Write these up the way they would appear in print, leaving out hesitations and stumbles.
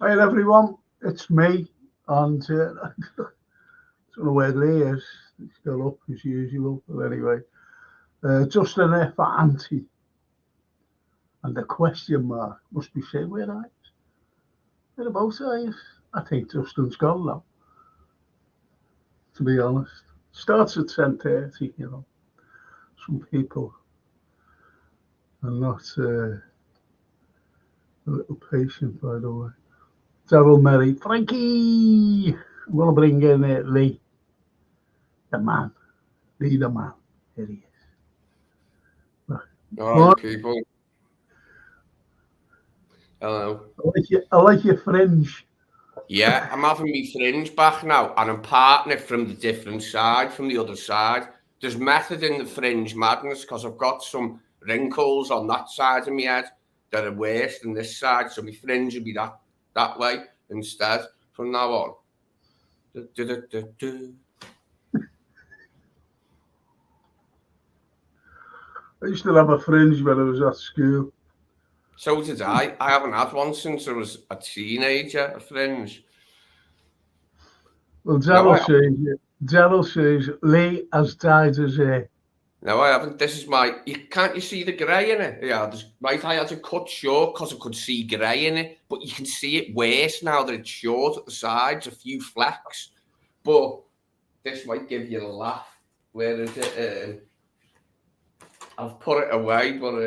Hi everyone, it's me, and I don't know where Lee is. He's still up as usual, but anyway, just an F for Auntie, and the question mark must be saying whereabouts are you? I think Justin's gone now. To be honest, starts at 10:30. Some people are not a little patient, by the way. Daryl Merry, Frankie. I'm gonna bring in Lee, the man. Lee, the man. Here he is. All right, people. Hello. I like your fringe. Yeah, I'm having me fringe back now, and I'm parting it from the different side, from the other side. There's method in the fringe madness because I've got some wrinkles on that side of my head that are worse than this side, so my fringe will be that way instead from now on. I used to have a fringe when I was at school. So did I. I haven't had one since I was a teenager, a fringe. Well, Daryl says Lee has dyed his hair. No, I haven't. This is can't you see the grey in it? Yeah, I had it cut short because I could see grey in it, but you can see it worse now that it's short at the sides, a few flecks. But this might give you a laugh. Where is it? I've put it away, but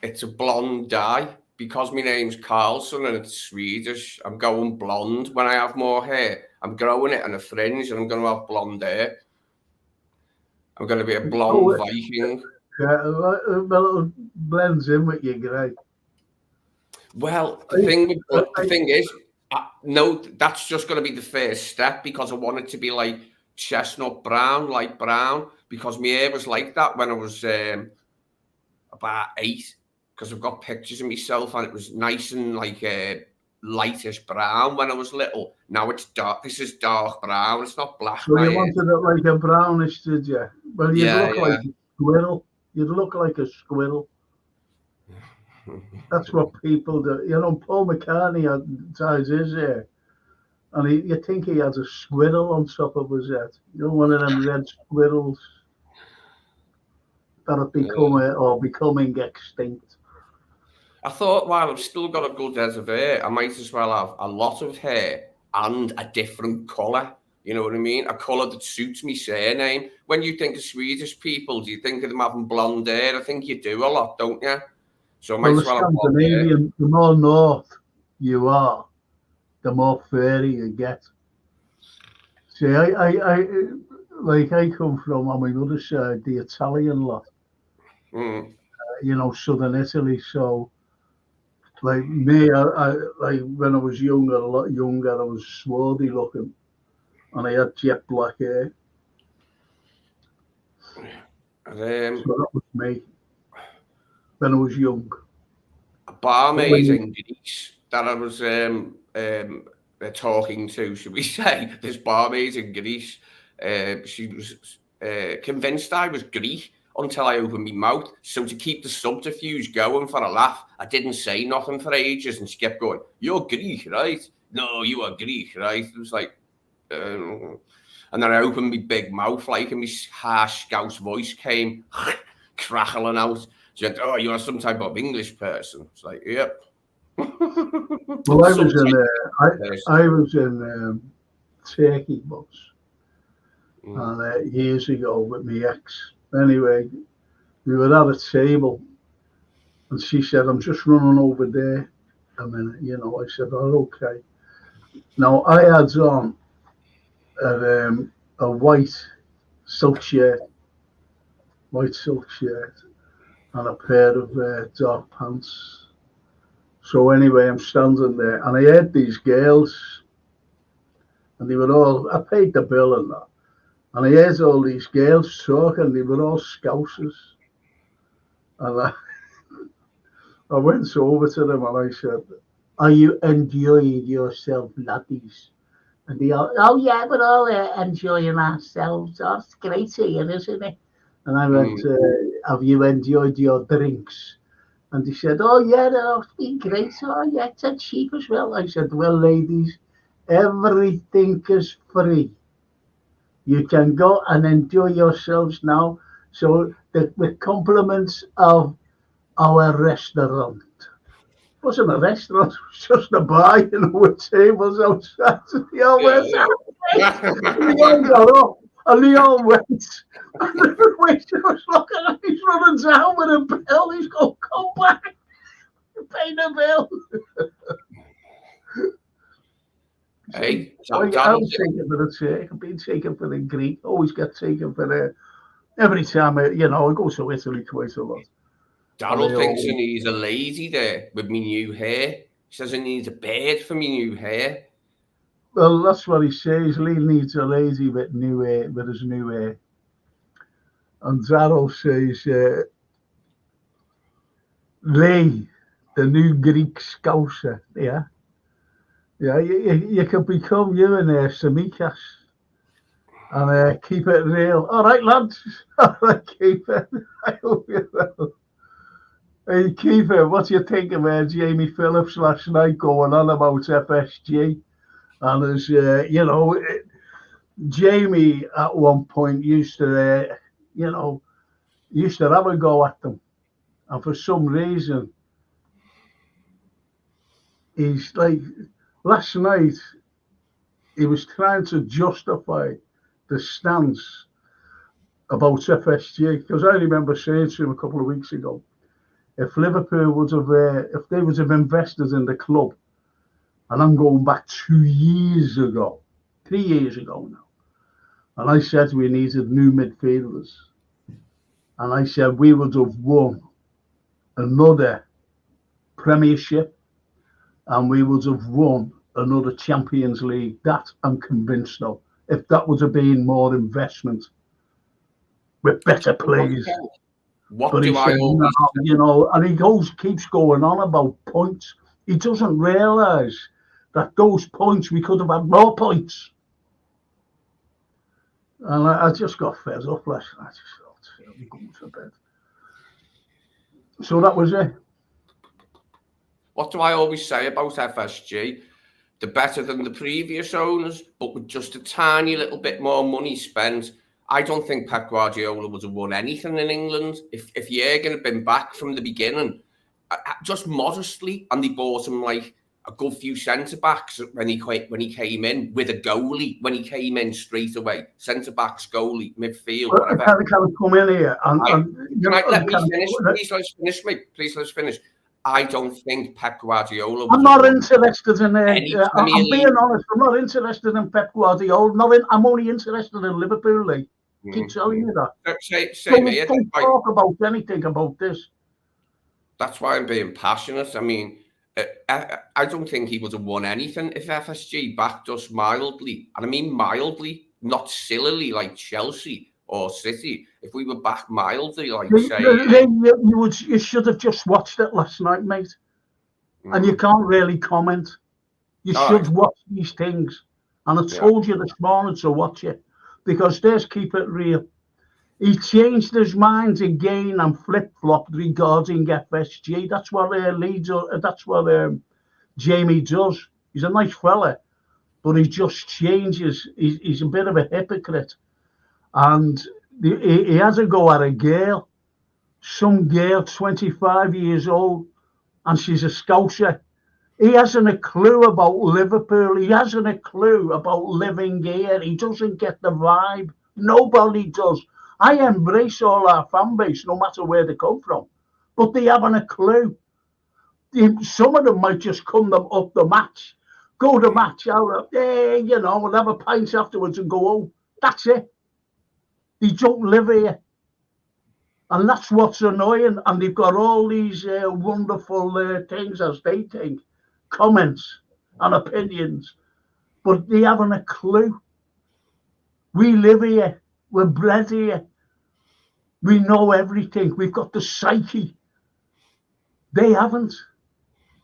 it's a blonde dye. Because my name's Carlson and it's Swedish, I'm going blonde when I have more hair. I'm growing it in a fringe and I'm going to have blonde hair. I'm going to be a blonde Viking. Yeah, well, it blends in with your grey. Well, the thing is, no, that's just going to be the first step because I want it to be like chestnut brown, light brown, because my hair was like that when I was about 8. Because I've got pictures of myself and it was nice and like lightish brown when I was little. Now it's dark. This is dark brown. It's not black. So you wanted it like a brownish, did you? Well, you'd look like a squirrel. You'd look like a squirrel. That's what people do. Paul McCartney dyes his hair, and you think he has a squirrel on top of his head. One of them red squirrels that are becoming extinct. I thought, while I've still got a good head of hair, I might as well have a lot of hair and a different colour. You know what I mean? A colour that suits me surname. When you think of Swedish people, do you think of them having blonde hair? I think you do a lot, don't you? So I might as well have blonde hair. The more north you are, the more furry you get. See, I come from, on my mother's side, the Italian lot. Southern Italy, so like me, I when I was younger, a lot younger, I was swarthy looking, and I had jet black hair. So that was me when I was young. A barmaid in Greece that I was talking to, should we say? This barmaid in Greece, she was convinced I was Greek until I opened my mouth. So to keep the subterfuge going for a laugh, I didn't say nothing for ages, and she kept going, "You're Greek, right? No, you are Greek, right?" It was like, and then I opened my big mouth, like, and my harsh Scouse voice came crackling out. She went, "Oh, you are some type of English person." It's like, "Yep." Well, I was in Turkey once, and years ago with my ex. Anyway, we were at a table, and she said, "I'm just running over there a minute." I said, "Oh, okay." Now I had on a white silk shirt, and a pair of dark pants. So anyway, I'm standing there, and I heard these girls, and they were all, I paid the bill and that, and I heard all these girls talking, they were all Scousers. And I went over to them and I said, "Are you enjoying yourself, laddies?" And they all, "Oh yeah, we're all enjoying ourselves. Oh, it's great here, isn't it?" And I went, "Have you enjoyed your drinks?" And he said, oh, yeah, it's been great. Oh, yeah, it's cheap as well. I said, well, ladies, everything is free. You can go and enjoy yourselves now. So the compliments of our restaurant. It wasn't a restaurant, it was just a bar, with tables outside. They all Yeah, went, yeah. and they all got up, and they all went. And the waiter was looking at him, he's running down with a bill. He's going, come back, pay the bill. Hey, Well, I Darren, was taken for the Turk, I've been taken for the Greek, always get taken for the, every time, I go to Italy quite a lot. And Darryl they thinks he always, needs a lady there with me new hair. He says he needs a beard for me new hair. well, that's what he says. Lee needs a lady with new hair, with his new hair. And Darryl says, Lee, the new Greek scouser, yeah? Yeah, you can become you and Samikas and keep it real. All right, lads. All right, keep it. I hope you will. Hey, keep it. What do you think of Jamie Phillips last night going on about FSG? And as Jamie at one point used to, used to have a go at them. And for some reason, he's like, last night, he was trying to justify the stance about FSG, because I remember saying to him a couple of weeks ago, if Liverpool would have, if they would have invested in the club, and I'm going back 2 years ago, 3 years ago now, and I said we needed new midfielders, and I said we would have won another Premiership, and we would have won another Champions League. That I'm convinced of. If that would have been more investment with better players. What But he do I said, no, always and he keeps going on about points. He doesn't realise that those points, we could have had more points. And I just got fed up last night. I just thought, I'm going to bed. So that was it. What do I always say about FSG? They're better than the previous owners, but with just a tiny little bit more money spent. I don't think Pep Guardiola would have won anything in England if Jurgen had been back from the beginning, just modestly, and they bought him like a good few centre backs when he came in with a goalie. When he came in straight away, centre backs, goalie, midfield, whatever. Can I come in here? Let me finish. Please let's finish, mate. Please let's finish. I don't think Pep Guardiola. I'm not interested in. I'm being honest. I'm not interested in Pep Guardiola. I'm only interested in Liverpool. League. Keep telling you that. Don't talk about anything about this. That's why I'm being passionate. I mean, I don't think he would have won anything if FSG backed us mildly, and I mean mildly, not sillily like Chelsea or City. If we were back mildly, like say, you should have just watched it last night, mate. And you can't really comment. You should watch these things. And I told you this morning to watch it, because there's keep it real. He changed his mind again and flip-flopped regarding FSG. That's what that's what Jamie does. He's a nice fella, but he just changes. He's a bit of a hypocrite. And he has a go at a girl, some girl, 25 years old, and she's a Scouser. He hasn't a clue about Liverpool. He hasn't a clue about living here. He doesn't get the vibe. Nobody does. I embrace all our fan base, no matter where they come from, but they haven't a clue. Some of them might just come up the match, go to match out, and have a pint afterwards and go home. That's it. They don't live here. And that's what's annoying. And they've got all these wonderful things, as they think, comments and opinions, but they haven't a clue. We live here. We're bred here. We know everything. We've got the psyche. They haven't.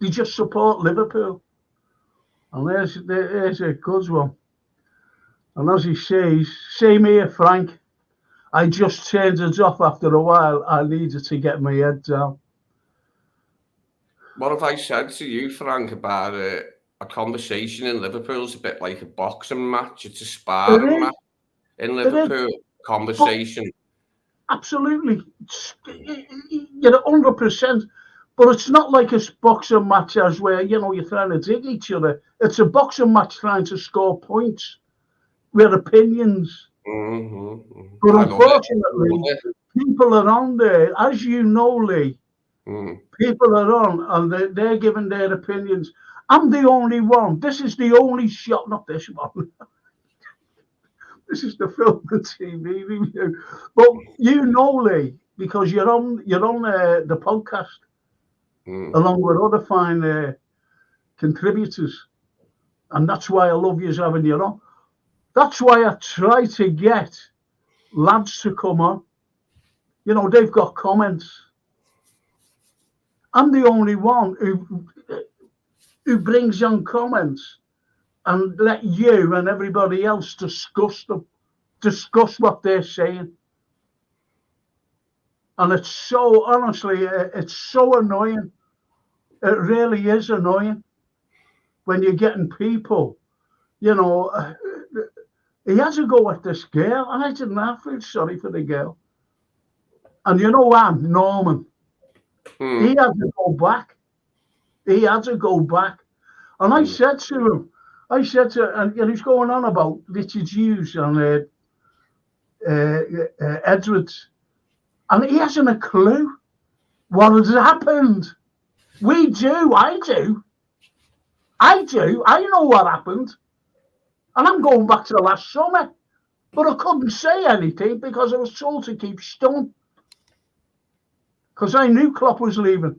They just support Liverpool. And there's a good one. And as he says, same here, Frank. I just turned it off after a while. I needed to get my head down. What have I said to you, Frank, about a conversation in Liverpool is a bit like a boxing match. It's a It sparring match is, in it is, Liverpool. but Conversation. absolutely, you're 100%. But it's not like a boxing match as where, you're trying to dig each other. It's a boxing match trying to score points with opinions. But I love it. Love unfortunately, it. people are on there, as you know, Lee, Mm. people are on and they're giving their opinions. I'm the only one. This is the only shot, not this one. This is the film and TV review. But Lee, because you're on the podcast along with other fine contributors, and that's why I love you having you on. That's why I try to get lads to come on. They've got comments. I'm the only one who brings on comments and let you and everybody else discuss what they're saying. And it's so, honestly, it's so annoying. It really is annoying when you're getting people, he has to go at this girl, and I didn't have to feel sorry for the girl. And Norman, he had to go back. He had to go back. And I said to him, and he's going on about Richard Hughes and Edwards, and he hasn't a clue what has happened. We do, I do. I know what happened. And I'm going back to last summer, but I couldn't say anything because I was told to keep stum. Because I knew Klopp was leaving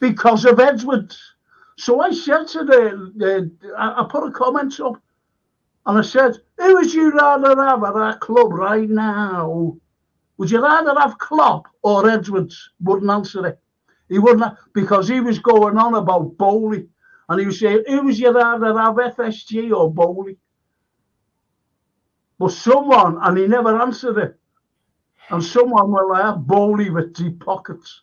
because of Edwards. So I said to I put a comment up and I said, who would you rather have at our club right now? Would you rather have Klopp or Edwards? Wouldn't answer it. He wouldn't, because he was going on about Bowley. And he was saying, who would you rather have, FSG or Bowley? But someone, and he never answered it, and someone will have Bowley with deep pockets.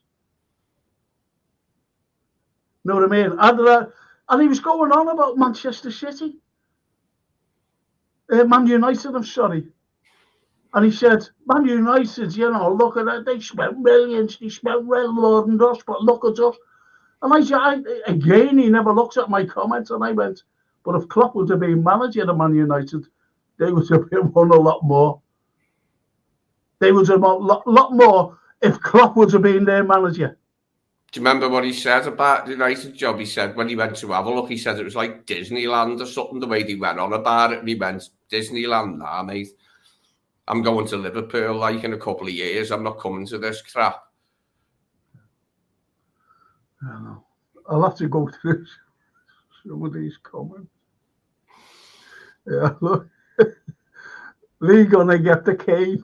Know what I mean? And he was going on about Manchester City. Man United, I'm sorry. And he said, Man United, look at that. They spent millions. They spent well more than us, but look at us. And again, he never looked at my comments, and I went, but if Klopp would have been manager of Man United, they would have won a lot more. They would have won a lot more if Klopp would have been their manager. Do you remember what he said about the United job? He said when he went to have a look, he said it was like Disneyland or something, the way they went on about it. And he went, Disneyland, nah, mate. I'm going to Liverpool like in a couple of years. I'm not coming to this crap. I don't know. I'll have to go through some of these comments. Yeah, look. Lee gonna get the cane.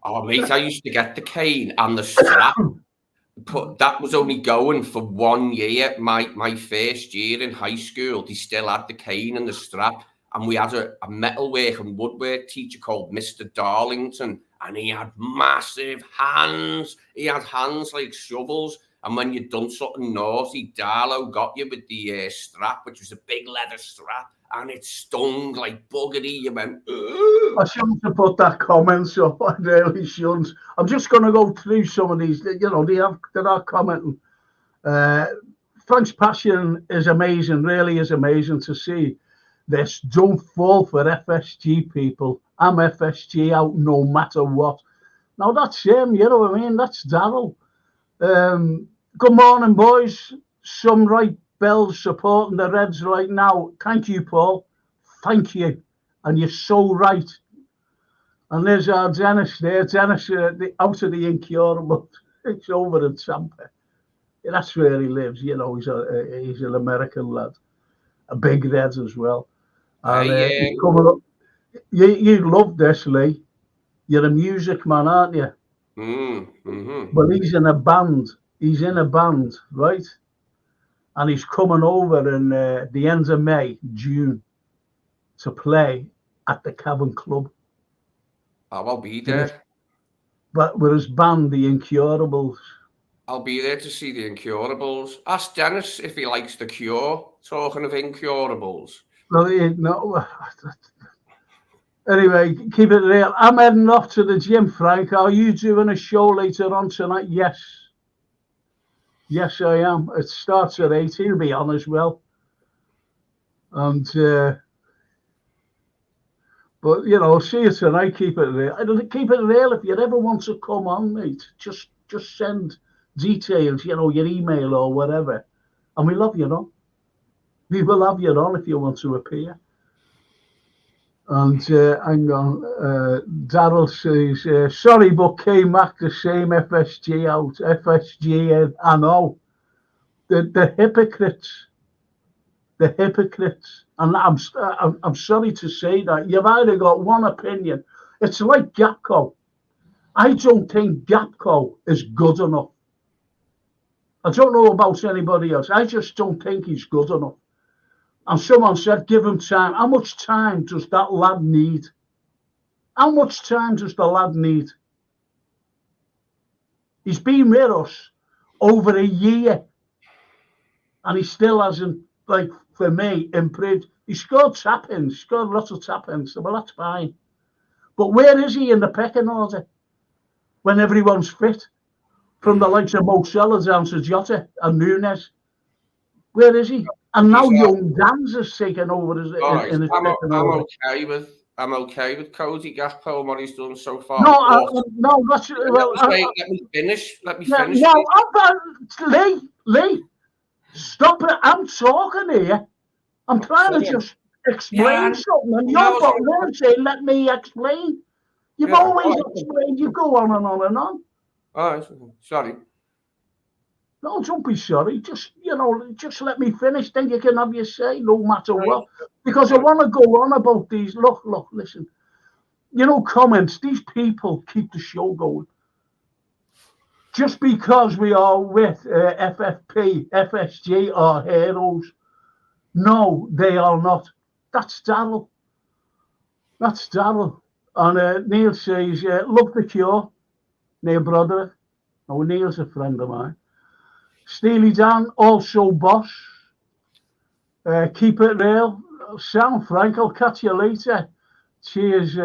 Oh, mate, I used to get the cane and the strap. That was only going for 1 year. My first year in high school, they still had the cane and the strap. And we had a metalwork and woodwork teacher called Mr. Darlington. And he had massive hands. He had hands like shovels. And when you'd done something naughty, Darlow got you with the strap, which was a big leather strap. And it stung like buggery. You went, ugh. I shouldn't have put that comment up. I really shouldn't. I'm just going to go through some of these. They are commenting. Frank's passion is amazing, really is amazing to see this. Don't fall for FSG people. I'm FSG out no matter what. Now that's him, you know what I mean? That's Darryl. Good morning, boys. Some right bells supporting the Reds right now. Thank you, Paul. Thank you. And you're so right. And there's our Dennis there. Dennis, out of the incurable. It's over in Tampa. That's where he lives. He's an American lad. A big Red as well. And he's coming up. You love this, Lee. You're a music man, aren't you? But he's in a band. He's in a band, right? And he's coming over in the end of May, June, to play at the Cavern Club. I'll be there. But with his band, the Incurables. I'll be there to see the Incurables. Ask Dennis if he likes The Cure. Talking of Incurables. Well, no. Anyway, keep it real. I'm heading off to the gym, Frank. Are you doing a show later on tonight? Yes. Yes, I am. It starts at 8. He'll be on as well. And, but, you know, see you tonight. Keep it real. Keep it real. If you ever want to come on, mate, just send details, you know, your email or whatever. And we love you on. We will have you on if you want to appear. And hang on, Daryl says, sorry, but K-Mac the same FSG out. FSG in, I know. The hypocrites. The hypocrites. And I'm sorry to say that. You've either got one opinion. It's like Gapco. I don't think Gapco is good enough. I don't know about anybody else. I just don't think he's good enough. And someone said, give him time. How much time does that lad need? How much time does the lad need? He's been with us over a year. And he still hasn't, like, for me, improved. He scored tap-ins. He scored lots of tap-ins. Well, that's fine. But where is he in the pecking order when everyone's fit? From the likes of Mo Salah down to Jota and Nunes. Where is he? And now young Dan's has taken over in his I'm okay with Cody Gakpo and what he's done so far. No, that's well. Let me finish. No, Lee, stop it! I'm talking here. I'm trying to just explain something, and you're not there saying, "Let me explain." You've always explained. You go on and on and on. Oh, sorry. No, don't be sorry. Just let me finish. Then you can have your say, no matter what. Because I want to go on about these. Look, listen. Comments. These people keep the show going. Just because we are with FFP, FSG are heroes. No, they are not. That's Daryl. And Neil says, love The Cure. Neil Broderick. Oh, Neil's a friend of mine. Steely Dan, also boss. Keep it real. Sound, Frank, I'll catch you later. Cheers,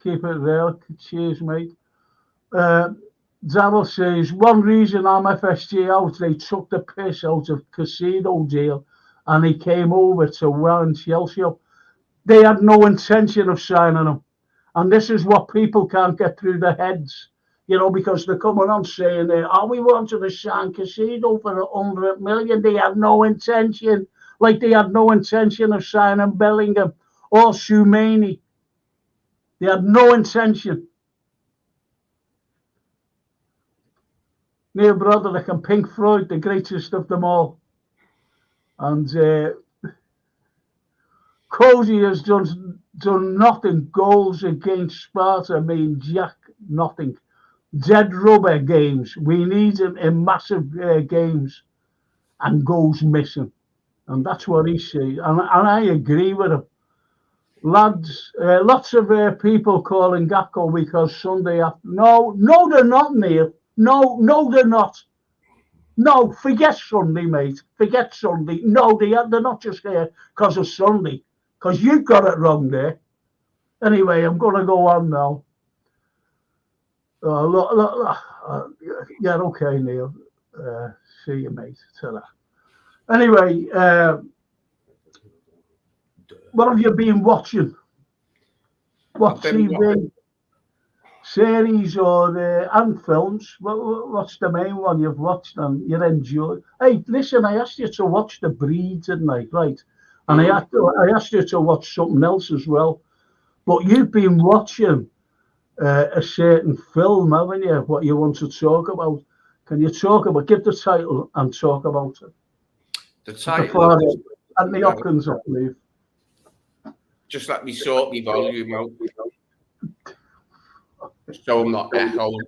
keep it real. Cheers, mate. Daryl says, one reason I'm FSG out, they took the piss out of Casino deal and he came over to Welling Chelsea. They had no intention of signing him. And this is what people can't get through their heads. Because they're coming on saying, we wanted to sign Casino for 100 million. They had no intention. Like they had no intention of signing Bellingham or Soumani. They had no intention. Neil Broderick and Pink Floyd, the greatest of them all. And Cody has done nothing. Goals against Sparta mean jack nothing. Dead rubber games. We need him in massive games and goals missing. And that's what he says. And I agree with him. Lads, lots of people calling Gakpo because Sunday after. No, they're not, Neil. No, they're not. No, forget Sunday, mate. Forget Sunday. No, they're not just here because of Sunday. Because you've got it wrong there. Anyway, I'm going to go on now. Look. Yeah, okay, Neil. See you, mate. Ta-ra. Anyway, what have you been watching? What TV, series, or and films? What's the main one you've watched and you enjoyed? Hey, listen, I asked you to watch The Breed, didn't I? Right. And I asked you to watch something else as well. But you've been watching a certain film, haven't you? What you want to talk about? Can you give the title and talk about it? The title. Anthony Hopkins, I believe. Just let me sort my volume out, so I'm not echoing.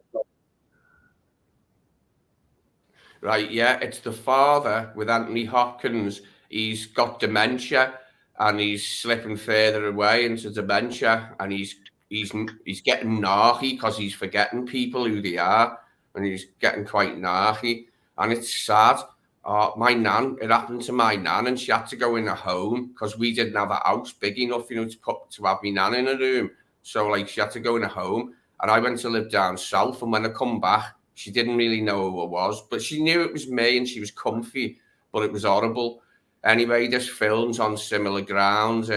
Right, yeah, it's The Father with Anthony Hopkins. He's got dementia and he's slipping further away into dementia, and he's getting narky because he's forgetting people who they are, and he's getting quite narky. And it's sad. My nan, it happened to my nan, and she had to go in a home because we didn't have a house big enough, you know, to have my nan in a room. So like she had to go in a home, and I went to live down south. And when I come back, she didn't really know who I was, but she knew it was me, and she was comfy, but it was horrible. Anyway, this film's on similar grounds.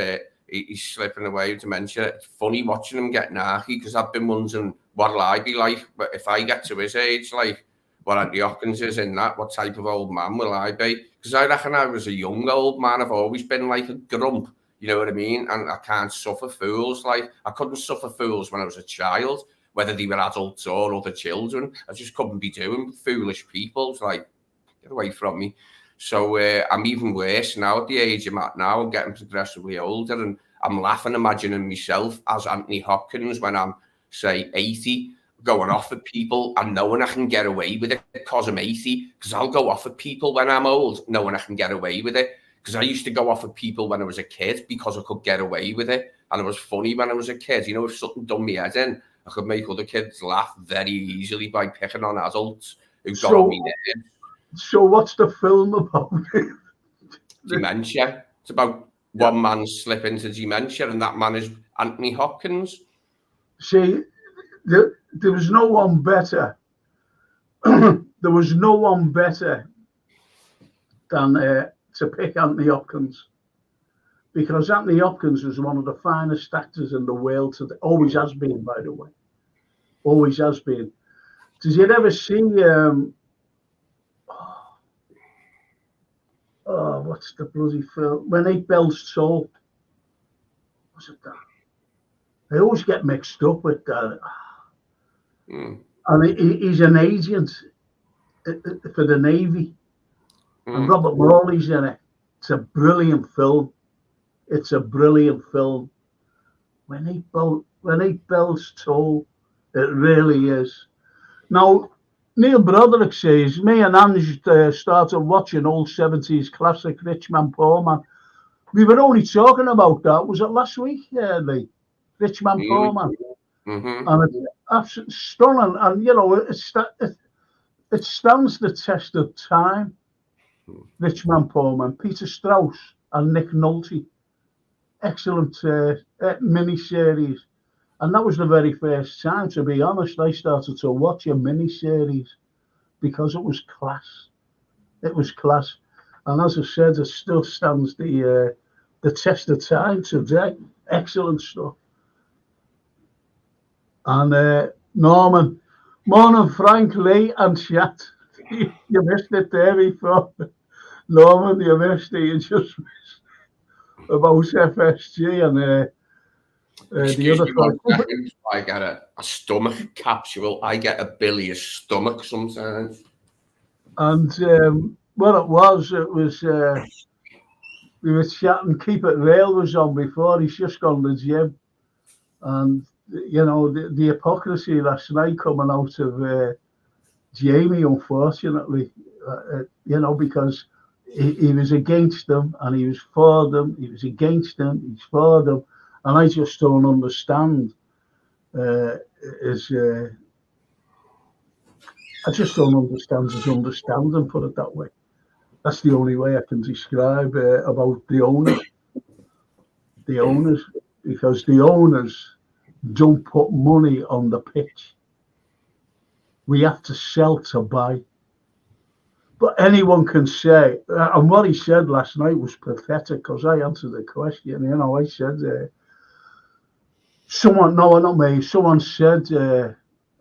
He's slipping away with dementia. It's funny watching him get narky because I've been wondering what'll I be like if I get to his age, like what Andy Hopkins is in that. What type of old man will I be? Because I reckon I was a young old man. I've always been like a grump, you know what I mean? And I can't suffer fools. Like I couldn't suffer fools when I was a child, whether they were adults or other children. I just couldn't be doing foolish people. It's like, get away from me. So I'm even worse now at the age I'm at now. I'm getting progressively older, and I'm laughing, imagining myself as Anthony Hopkins when I'm, say, 80, going off at people and knowing I can get away with it because I'm 80, because I'll go off at people when I'm old, knowing I can get away with it. Because I used to go off at people when I was a kid because I could get away with it. And it was funny when I was a kid. You know, if something done me head in, I could make other kids laugh very easily by picking on adults who got on me nerves. So what's the film about? Dementia. It's about one man slip into dementia, and that man is Anthony Hopkins. See, there was no one better. There was no one better than to pick Anthony Hopkins, because Anthony Hopkins was one of the finest actors in the world. Always has been, by the way. Always has been. Did you ever see? What's the bloody film? When 8 Bells Toll. Was it that? I always get mixed up with that. And he's an agent for the Navy. And Robert Morley's in it. It's a brilliant film. It's a brilliant film. When 8 Bells Toll. It really is. Now, Neil Broderick says, me and Ange started watching old 70s classic Rich Man, Poor Man. We were only talking about that. Was it last week, Lee? Rich Man, Poor Man. And it's absolutely stunning. And, you know, it stands the test of time. Rich Man, Poor Man. Peter Strauss and Nick Nolte. Excellent mini-series. And that was the very first time, to be honest, I started to watch a mini-series because it was class. It was class. And as I said, it still stands the test of time today. Excellent stuff. And Norman, morning, Frank, Lee, and chat. You missed it there before. Norman, you missed it. You just missed about FSG and Excuse me 1 second. I get a stomach capsule. I get a bilious stomach sometimes. And what it was we were chatting. Keep It Real was on before. He's just gone to the gym, and you know the hypocrisy last night coming out of Jamie, unfortunately. You know, because he was against them and he was for them. He was against them. He's for them. And I just don't understand. I just don't understand his understanding, put it that way. That's the only way I can describe about the owners. The owners, because the owners don't put money on the pitch. We have to sell to buy. But anyone can say, and what he said last night was pathetic, because I answered the question. You know, I said, someone said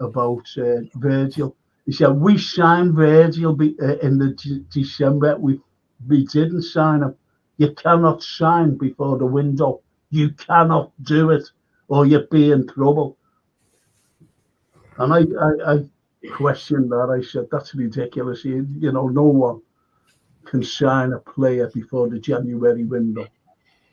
about Virgil. He said, we signed Virgil in the December. We didn't sign him. You cannot sign before the window. You cannot do it, or you'll be in trouble. And I questioned that. I said, that's ridiculous. You know, no one can sign a player before the January window.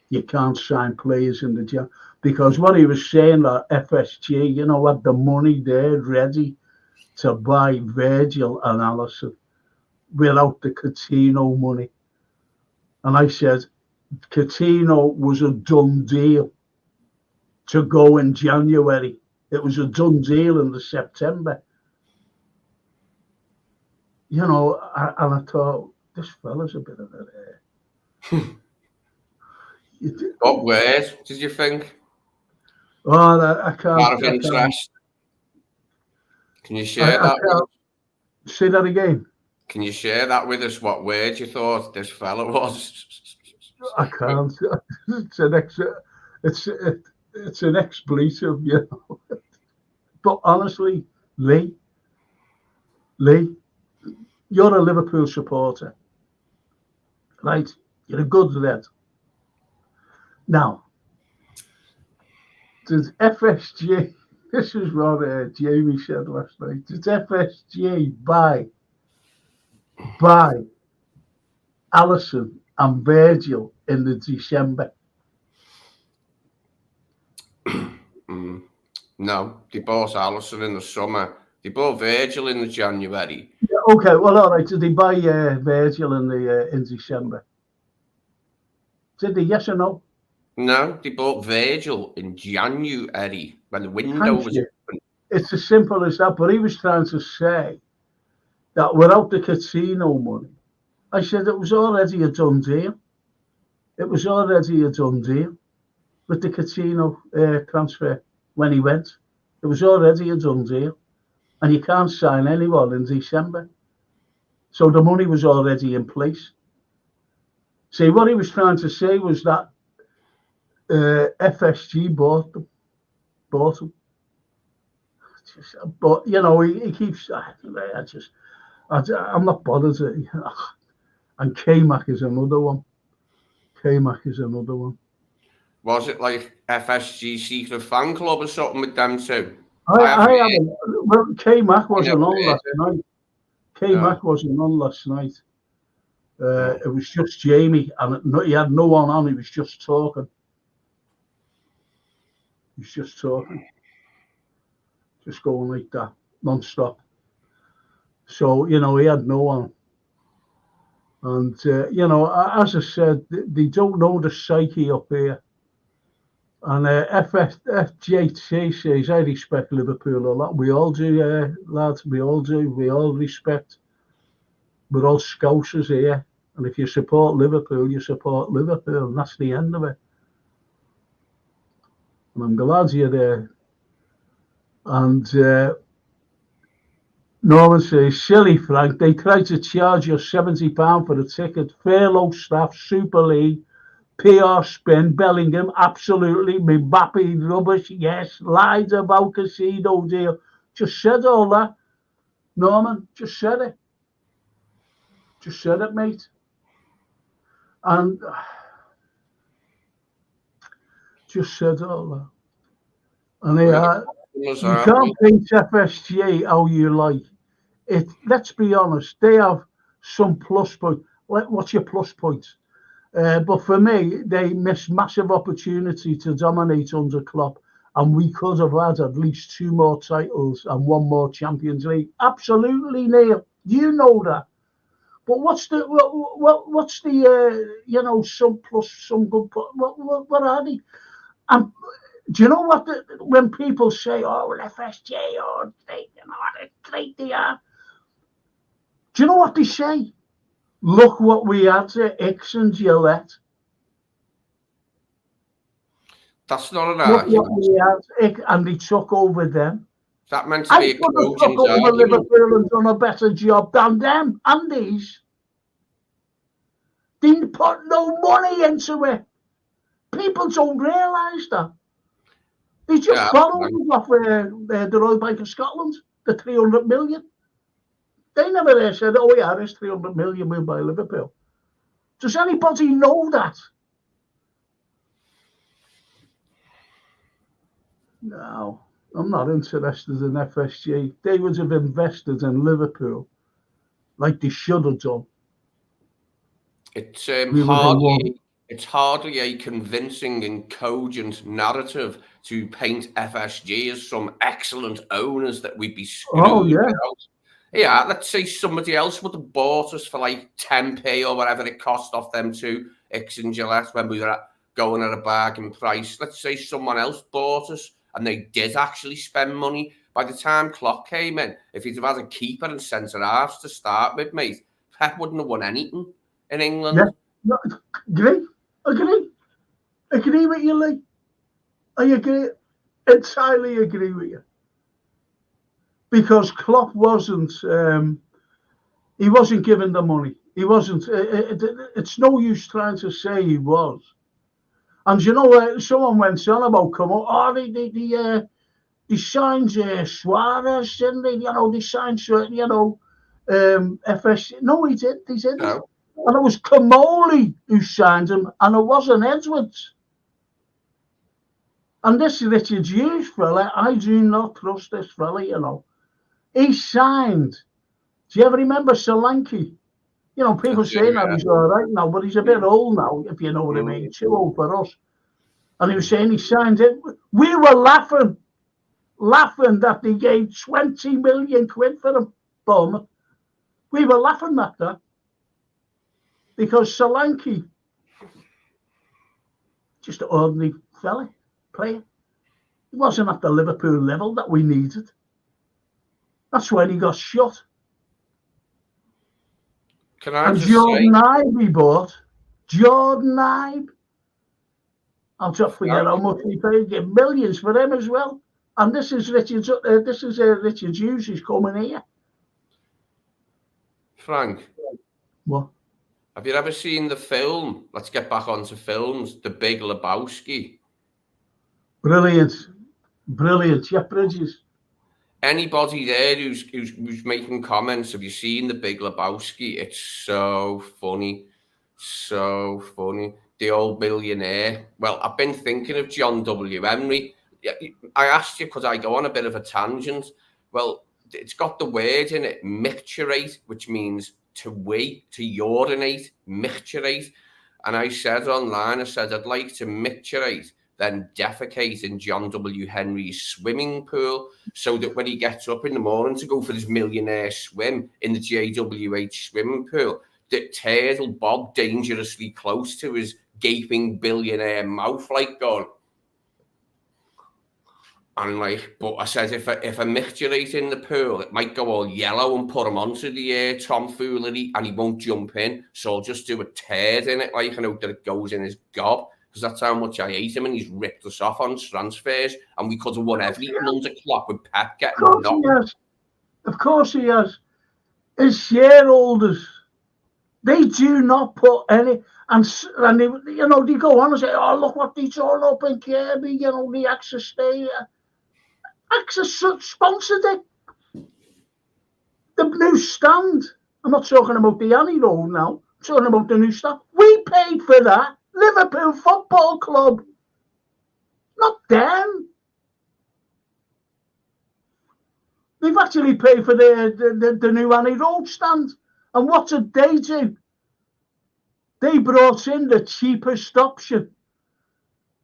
You can't sign players in the January. Because what he was saying, that FSG, you know, had the money there ready to buy Virgil and Alisson without the Coutinho money. And I said, Coutinho was a done deal to go in January. It was a done deal in the September. you know, and I thought, this fella's a bit of What word did you think? oh, I Out can't, of I can't, interest. Can you share I that with us? can't say that again. Can you share that with us? What word you thought this fella was? I can't. It's an it's it's an expletive, you know. But honestly, Lee, Lee, you're a Liverpool supporter, right? You're a good lad. Now, does FSG? This is what Jamie said last night. Does FSG buy Allison and Virgil in the December? Mm. No, they bought Allison in the summer. They bought Virgil in the January. Yeah, okay, well, all right. Did they buy Virgil in December? Did they? Yes or no? No, they bought Virgil in January when the window Thank was you. open. It's as simple as that. But he was trying to say that without the casino money, I said it was already a done deal. It was already a done deal with the casino transfer when he went. It was already a done deal, and you can't sign anyone in December. So the money was already in place. See, what he was trying to say was that FSG bought them. But you know, he keeps. I'm not bothered. And K-Mac is another one. K-Mac is another one. Was it like FSG Secret Fan Club or something with them too? I haven't. Well, K-Mac I never wasn't on heard last it. night. No. K-Mac wasn't on last night. No. It was just Jamie, and he had no one on. He was just talking. He's just talking, just going like that, non-stop. So you know, he had no one. And you know, as I said, they don't know the psyche up here. And FJT says, I respect Liverpool a lot. We all do, lads. We all do. We all respect. We're all Scousers here. And if you support Liverpool, you support Liverpool. And that's the end of it. And I'm glad you're there. And Norman says, silly Frank, they tried to charge you £70 for the ticket. Furlough staff, Super League, PR spin, Bellingham, absolutely. Mbappe, rubbish, yes. Lied about casino deal. Just said all that. Norman, just said it. Just said it, mate. And just said all that. And you can't paint FSG how you like. Let's be honest, they have some plus point. What's your plus points? But for me, they missed massive opportunity to dominate under Klopp, and we could have had at least 2 more titles and 1 more Champions League. Absolutely, Neil. You know that. But what's the you know, some plus, some good? What are they? And do you know what? When people say, "Oh, well, FSG, or they, you know, how great they are," do you know what they say? Look what we had at X and Gillette. That's not an Look what argument. we had, and they took over them. That meant to I be a could have took cogent over argument. Liverpool and done a better job than them and these. Didn't put no money into it. People don't realise that. They just borrowed off the Royal Bank of Scotland, the 300 million. They never said, oh yeah, there's 300 million we'll buy Liverpool. Does anybody know that? No, I'm not interested in FSG. They would have invested in Liverpool like they should have done. It's hardly a convincing and cogent narrative to paint FSG as some excellent owners that we'd be screwed out. Yeah, let's say somebody else would have bought us for like 10p or whatever it cost off them to X and Gillette when we were going at a bargain price. Let's say someone else bought us and they did actually spend money. By the time Klopp came in, if he'd have had a keeper and centre-halves to start with, mate, Pep wouldn't have won anything in England. Yeah, no, agree with you, Lee. I entirely agree with you. Because Klopp wasn't, he wasn't given the money. He wasn't. It's no use trying to say he was. And you know, someone went on about they signed Suarez, didn't they? You know, they signed, FS. No, he didn't. He didn't. No. And it was Kamoli who signed him, and it wasn't Edwards. And this Richard Hughes fella, I do not trust this fella, you know. He signed. Do you ever remember Solanke? You know, people saying that he's all right now, but he's a bit old now, if you know what I mean. Too old for us. And he was saying he signed it. We were laughing that they gave 20 million quid for him, Bournemouth. We were laughing at that. Because Solanke, just an ordinary fella, player. He wasn't at the Liverpool level that we needed. That's when he got shot. Can I just Jordan Ibe he bought. Jordan Ibe. I'll just forget how much he paid. Get millions for him as well. And this is Richard Hughes. He's coming here. Frank. What? Have you ever seen the film? Let's get back onto films. The Big Lebowski. Brilliant. Yeah, Bridges. Anybody there who's making comments, have you seen The Big Lebowski? It's so funny. So funny. The old millionaire. Well, I've been thinking of John W. Henry. I asked you because I go on a bit of a tangent. Well, it's got the word in it, micturate, which means to wee, to urinate, micturate. And I said online, I'd like to micturate, then defecate in John W. Henry's swimming pool, so that when he gets up in the morning to go for his millionaire swim in the JWH swimming pool, that tears will bob dangerously close to his gaping billionaire mouth, like going. And like, but I said, if I micturate in the pool, it might go all yellow and put him onto the tomfoolery, and he won't jump in. So I'll just do a tear in it, like, I know that it goes in his gob, because that's how much I hate him, and he's ripped us off on transfers, and we could have won everything under Klopp with Pep getting knocked. Of course he has. His shareholders, they do not put any, and they, you know, they go on and say, oh, look what they torn up in Kirby, you know, the Access Stadium. Access sponsored it. The new stand. I'm not talking about the Annie Road now. I'm talking about the new stand. We paid for that. Liverpool Football Club. Not them. They've actually paid for the new Annie Road stand. And what did they do? They brought in the cheapest option.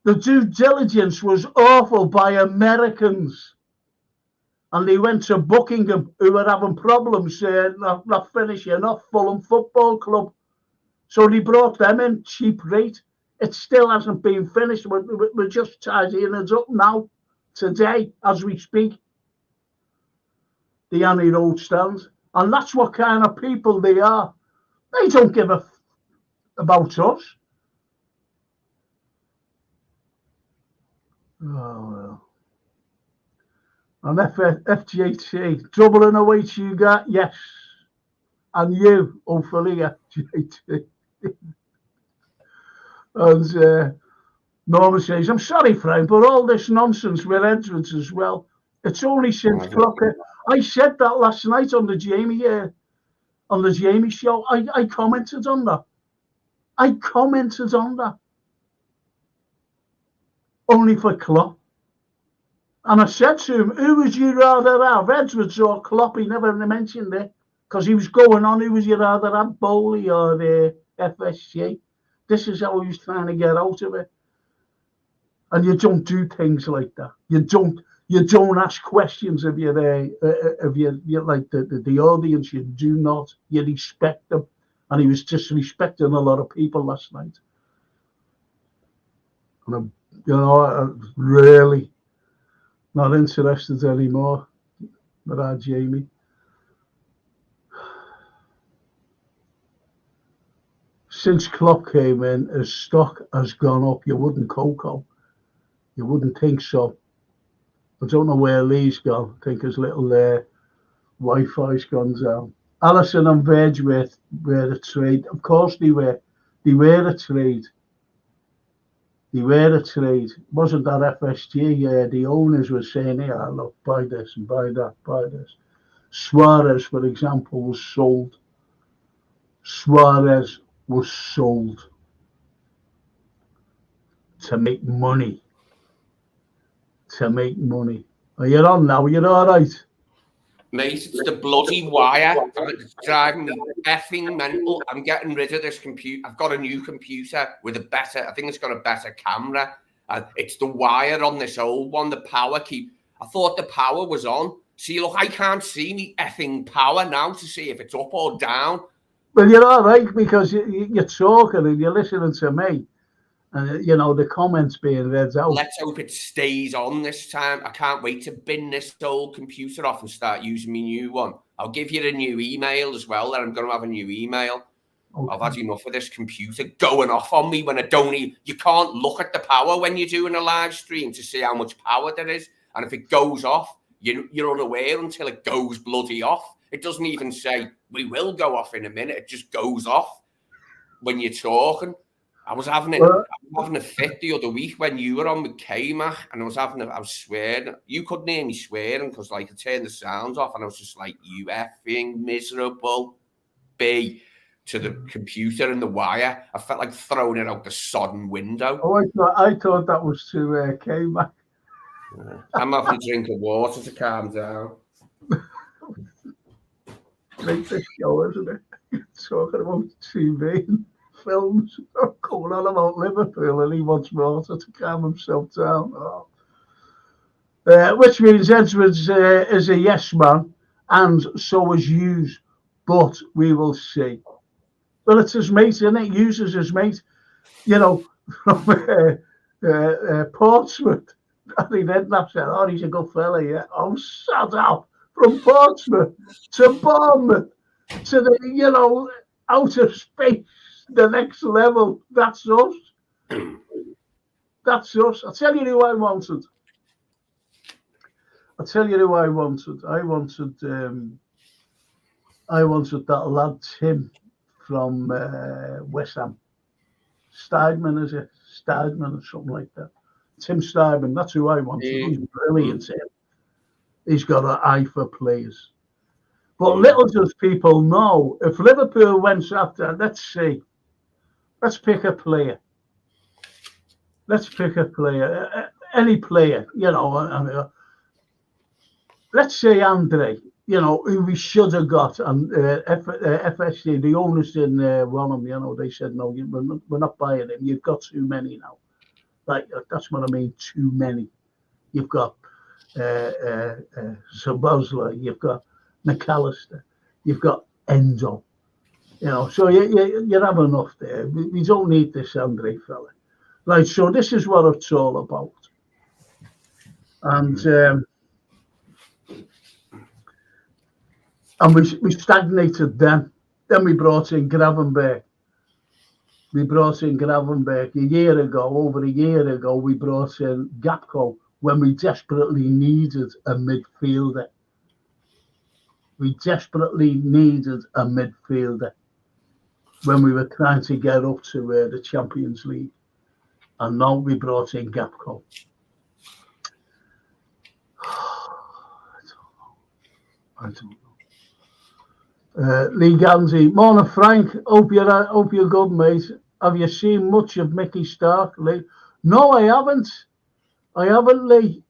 The due diligence was awful by Americans. And they went to Buckingham, who were having problems not finishing off Fulham Football Club. So they brought them in cheap rate. It still hasn't been finished. We're just tidying it up now, today, as we speak. The Annie Road stand. And that's what kind of people they are. They don't give a about us. Oh, well. And FGT, doubling awaits you got, yes. And you, hopefully, FGT. And Norman says, I'm sorry, Frank, but all this nonsense with Edwards as well. It's only since Crocker. I said that last night on the Jamie show. I commented on that. Only for Klopp. And I said to him, who would you rather have, Edwards or Klopp? He never mentioned it, because he was going on, who would you rather have, Bowley or the FSG? This is how he was trying to get out of it. And you don't do things like that. You don't ask questions of your like the audience. You do not. You respect them. And he was disrespecting a lot of people last night. And I'm really not interested anymore. with our Jamie. Since Klopp came in, his stock has gone up. You wouldn't Coco. You wouldn't think so. I don't know where Lee's gone. I think his little Wi-Fi's gone down. Allison and Verge were a trade. Of course they were. They were a trade. They were a trade. Wasn't that FSG? Yeah, the owners were saying, yeah, look, buy this and buy that, buy this. Suarez, for example, was sold. Suarez was sold to make money. To make money. Are you on now? You're all right? Mate, it's the bloody wire. It's driving me effing mental. I'm getting rid of this computer. I've got a new computer with a better, I think it's got a better camera. It's the wire on this old one, the power keep. I thought the power was on. See, look, I can't see me effing power now to see if it's up or down. Well, you're all right because you're talking and you're listening to me. And, you know, the comments being read out. Let's hope it stays on this time. I can't wait to bin this old computer off and start using my new one. I'll give you a new email as well. That I'm going to have a new email. Okay. I've had enough of this computer going off on me when I don't need. You can't look at the power when you're doing a live stream to see how much power there is. And if it goes off, you're unaware until it goes bloody off. It doesn't even say, we will go off in a minute. It just goes off when you're talking. I was having a fit the other week when you were on with K-Mac, and I was swearing. You couldn't hear me swearing because, like, I turned the sounds off, and I was just like, you effing miserable B to the computer and the wire. I felt like throwing it out the sodden window. Oh, I thought that was to K-Mac. I'm having a drink of water to calm down. Great this show, isn't it? Talking about TV and films, coming on about Liverpool, and he wants water to calm himself down. Oh. Which means Edwards is a yes man, and so is Hughes, but we will see. Well, it's his mate, isn't it? Hughes is his mate, you know, from Portsmouth. And he then said, oh, he's a good fella, yeah. Oh, shut up. From Portsmouth to Bournemouth to the, you know, outer space, the next level. That's us. That's us. I'll tell you who I wanted. I wanted that lad Tim from West Ham. Steidman, is it? Steidman or something like that. Tim Steidman, that's who I wanted. He's brilliant, Tim. He's got an eye for players. But little does people know, if Liverpool went after, let's see. Let's pick a player. Any player, you know. Let's say Andre, you know, who we should have got. And FSC, the owners didn't want him, you know. They said, no, we're not buying him. You've got too many now. Like, that's what I mean, too many. You've got Sabozla, you've got McAllister, you've got Endo. You know, so you have enough there. We don't need this Andre fella. Right, so this is what it's all about. And we stagnated then. Then we brought in Gravenberch. Over a year ago, we brought in Gapco when we desperately needed a midfielder. When we were trying to get up to the Champions League. And now we brought in Gapco. I don't know. Lee Ganzi. Morning, Frank. Hope you're good, mate. Have you seen much of Mickey Stark, Lee? No, I haven't. Lee.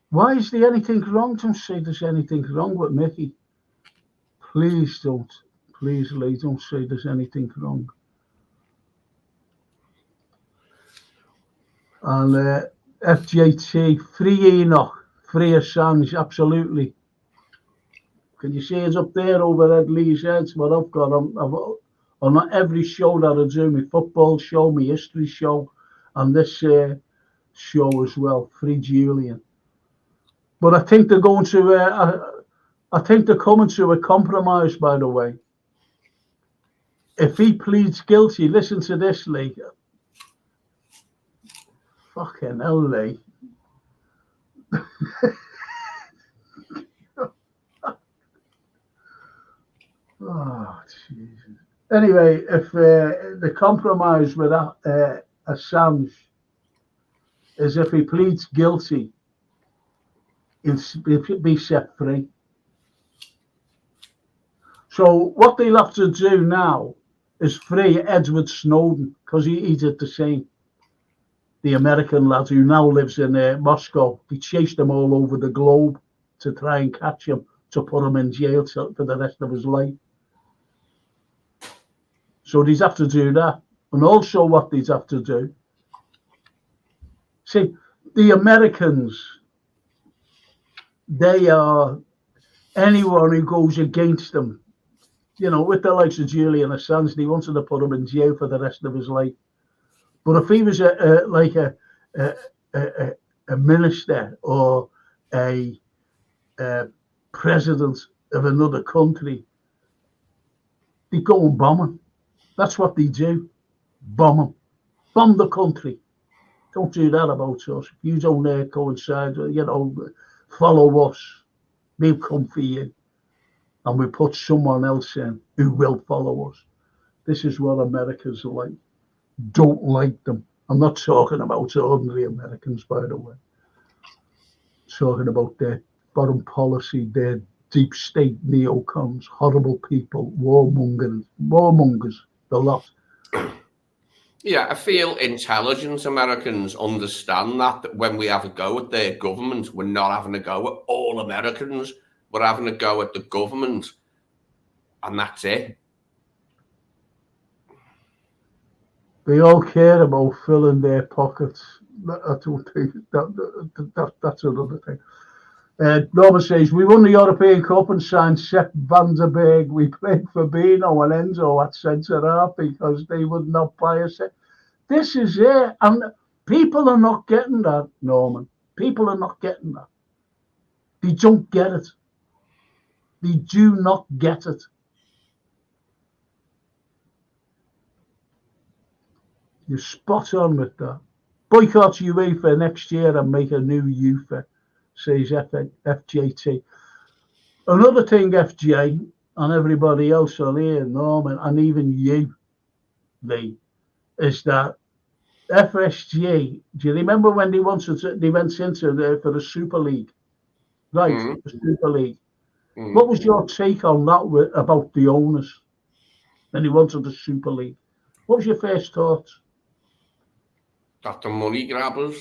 Why is there anything wrong? Don't say there's anything wrong with Mickey. Please don't. Please, Lee, don't say there's anything wrong. And FJT, free Enoch, free Assange, absolutely. Can you see it's up there over at Lee's heads? What I've got on every show that I do, my football show, my history show, and this show as well, free Julian. But I think they're going to. I think they're coming to a compromise. By the way, if he pleads guilty, listen to this, Lee. Fucking hell, Lee. Oh, Jesus. Anyway, if the compromise with Assange is if he pleads guilty, he'll be set free. So what they'll have to do now is free Edward Snowden, because he did the same. The American lad who now lives in Moscow, they chased him all over the globe to try and catch him, to put him in jail for the rest of his life. So they'd have to do that. And also what they'd have to do, see, the Americans, they are, anyone who goes against them, you know, with the likes of Julian Assange, they wanted to put him in jail for the rest of his life. But if he was a minister or a president of another country, they go and bomb him. That's what they do. Bomb him. Bomb the country. Don't do that about us. If you don't coincide, you know, follow us. We'll come for you. And we put someone else in who will follow us. This is what Americans are like. Don't like them. I'm not talking about ordinary Americans, by the way. I'm talking about their foreign policy, their deep state neocons, horrible people, warmongers, the lot. Yeah, I feel intelligent Americans understand that when we have a go at their government, we're not having a go at all Americans. We're having a go at the government, and that's it. They all care about filling their pockets. I don't think that's another thing. Robert says, we won the European Cup and signed Sepp van der Berg. We played Fabinho and Enzo at centre-half because they would not buy us. This is it. And people are not getting that, Norman. People are not getting that. They don't get it. They do not get it. You're spot on with that. Boycott UEFA next year and make a new UEFA, says FJT. Another thing, FJ, and everybody else on here, Norman, and even you, Lee, is that FSG, do you remember when they went into there for the Super League? Right, the Super League. What was your take on that about the owners when they wanted the Super League? What was your first thoughts? That the money grabbers.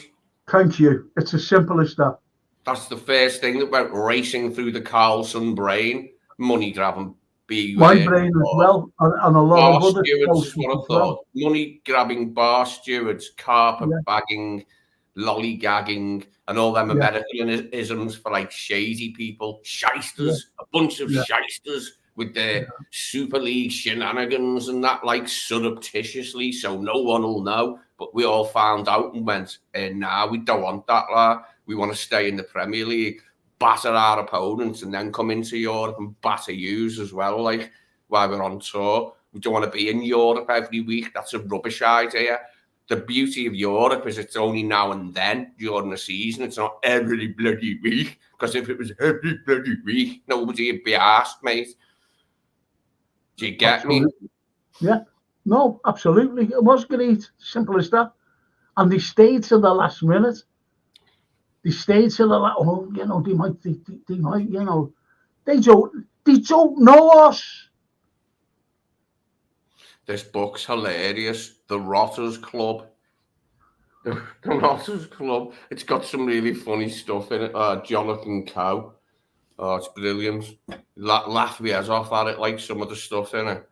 Thank you. It's as simple as that. That's the first thing that went racing through the Carlson brain. Money grabbing. My brain as well, and a lot of other stewards. What I thought. Money grabbing bar stewards, carpet bagging, lollygagging, and all them Americanisms for like shady people, shysters, a bunch of shysters with their Super League shenanigans and that, like surreptitiously, so no one will know. But we all found out and went, nah, we don't want that. We want to stay in the Premier League, batter our opponents, and then come into Europe and batter yous as well, like while we're on tour. We don't want to be in Europe every week. That's a rubbish idea. The beauty of Europe is it's only now and then during the season. It's not every bloody week, because if it was every bloody week, nobody would be asked, mate. Do you get me? Yeah. No, absolutely. It was great. Simple as that. And they stayed till the last minute. They stayed till the last. Oh, you know, they might, you know, they don't know us. This book's hilarious. The Rotters Club. The Rotters Club. It's got some really funny stuff in it. Jonathan Cow. Oh, it's brilliant. Laugh me head off at it, like some of the stuff in it.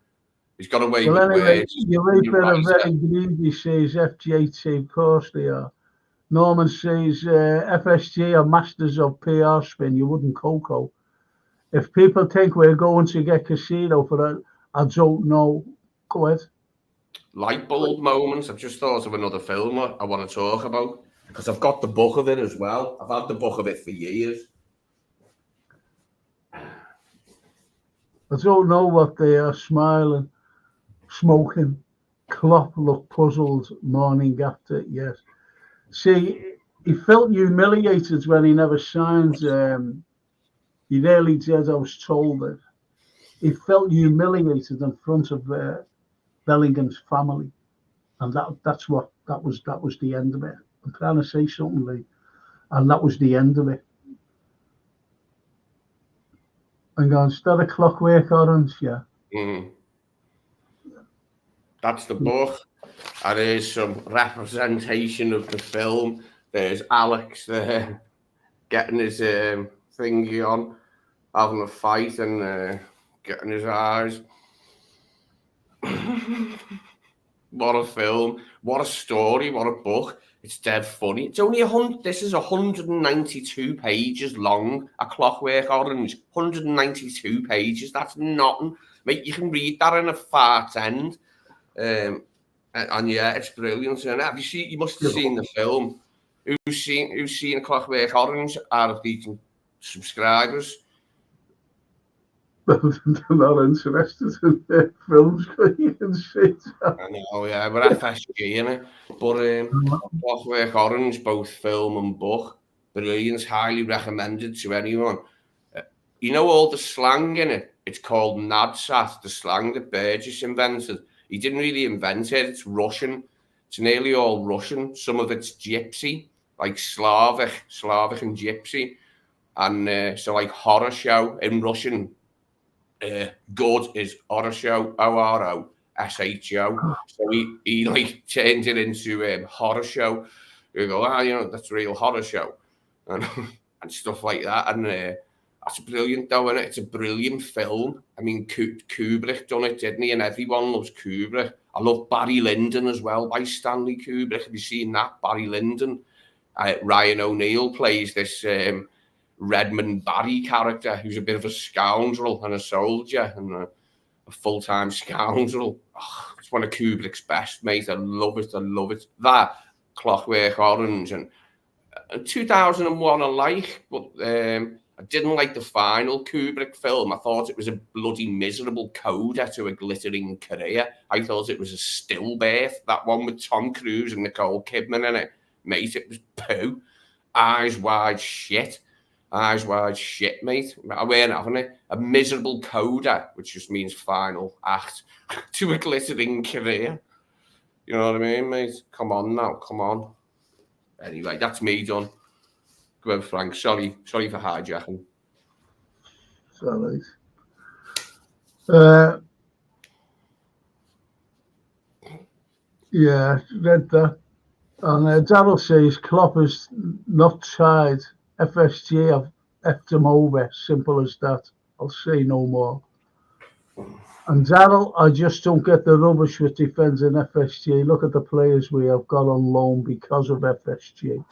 He's got away with words. UEFA are very greedy, says FJT. Of course they are. Norman says FSG are masters of PR spin. You wouldn't cocoa. If people think we're going to get casino for that, I don't know. Go ahead. Light bulb moments. I've just thought of another film I want to talk about, because I've got the book of it as well. I've had the book of it for years. I don't know what they are, smiling, smoking. Klopp looked puzzled morning after, yes. See, he felt humiliated when he never signed. He really did, I was told it. He felt humiliated in front of Bellingham's family. And that was the end of it. I'm trying to say something, Lee, and that was the end of it. And going, is that a Clockwork Orange? Yeah. Mm. That's the book. And there's some representation of the film. There's Alex there getting his thingy on, having a fight and getting his eyes. What a film! What a story! What a book! It's dead funny. It's only This is 192 pages long. A Clockwork Orange, 192 pages. That's nothing, mate. You can read that in a fart end. And yeah, it's brilliant. And have you seen? You must have seen the film. Who's seen A Clockwork Orange out of these subscribers? They're not interested in their films, you can see. I know, yeah, we're FSG, innit? But Clockwork Orange, both film and book, brilliant, highly recommended to anyone. You know all the slang in it? It's called Nadsat, the slang that Burgess invented. He didn't really invent it, it's Russian. It's nearly all Russian. Some of it's Gypsy, like Slavic and Gypsy. And so like horror show in Russian, good is horror show, ORO. So he like changed it into horror show. You go, that's a real horror show, and stuff like that. And that's brilliant, though, isn't it? It's a brilliant film. I mean, Kubrick done it, didn't he? And everyone loves Kubrick. I love Barry Lyndon as well by Stanley Kubrick. Have you seen that? Barry Lyndon. Ryan O'Neill plays this Redmond Barry character who's a bit of a scoundrel and a soldier and a full-time scoundrel. Oh, it's one of Kubrick's best, mate. I love it. That Clockwork Orange and 2001 I like, but I didn't like the final Kubrick film. I thought it was a bloody miserable coda to a glittering career. I thought it was a stillbirth, that one with Tom Cruise and Nicole Kidman in it. Mate, it was poo. Eyes wide shit, mate. I weren't having it. A miserable coda, which just means final act, to a glittering career. You know what I mean, mate? Come on now, come on. Anyway, that's me done. Go ahead, Frank. Sorry for hijacking. Sorry. Yeah, read that. And Darryl says Klopp is not tied. FSG have effed him over. Simple as that. I'll say no more. And Darryl, I just don't get the rubbish with defending FSG. Look at the players we have got on loan because of FSG.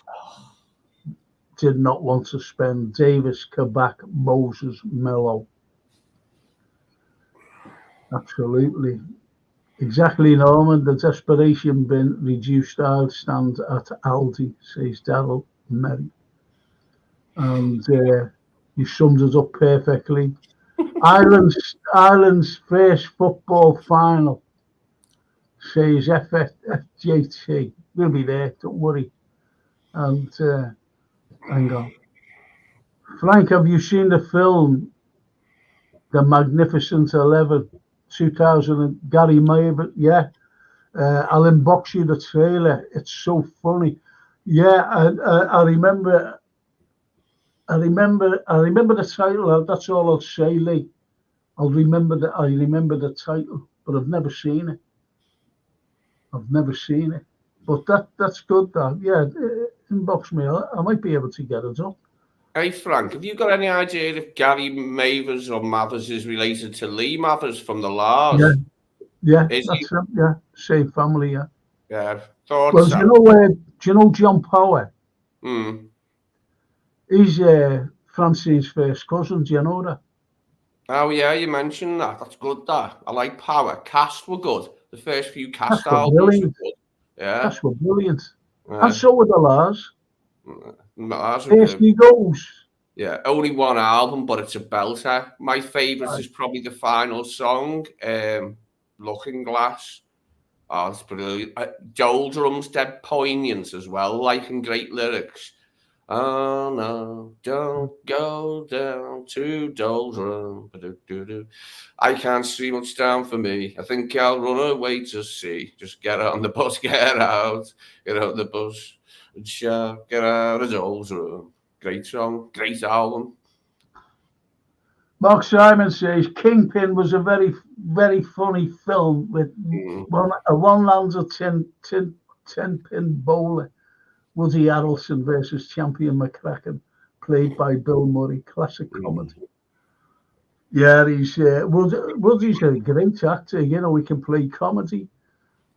Did not want to spend Davis, Kabak, Moses, Mello. Absolutely. Exactly, Norman. The desperation bin reduced aisle stand at Aldi, says Darryl Merry. And you summed it up perfectly. Ireland's first football final, says FJT. We'll be there, don't worry. And hang on. Frank, have you seen the film The Magnificent 11, 2000? Gary Mayer, yeah. I'll inbox you the trailer. It's so funny. Yeah, I remember the title. That's all I'll say, Lee. I remember the title, but I've never seen it. But that's good, that. Yeah, inbox me. I might be able to get it up. Hey, Frank, have you got any idea if Gary Mathers or Mathers is related to Lee Mathers from the Lars? Yeah, that's him. Yeah, same family. Yeah. Yeah, thought well, so. Do you know John Power? Hmm. He's Francine's first cousin. Do you know that? Oh yeah, you mentioned that. That's good. That I like Power. Cast were good. The first few cast albums were good. Yeah, Cast were brilliant. Yeah. And so were the Lars. Lars First he goes. Yeah, only one album, but it's a belter. My favourite is probably the final song, Looking Glass. Oh, it's brilliant. Joel drums dead poignant as well, like in great lyrics. Oh no, don't go down to Doldrum. Ba-do-do-do. I can't see what's down for me. I think I'll run away to sea. Just get on the bus, get out the bus, and shout, get out of Doldrum. Great song, great album. Mark Simon says Kingpin was a very, very funny film with a one-lander ten-pin bowler, Woody Harrelson versus Champion McCracken, played by Bill Murray. Classic comedy. Yeah, Woody's a great actor. You know, he can play comedy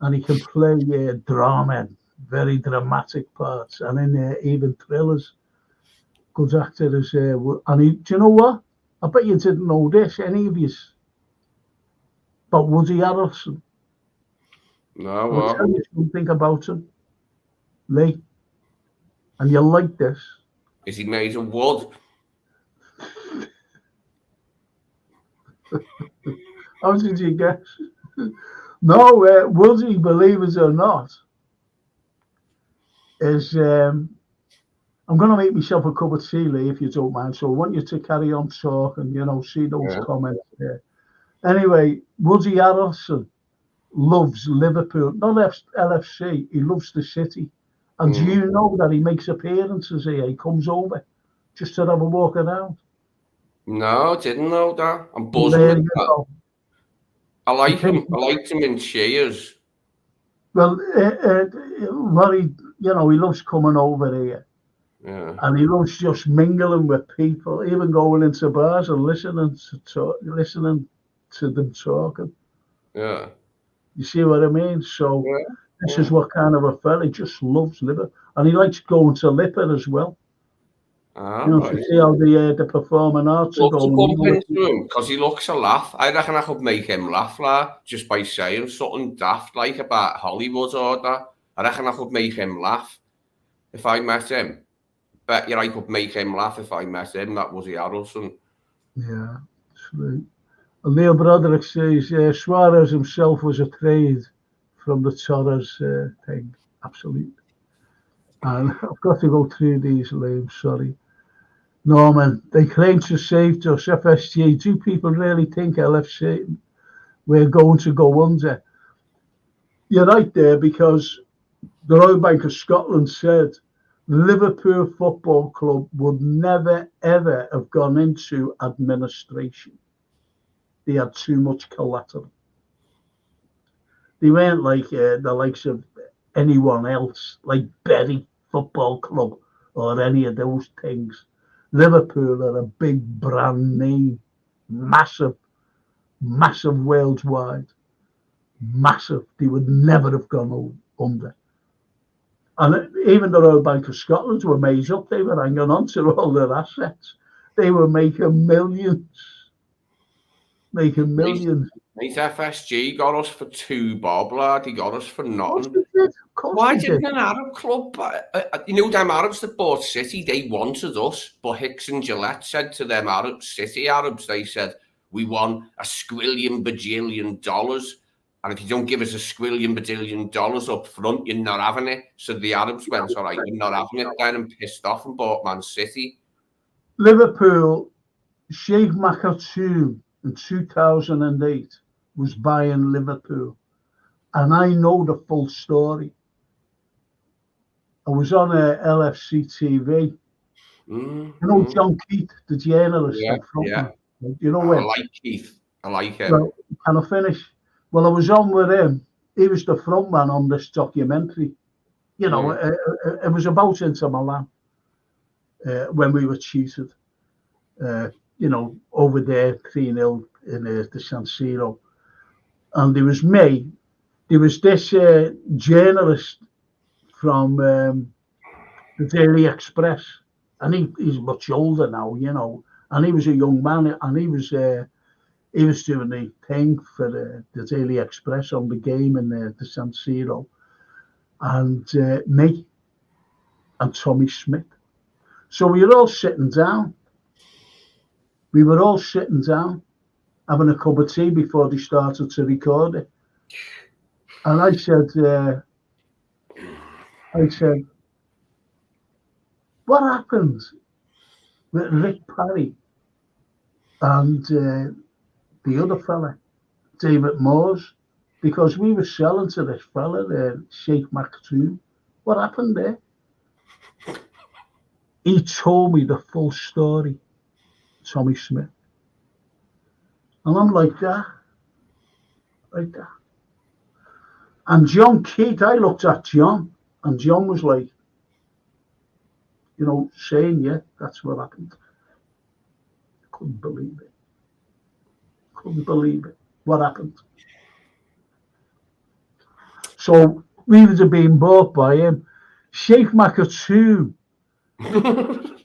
and he can play drama, very dramatic parts, and in even thrillers. Good actor as and he. Do you know what? I bet you didn't know this, any of you, but Woody Harrelson. No, I'll tell you something about him, Lee, and you'll like this. Is he made of wood? How did you guess? No, Woody, believe it or not, is I'm going to make myself a cup of tea, Lee, if you don't mind. So I want you to carry on talking, see those comments there. Anyway, Woody Harrelson loves Liverpool, not LFC. He loves the city. And do you know that he makes appearances here? He comes over just to have a walk around. No, didn't know that. I'm buzzing with that. I like him. I liked him in Cheers. Well, he loves coming over here. Yeah. And he loves just mingling with people, even going into bars and listening to them talking. Yeah. You see what I mean? So this is what kind of a fella. He just loves Liverpool. And he likes going to Liverpool as well. To see how the performing arts are going. Bump into him because he looks a laugh. I reckon I could make him laugh just by saying something daft like about Hollywood or that. I reckon I could make him laugh if I met him. Bet you I could make him laugh if I met him. That was the Harrelson. Yeah, sweet. And Neil Broderick says Suarez himself was a trade from the Torres thing. Absolutely. And I've got to go through these, Liam. Sorry. Norman, they claim to save us. FSG. Do people really think LFC we're going to go under? You're right there, because the Royal Bank of Scotland said Liverpool Football Club would never, ever have gone into administration. They had too much collateral. They weren't like the likes of anyone else, like Bury Football Club or any of those things. Liverpool are a big brand name, massive worldwide, massive. They would never have gone under. And even the Royal Bank of Scotland were made up. They were hanging on to all their assets. They were making millions. Mate, FSG got us for 2 bob, lad. He got us for nothing. Why didn't an Arab club? Them Arabs that bought City, they wanted us. But Hicks and Gillette said to them City Arabs, they said, we want a squillion bajillion dollars. And if you don't give us a squillion bajillion dollars up front, you're not having it. So the Arabs went, all right, you're not having it then, and pissed off and bought Man City. Liverpool, Sheikh Maktoum in 2008 was buying Liverpool. And I know the full story. I was on LFC TV. You know John Keith, the journalist. Yeah. You know him? I like Keith. I like him. Well, can I finish? Well, I was on with him. He was the front man on this documentary. It was about Inter Milan when we were cheated. Over there, 3-0 in the San Siro. And there was me. There was this journalist from the Daily Express. And he's much older now, And he was a young man. And he was doing the thing for the Daily Express on the game in the San Siro. And me and Tommy Smith. So we were all sitting down. we were all sitting down, having a cup of tea before they started to record it. And I said, what happened with Rick Parry and the other fella, David Moores? Because we were selling to this fella, Sheikh Maktoum. What happened there? He told me the full story, Tommy Smith. And I'm like that. And John Keith, I looked at John, and John was like, saying, yeah, that's what happened. Couldn't believe it. What happened? So we would have been bought by him. Sheikh Maktoum. What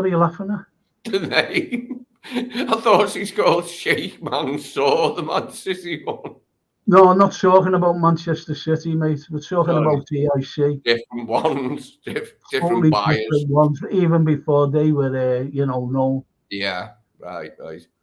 are you laughing at? The name. I thought he's called Sheikh Mansour, the Man City one. No, I'm not talking about Manchester City, mate. We're talking about DIC. Different ones, different Totally buyers. Different ones, even before they were, known. Yeah, right.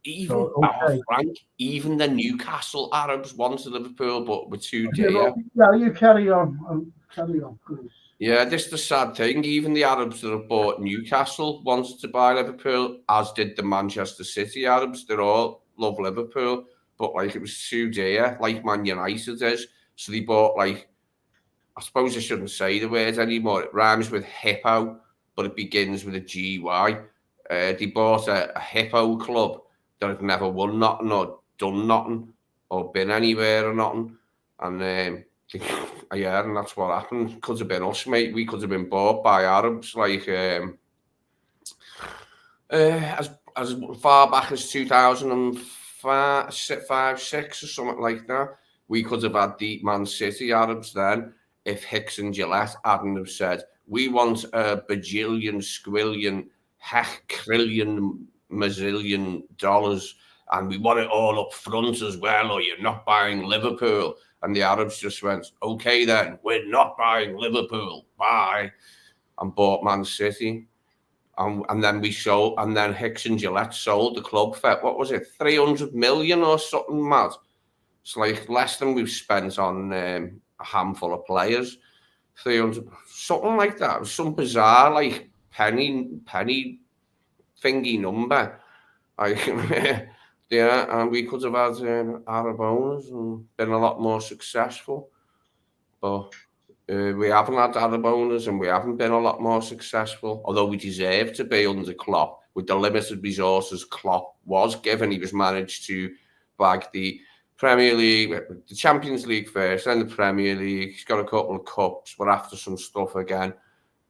Even So, okay. Frank, even the Newcastle Arabs wanted Liverpool, but were too dear. Yeah, you carry on. Carry on, please. Yeah, this is the sad thing. Even the Arabs that have bought Newcastle wanted to buy Liverpool, as did the Manchester City Arabs. They all love Liverpool, but it was too dear, like Man United is. So they bought I suppose I shouldn't say the word anymore. It rhymes with hippo, but it begins with a GY. They bought a hippo club that had never won nothing or done nothing or been anywhere or nothing. And yeah, and that's what happened. Could have been us, mate. We could have been bought by Arabs, as far back as 2005, 6 or something like that. We could have had the Man City Arabs then if Hicks and Gillette hadn't have said, we want a bajillion, squillion, heck-trillion, mazillion dollars, and we want it all up front as well, or you're not buying Liverpool. And the Arabs just went, okay then, we're not buying Liverpool, bye, and bought Man City. And then we sold, and then Hicks and Gillette sold the club for, what was it, 300 million or something mad? It's less than we've spent on a handful of players. 300, something like that. It was some bizarre, penny thingy number. Yeah, and we could have had Arab owners and been a lot more successful. But we haven't had Arab owners and we haven't been a lot more successful, although we deserve to be under Klopp. With the limited resources Klopp was given, he was managed to bag the Premier League, the Champions League first, then the Premier League. He's got a couple of cups. We're after some stuff again.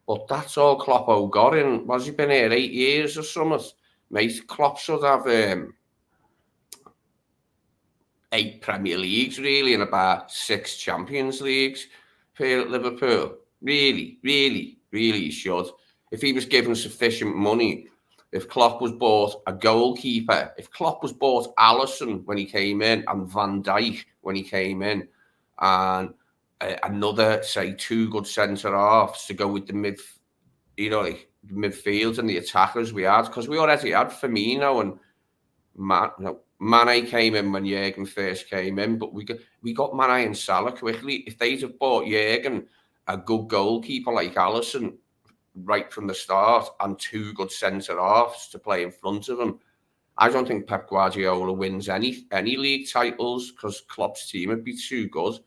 But that's all Kloppo got in. Was he been here 8 years or something? Mate, Klopp should have 8 Premier Leagues, really, and about 6 Champions Leagues here at Liverpool. Really, really, really should. If he was given sufficient money, if Klopp was bought a goalkeeper, if Klopp was bought Alisson when he came in and Van Dijk when he came in, and another, say, 2 good centre-halves to go with the midfield and the attackers we had, because we already had Firmino and Mane came in when Jurgen first came in, but we got Mane and Salah quickly. If they'd have bought Jurgen a good goalkeeper like Alisson right from the start and 2 good centre-halves to play in front of him, I don't think Pep Guardiola wins any league titles, because Klopp's team would be too good.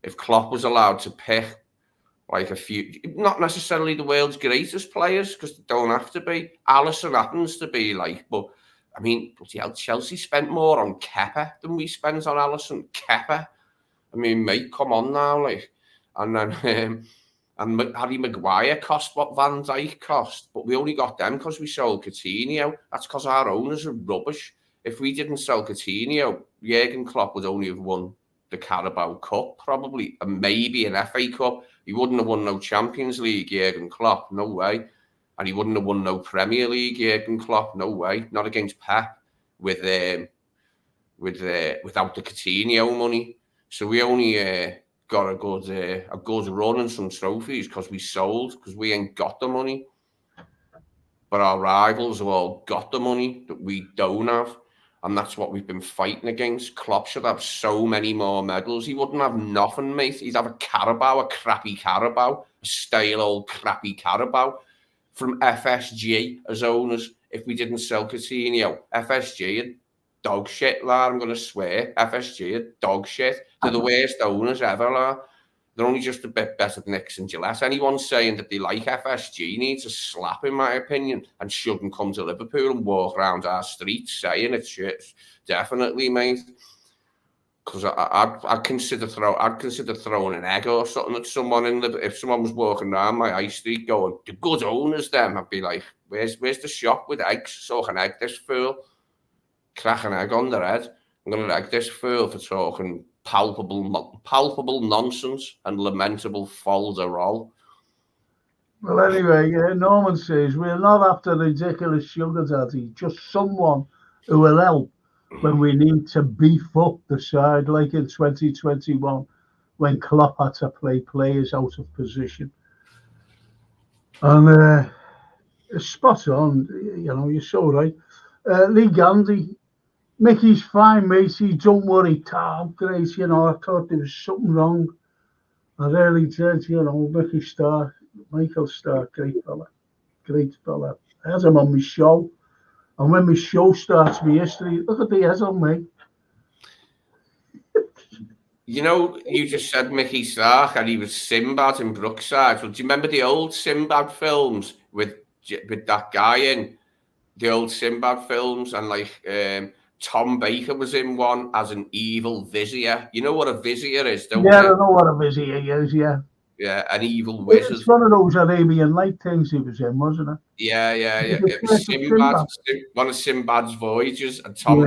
If Klopp was allowed to pick a few, not necessarily the world's greatest players, because they don't have to be. Alisson happens to be but I mean, Chelsea spent more on Kepa than we spent on Alisson. Kepa, I mean, mate, come on now, and then and Harry Maguire cost what Van Dijk cost, but we only got them because we sold Coutinho. That's because our owners are rubbish. If we didn't sell Coutinho, Jurgen Klopp would only have won the Carabao Cup, probably, and maybe an FA Cup. He wouldn't have won no Champions League, Jurgen Klopp, no way. And he wouldn't have won no Premier League, Jurgen Klopp, no way. Not against Pep without the Coutinho money. So we only got a good run and some trophies because we sold, because we ain't got the money. but our rivals have all got the money that we don't have. And that's what we've been fighting against. Klopp should have so many more medals. He wouldn't have nothing, mate. He'd have a Carabao, a crappy Carabao, a stale old crappy Carabao from FSG as owners. If we didn't sell Coutinho, FSG are dog shit, lad, I'm going to swear. FSG are dog shit. They're the worst owners ever, lad. They're only just a bit better than Nix and Gillette. Anyone saying that they like FSG needs a slap, in my opinion, and shouldn't come to Liverpool and walk around our streets saying it's shit. Definitely, mate. Because I'd consider throwing an egg or something at someone if someone was walking around my high street going, "The good owners, them." I'd be like, "Where's the shop with eggs? So I can egg this fool, crack an egg on their head. I'm gonna egg this fool for talking palpable nonsense and lamentable folderol." Well, anyway, Norman says, we're not after ridiculous sugar daddy, just someone who will help when we need to beef up the side, like in 2021, when Klopp had to play players out of position. And spot on, you're so right. Lee Gandhi, Mickey's fine, matey, don't worry, Tom, great, I thought there was something wrong. I really did, Michael Starr, great fella. I had him on my show. And when my show starts, my history, look at the head on me. You just said Mickey Stark and he was Sinbad in Brookside. Well, do you remember the old Sinbad films with that guy in? The old Sinbad films, and Tom Baker was in one as an evil vizier. You know what a vizier is, don't you? Yeah, I know what a vizier is, yeah. Yeah, an evil wizard. It's one of those Arabian Night things he was in, wasn't it? Yeah. It was Sinbad, one of Sinbad's voyages, and Tom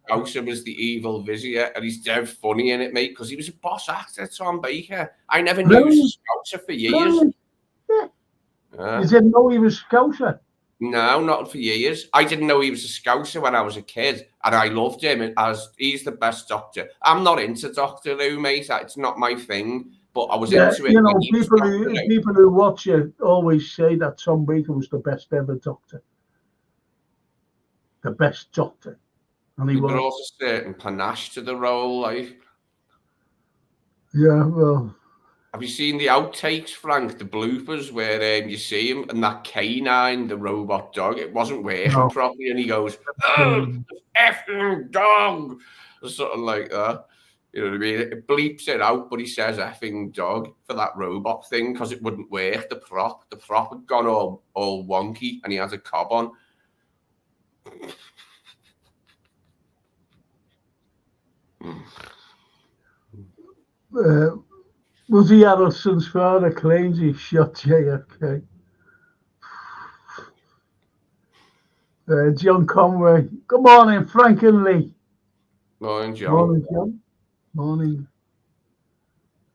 Baker was the evil vizier, and he's dead funny in it, mate, because he was a boss actor, Tom Baker. I never knew he was a Scouser for years. Yeah. You didn't know he was Scouser? No, not for years. I didn't know he was a Scouser when I was a kid, and I loved him as he's the best Doctor. I'm not into Doctor Who, mate. It's not my thing. But I was into it. People who watch it always say that Tom Baker was the best ever Doctor. The best Doctor. And he brought a certain panache to the role, like. Yeah, well. Have you seen the outtakes, Frank? The bloopers where you see him and that canine, the robot dog, it wasn't working properly, and he goes, "Oh, effing dog," or something like that. You know what I mean? It bleeps it out, but he says effing dog for that robot thing because it wouldn't work. The prop had gone all wonky, and he has a cob on. Woody Harrelson's father claims he shot JFK. John Conway. Good morning, Frank and Lee. Morning, John. Morning, John. Morning.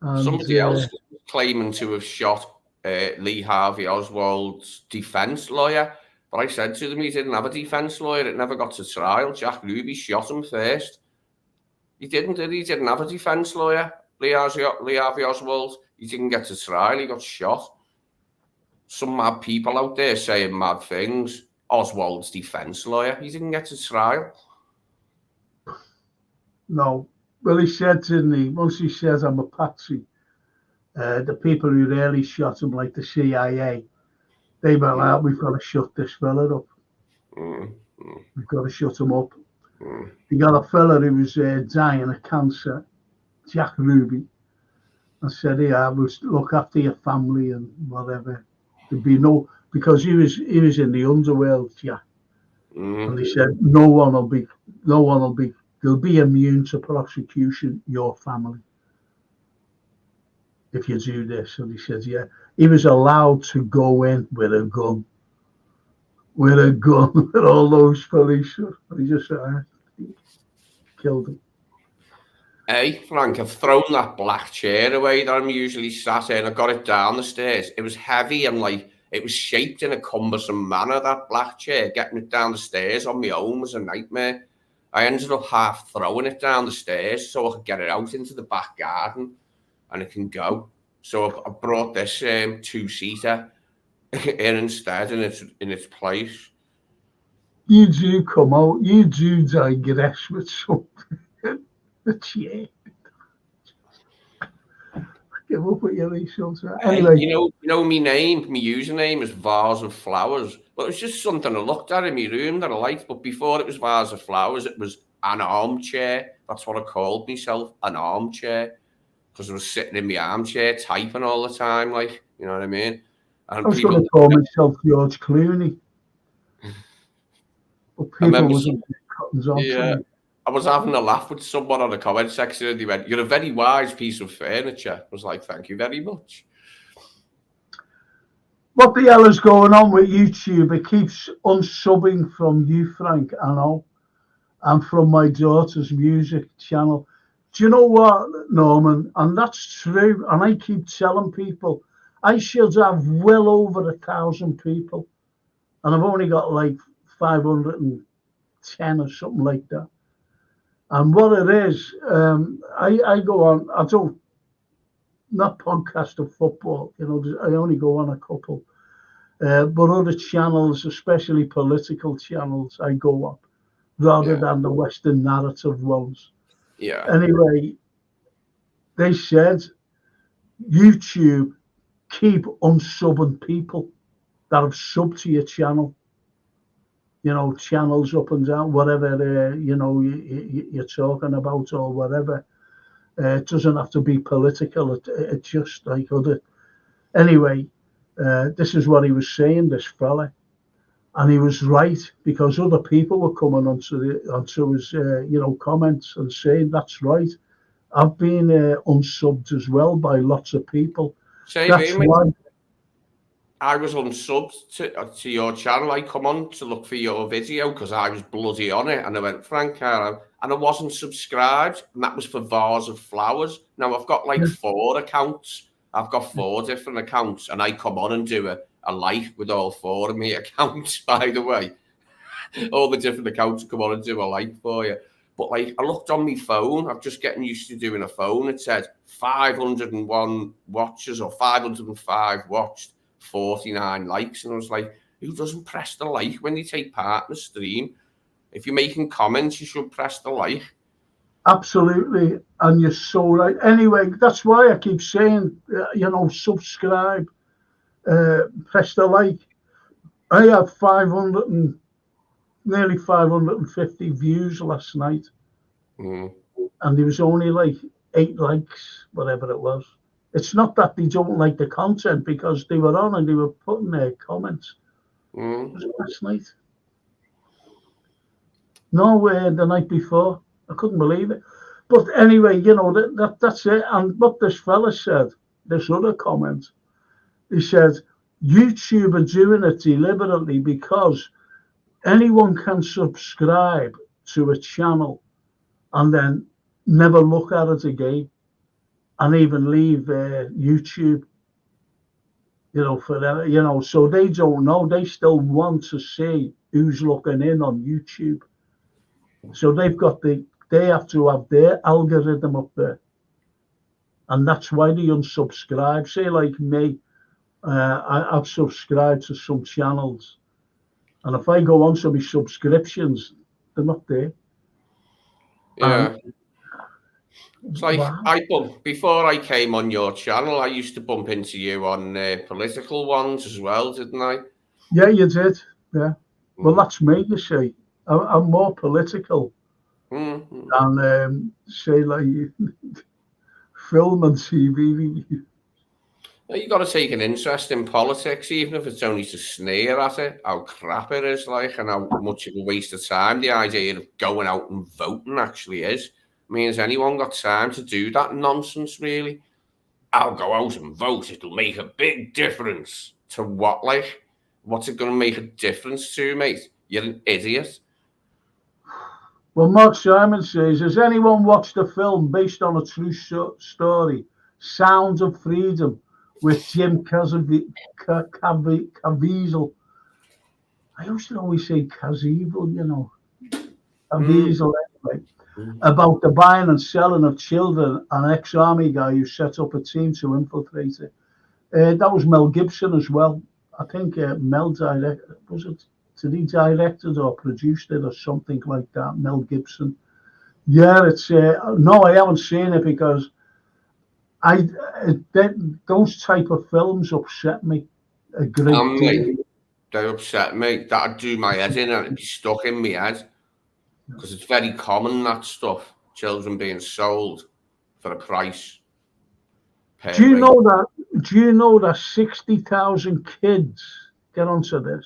And, somebody else claiming to have shot Lee Harvey Oswald's defence lawyer, but I said to them he didn't have a defence lawyer. It never got to trial. Jack Ruby shot him first. He didn't, did he? He didn't have a defence lawyer. Lee Harvey Oswald, he didn't get to trial. He got shot. Some mad people out there saying mad things. Oswald's defence lawyer, he didn't get to trial. No. Well, he said, didn't he? Once he says, I'm a patsy, the people who really shot him, like the CIA, they went out, we've got to shut this fella up. We've got to shut him up. You got a fella who was dying of cancer, Jack Ruby, and said, yeah, we'll look after your family and whatever. There'd be no, because he was in the underworld, Jack. And he said, no one will be, they'll be immune to prosecution, your family, if you do this. And he said, yeah, he was allowed to go in with a gun, with all those police. And he just killed him. Hey, Frank, I've thrown that black chair away that I'm usually sat in. I got it down the stairs. It was heavy and it was shaped in a cumbersome manner, that black chair. Getting it down the stairs on my own was a nightmare. I ended up half throwing it down the stairs so I could get it out into the back garden and it can go. So I brought this two-seater in instead in its place. You do come out, you do digress with something. But yeah, give up with your insults. Hey, Anyway, my name, my username is Vase of Flowers. But it's just something I looked at in my room that I liked. But before it was Vase of Flowers, it was an armchair. That's what I called myself, an armchair, because I was sitting in my armchair typing all the time, like, you know what I mean? I And was going people, to call myself George Clooney, but I people remember, wouldn't get cottons onto yeah, me. I was having a laugh with someone on the comment section, and they went, "You're a very wise piece of furniture." I was like, "Thank you very much." What the hell is going on with YouTube? It keeps unsubbing from you, Frank, I know, and from my daughter's music channel. Do you know what, Norman? And that's true. And I keep telling people I should have well over 1,000 people, and I've only got like 510 or something like that. And what it is, I go on. I don't not podcast of football. I only go on a couple. But other channels, especially political channels, I go on rather Yeah, than the Western narrative ones. yeah, Anyway, they said YouTube keep unsubbing people that have subbed to your channel. Channels up and down, whatever you're talking about or whatever. It doesn't have to be political. It just like other. Anyway, this is what he was saying. This fella. And he was right because other people were coming onto his comments and saying that's right. I've been unsubbed as well by lots of people. same That's here, mate. why. I was unsubbed to your channel. I come on to look for your video because I was bloody on it, and I went Frank Carlyle, and I wasn't subscribed, and that was for Vase of Flowers. Now I've got like 4 accounts. I've got 4 different accounts, and I come on and do a like with all 4 of my accounts. By the way, all the different accounts come on and do a like for you. But like I looked on my phone, I'm just getting used to doing a phone. It said 501 watches or 505 watched. 49 likes, and I was like, who doesn't press the like when you take part in the stream? If you're making comments, you should press the like. Absolutely, and you're so right. Anyway, that's why I keep saying, subscribe, press the like. I had 500 and nearly 550 views last night, and there was only like 8 likes, whatever it was. It's not that they don't like the content because they were on and they were putting their comments. It was last night. No, the night before. I couldn't believe it. But anyway, that's it. And what this fella said, this other comment, he said, YouTube are doing it deliberately because anyone can subscribe to a channel and then never look at it again. And even leave YouTube, forever, so they don't know. They still want to see who's looking in on YouTube. So they have to have their algorithm up there. And that's why they unsubscribe. Say like me, I've subscribed to some channels. And if I go on to my subscriptions, they're not there. Yeah. It's like before I came on your channel, I used to bump into you on political ones as well, didn't I? Yeah, you did. Yeah. Well, that's me, you see. I'm more political than, say, like film and TV. You got to take an interest in politics, even if it's only to sneer at it, how crap it is, like, and how much of a waste of time the idea of going out and voting actually is. I mean, has anyone got time to do that nonsense, really? I'll go out and vote. It'll make a big difference. To what, like? What's it going to make a difference to, mate? You're an idiot. Well, Mark Simon says, has anyone watched a film based on a true story, Sounds of Freedom, with Jim Caviezel? I used to always say Caviezel, Caviezel anyway. About the buying and selling of children, an ex-army guy who set up a team to infiltrate it. That was Mel Gibson as well. I think Mel was it? Did he directed or produced it or something like that? Mel Gibson. Yeah, it's no, I haven't seen it because those type of films upset me a great And deal. they upset me. That'd do my head in and it'd be stuck in my head. Because it's very common, that stuff. Children being sold for a price Do per you week. know that? Do you know that 60,000 kids, get onto this,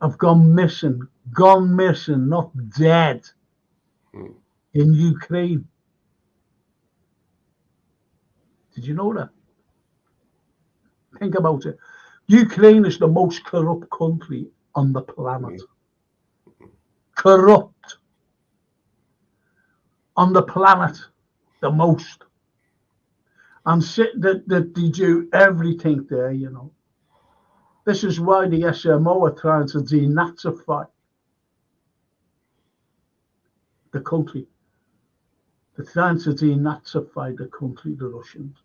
have gone missing, not dead, in Ukraine? Did you know that? Think about it. Ukraine is the most corrupt country on the planet. Corrupt on the planet, the most. And that they do everything there, you know. This is why the SMO are trying to denazify the country. They're trying to denazify the country, the Russians,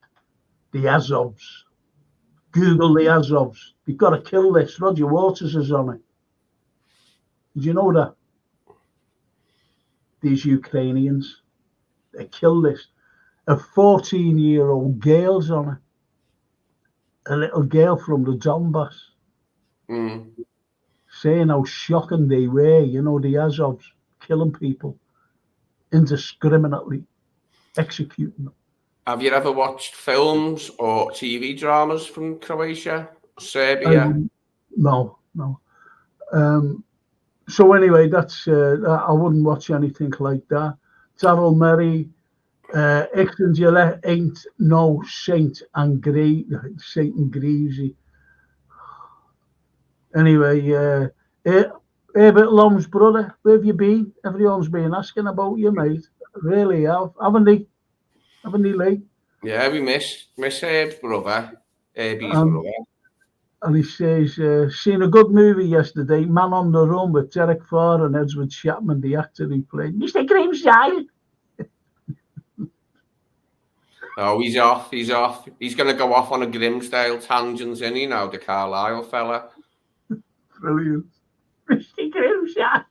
the Azovs. Google the Azovs. You've got to kill this. Roger Waters is on it. Did you know that? These Ukrainians, they kill this. A 14-year-old girl's on it. A little girl from the Donbass. Saying how shocking they were, you know, the Azovs killing people indiscriminately, executing them. Have you ever watched films or TV dramas from Croatia, Serbia? No. So anyway, that's I wouldn't watch anything like that. Daryl Merry, Ixengele ain't no Saint and Greasy. Anyway, Herbert Lom's brother, where have you been? Everyone's been asking about you, mate. Really have, haven't they? Haven't they, Lee? Yeah, we miss Herb's brother, Herbie's brother. And he says, seen a good movie yesterday, Man on the Run, with Derek Farr and Edward Chapman, the actor who played Mr. Grimsdale. Oh, he's off. He's going to go off on a Grimsdale tangent, isn't he now, the Carlyle fella? Brilliant. Mr. Grimsdale.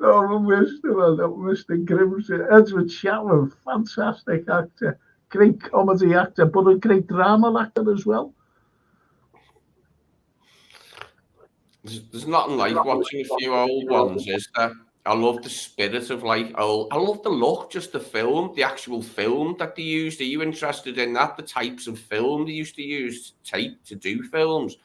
Oh, Mr. Grimsdale. Edward Chapman, fantastic actor. Great comedy actor, but a great drama actor as well. There's nothing like watching a few old ones, is there? I love the spirit of I love the look, just the film, the actual film that they used. Are you interested in that? The types of film they used to use to do films.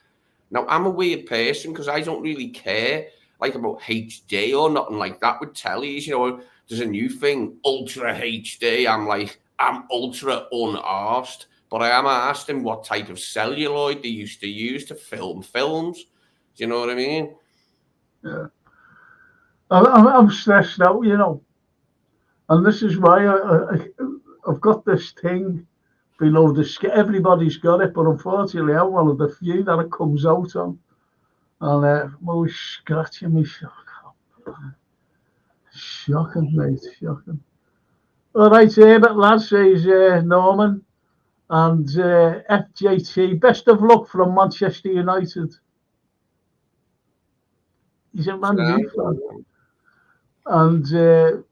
Now, I'm a weird person because I don't really care about HD or nothing like that with tellies. You know, there's a new thing, Ultra HD. I'm ultra unarsed, but I am asked in what type of celluloid they used to use to film films. Do you know what I mean? Yeah. I'm stressed out, you know. And this is why I've got this thing below the skin. Everybody's got it, but unfortunately, I'm one of the few that it comes out on. And I'm always scratching me. Shocking, mate, shocking. All right, but lads, says Norman. And FJT, best of luck from Manchester United. He's a Man U fan. And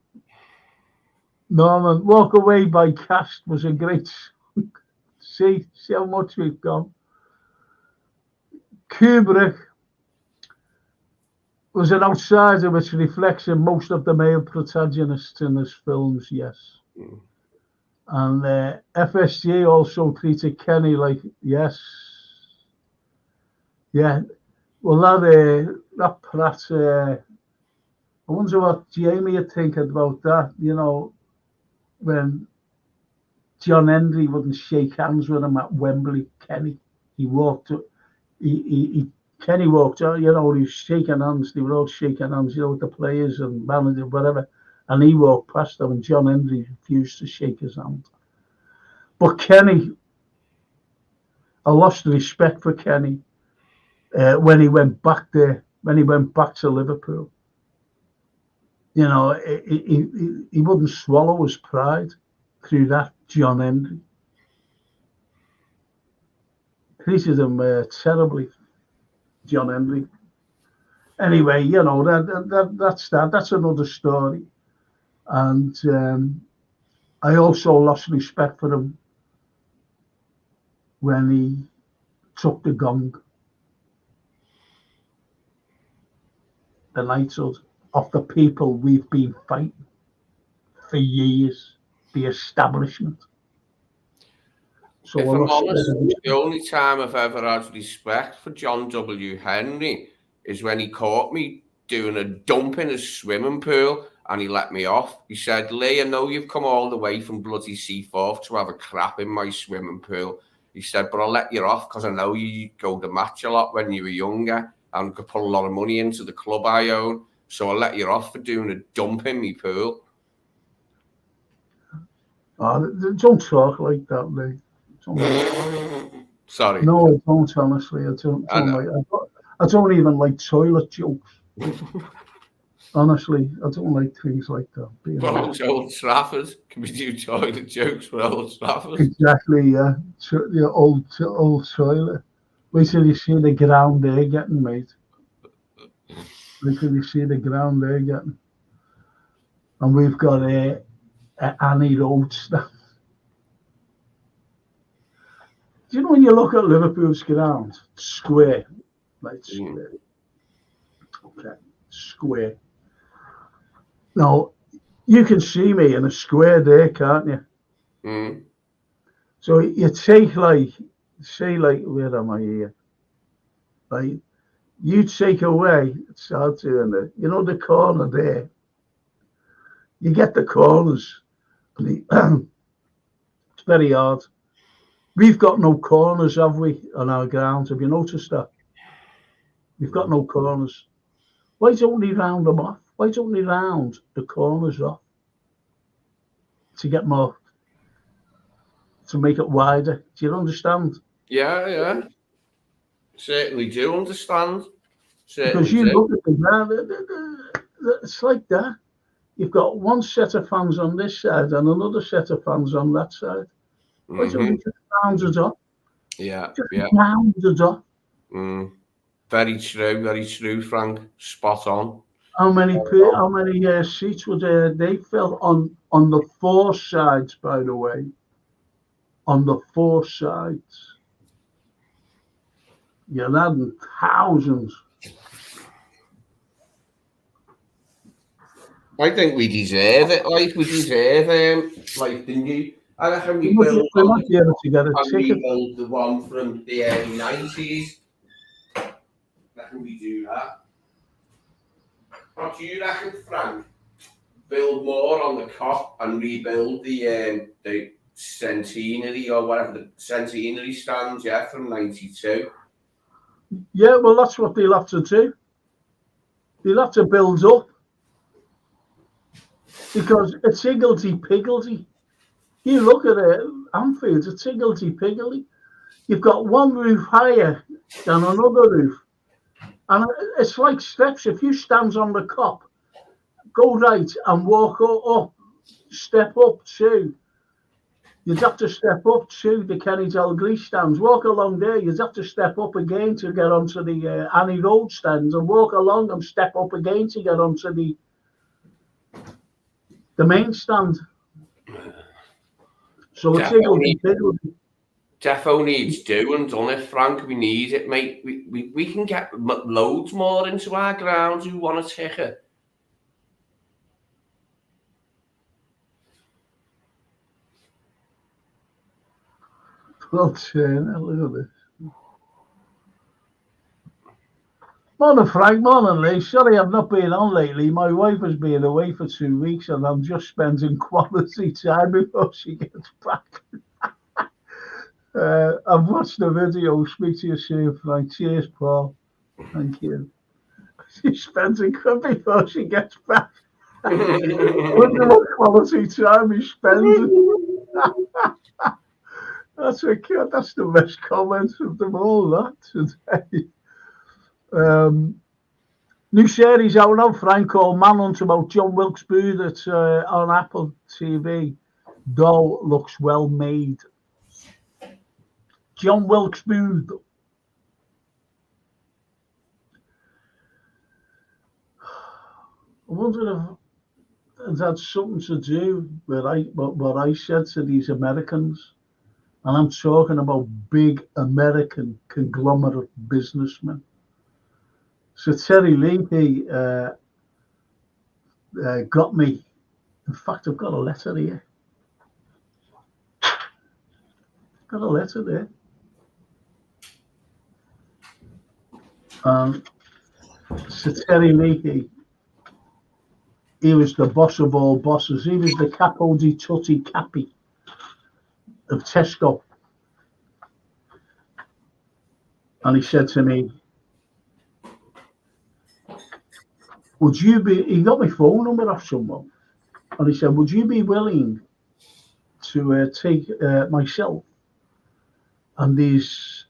Norman, Walk Away by Cast was a great see how much we've gone. Kubrick was an outsider which reflects in most of the male protagonists in his films, yes. And FSG also treated Kenny like, yes. Yeah. Well, that Pratt, I wonder what Jamie would think about that, you know, when John Henry wouldn't shake hands with him at Wembley. Kenny, Kenny walked out, you know, he was shaking hands, they were all shaking hands, you know, with the players and manager, whatever, and he walked past them and John Henry refused to shake his hand. But Kenny, I lost respect for Kenny when he went back there, when he went back to Liverpool. You know, he wouldn't swallow his pride through that John Henry. treated him terribly, John Henry. Anyway, you know, that's that. That's another story. And I also lost respect for him when he took the gong, the knighthood of the people we've been fighting for years, the establishment. So if I'm honest, the only time I've ever had respect for John W. Henry is when he caught me doing a dump in his swimming pool and he let me off. He said, Lee, I know you've come all the way from bloody Seaforth to have a crap in my swimming pool. He said, but I'll let you off because I know you go to match a lot when you were younger and could put a lot of money into the club I own. So I'll let you off for doing a dump in my pool. Oh, don't talk like that, Lee. Sorry. No, I don't, honestly. I don't even like toilet jokes. Honestly, I don't like things like that. Well, Old Trafford. Can we do toilet jokes for Old Trafford? Exactly, yeah. The old toilet. Wait till you see the ground they're getting, mate. Wait till you see the ground they're getting. And we've got Annie Roads. Do you know when you look at Liverpool's ground, square, like square. Okay, square. Now, you can see me in a square there, can't you? Mm. So you take where am I here? Like, you take away, it's hard to, you know, the corner there. You get the corners. It's very hard. We've got no corners, have we, on our grounds? Have you noticed that? We've got no corners. Why don't we round them off? Why don't we round the corners off to get more, to make it wider? Do you understand? Yeah. Certainly do understand. Because you look at the ground, it's like that. You've got one set of fans on this side and another set of fans on that side. Why don't we just round it off? Yeah. Round it off. Very true, Frank. Spot on. How many seats would they fill on the four sides, by the way? On the four sides. You're adding thousands. I think we deserve it. We deserve the new. I reckon we build the one from the early 90s. I reckon we do that. What do you reckon, Frank? Build more on the Kop and rebuild the centenary or whatever the centenary stands, from 92. Yeah, well, that's what they'll have to do. They'll have to build up because it's higgledy-piggledy. You look at it, Anfield, it's higgledy-piggledy. You've got one roof higher than another roof. And it's like steps. If you stand on the Kop, go right and walk up, step up to. You'd have to step up to the Kenny Dalglish stands. Walk along there. You'd have to step up again to get onto the Annie Road stands, and walk along and step up again to get onto the main stand. So it's Defo needs doing, doesn't it, Frank? We need it, mate. We can get loads more into our grounds who want a ticket. Well, look at this. Morning, Frank. Morning, Lee. Sorry I've not been on lately. My wife has been away for 2 weeks and I'm just spending quality time before she gets back. I've watched the video. Speak to you soon, Frank. Cheers, Paul. Thank you. She's spending before she gets back. I wonder what quality time he's spending. That's the best comment of them all, that today. New series out now, Frank, called Manhunt about John Wilkes-Booth that's on Apple TV. Doll looks well made. John Wilkes Booth. I wonder if it had something to do with what I said to these Americans. And I'm talking about big American conglomerate businessmen. So Terry Leahy got me. In fact, I've got a letter here. Got a letter there. So Terry Leahy, he was the boss of all bosses. He was the capo di tutti capi of Tesco. And he said to me, would you be, he got my phone number off someone. And he said, would you be willing to take myself and these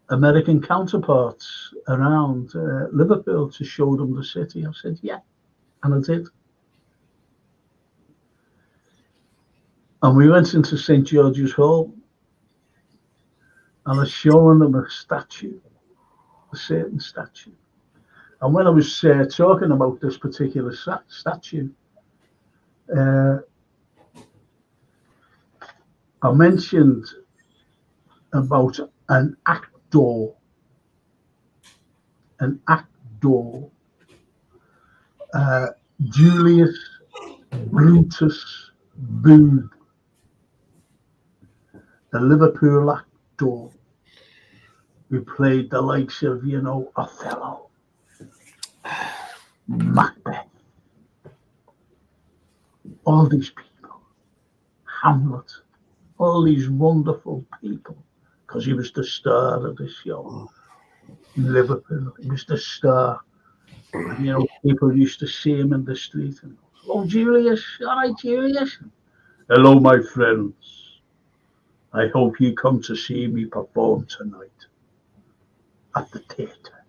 American counterparts around Liverpool to show them the city? I said, yeah. And I did. And we went into St. George's Hall. And I was showing them a statue, a certain statue. And when I was talking about this particular statue, I mentioned about an actor, Julius Brutus Booth, the Liverpool actor who played the likes of, Othello, Macbeth, all these people, Hamlet, all these wonderful people, because he was the star of the show. Liverpool, he was the star. And, people used to see him in the street and, oh, Julius, all right, Julius. Hello, my friends. I hope you come to see me perform tonight at the theatre.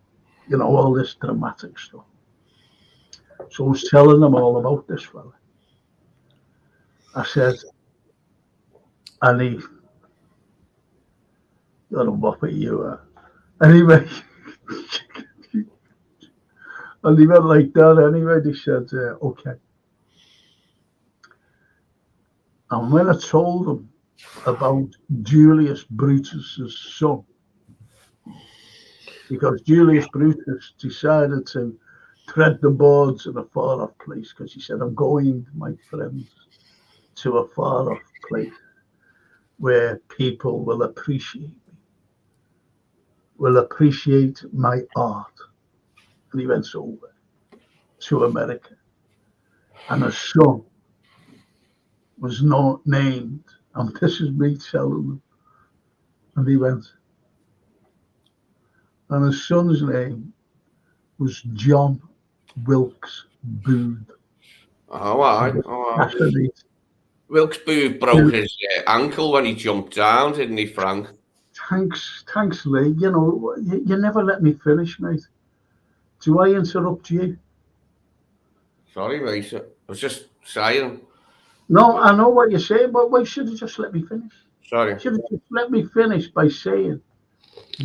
All this dramatic stuff. So I was telling them all about this fella. I said, Ali, you're a whopper, you are. Anyway, and he went like that anyway. They said, okay. And when I told them about Julius Brutus's son, because Julius Brutus decided to tread the boards in a far off place, because he said, I'm going, my friends, to a far off place where people will appreciate me, will appreciate my art. And he went over to America. And his son was not named, and this is me telling them. And he went. And his son's name was John Wilkes Booth. Oh, aye. Wilkes Booth broke his ankle when he jumped down, didn't he, Frank? Thanks, Lee. You never let me finish, mate. Do I interrupt you? Sorry, mate. I was just saying. No, I know what you're saying, but why should have just let me finish? Sorry. Should have just let me finish by saying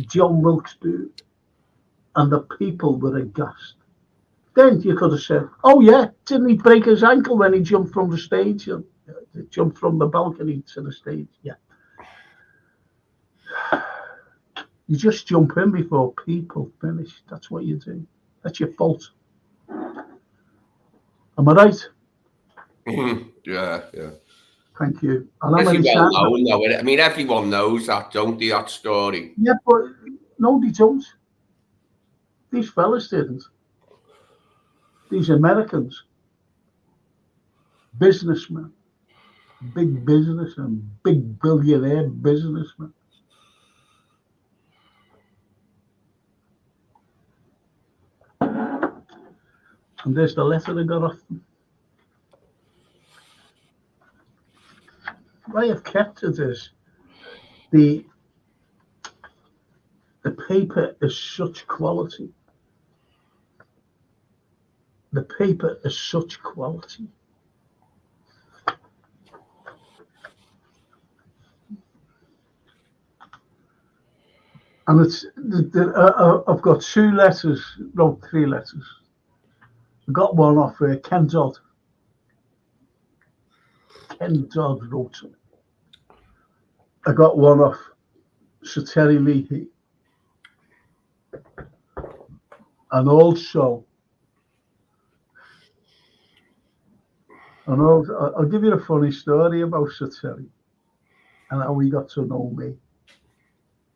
John Wilkes Booth, and the people were aghast. Then you could have said, oh yeah, didn't he break his ankle when he jumped from the stage? Jumped from the balcony to the stage, yeah. You just jump in before people finish. That's what you do. That's your fault. Am I right? Yeah. Thank you. Pretty well known, though. I mean, everyone knows that, don't they, that story? Yeah, but no, they don't. These fellas didn't. These Americans, businessmen, big businessmen, big billionaire businessmen. And there's the letter I got off them. What I have kept it is the paper is such quality. The paper is such quality. And I've got 2 letters, no, 3 letters. I got one off Ken Dodd. Ken Dodd wrote it. I got one off Sir Terry Leahy. And also, I'll give you a funny story about Sir Terry and how he got to know me.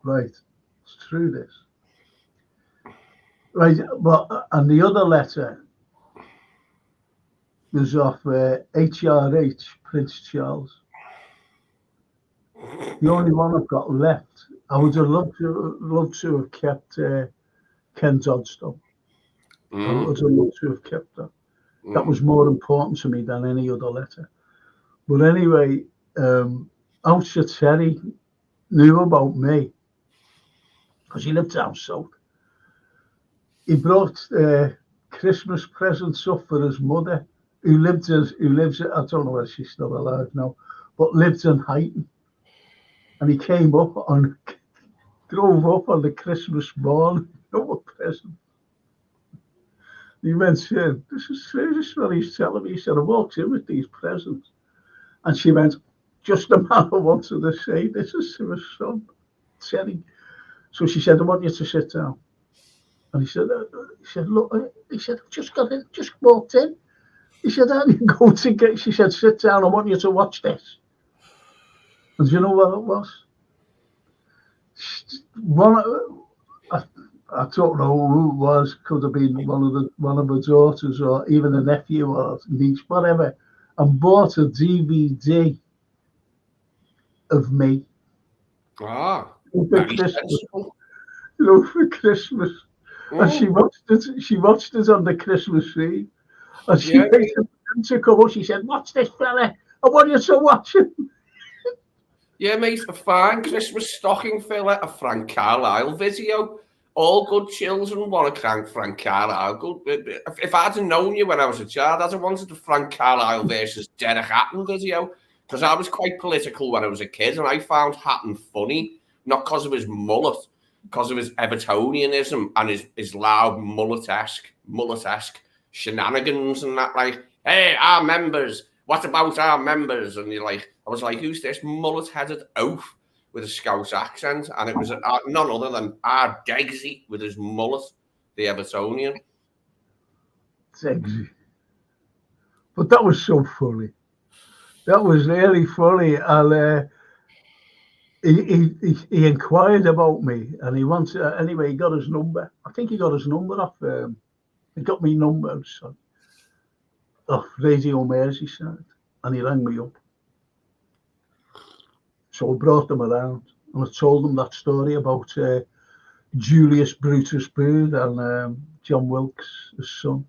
Right, it's true this. Right, but and the other letter was off HRH, Prince Charles. The only one I've got left. I would have loved to have kept Ken Dodd stuff. I would have loved to have kept that. That was more important to me than any other letter. But anyway, Sir Terry knew about me because he lived down south. He brought Christmas presents up for his mother, who lives. I don't know if she's still alive now, but lives in Highton. And he came up and drove up on the Christmas morning with a present. He went, this is what he's telling me. He said, I walked in with these presents. And she went, just the man I wanted to say, this is to his son, Terry. So she said, I want you to sit down. And he said, look, he said, I've just got in, just walked in. He said, how do you go to get, she said, sit down, I want you to watch this. And do you know what it was? I don't know who it was. Could have been one of her daughters or even a nephew or niece, whatever. And bought a DVD of me. Ah, for Christmas. For Christmas. And she watched it on the Christmas Eve. And she waited for him to come up. She said, watch this fella. I want you to watch him. Yeah, mate, a fine Christmas stocking filler, a Frank Carlyle video. All good children want to crank Frank Carlyle. Good. If I'd have known you when I was a child, I'd have wanted the Frank Carlyle versus Derek Hatton video. Because I was quite political when I was a kid, and I found Hatton funny, not because of his mullet, because of his Evertonianism and his loud mullet-esque shenanigans and that, like, hey, our members, what about our members? And you're like, I was like, who's this mullet-headed oaf with a Scouse accent? And it was none other than our Degsy with his mullet, the Evertonian. Degsy. But that was so funny. That was really funny. And he inquired about me, and he wanted, anyway, he got his number. I think he got his number off, he got me number off Radio Merseyside, and he rang me up. So I brought them around, and I told them that story about Julius Brutus Booth and John Wilkes, his son.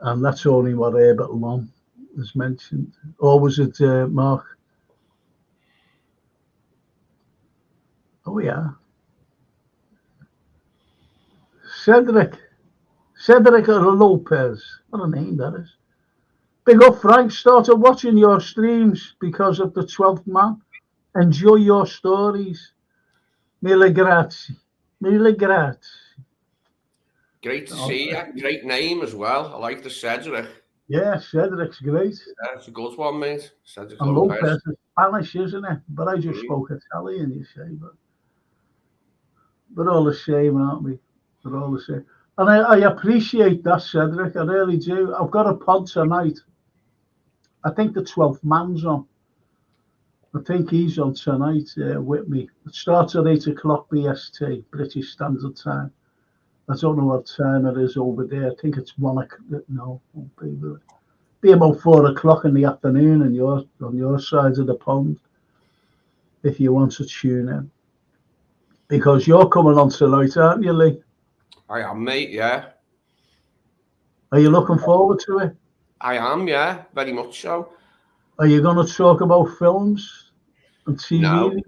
And that's only what Herbert Lom has mentioned. Or was it Mark? Oh, yeah. Cedric Lopez. What a name that is. Big up, Frank. Started watching your streams because of the 12th man. Enjoy your stories. Mille grazie. Mille grazie. Great to see you. Great name as well. I like the Cedric. Yeah, Cedric's great. Yeah, it's a good one, mate. Cedric and Lopez. Lopez is Spanish, isn't it? But I just spoke Italian, you say. But we're all the same, aren't we? We're all the same. And I appreciate that, Cedric. I really do. I've got a pod tonight. I think the 12th man's on. I think he's on tonight with me. It starts at 8 o'clock BST, British Standard Time. I don't know what time it is over there. I think it's 1 o'clock. No, it won't be. It'll be about 4 o'clock in the afternoon on your side of the pond, if you want to tune in. Because you're coming on tonight, aren't you, Lee? I am, mate, yeah. Are you looking forward to it? I am, yeah, very much so. Are you going to talk about films and TV?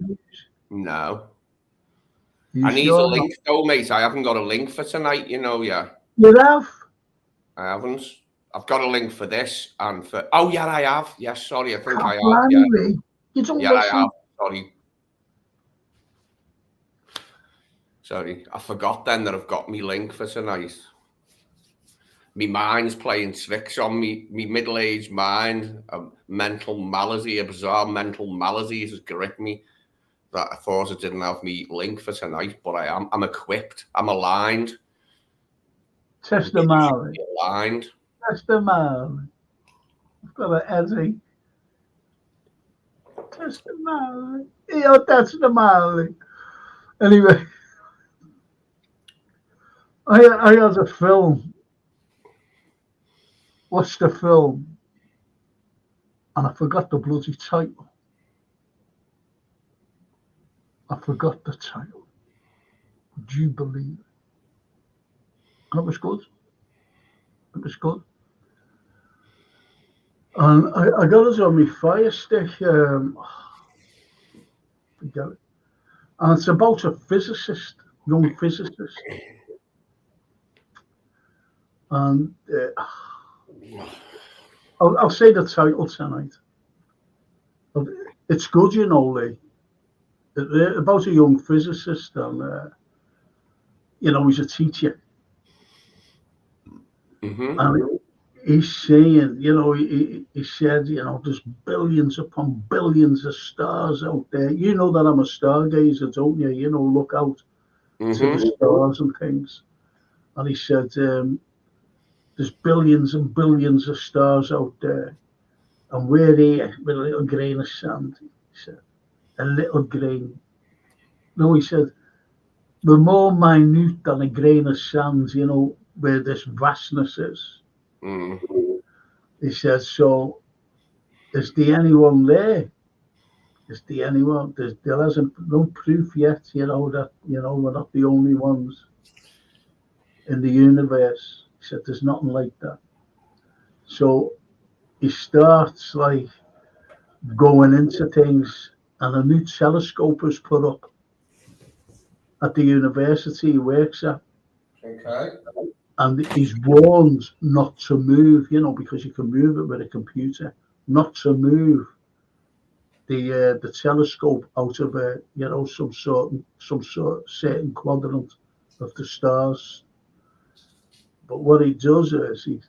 No. I need a link, though, mate. I haven't got a link for tonight, yeah. You have? I haven't. I've got a link for this and for... Oh, yeah, I have. Yes, sorry, I think I have. Yeah, you don't I have. Sorry. Sorry, I forgot then that I've got me link for tonight. Me mind's playing tricks on me. Me middle-aged mind, a mental malady, a bizarre mental malady has gripped me that I thought I didn't have me link for tonight, but I am. I'm equipped. I'm aligned. Testimony. Aligned. Testimony. I've got a headache. Testimony. Yeah, testimony. Anyway, I had a film. Watched the film, and I forgot the bloody title. I forgot the title. Would you believe it? And it was good. It was good. And I got it on my Fire Stick. Forget it. And it's about a physicist, young physicist. And I'll say the title tonight. It's good, you know, Lee. About a young physicist, and you know, he's a teacher. Mm-hmm. And he's saying, you know, he said, you know, there's billions upon billions of stars out there. You know that I'm a stargazer, don't you? You know, look out to the stars and things. And he said, there's billions and billions of stars out there. And we're here with a little grain of sand, he said. A little grain. No, he said, we're more minute than a grain of sand, you know, where this vastness is. Mm. He said, so is there anyone there? Is there anyone? There hasn't no proof yet, you know, that, you know, we're not the only ones in the universe. He said, there's nothing like that. So he starts like going into things, and a new telescope was put up at the university he works at. Okay. And he's warned not to move, you know, because you can move it with a computer, not to move the telescope out of a, you know, some sort certain quadrant of the stars. But what he does is he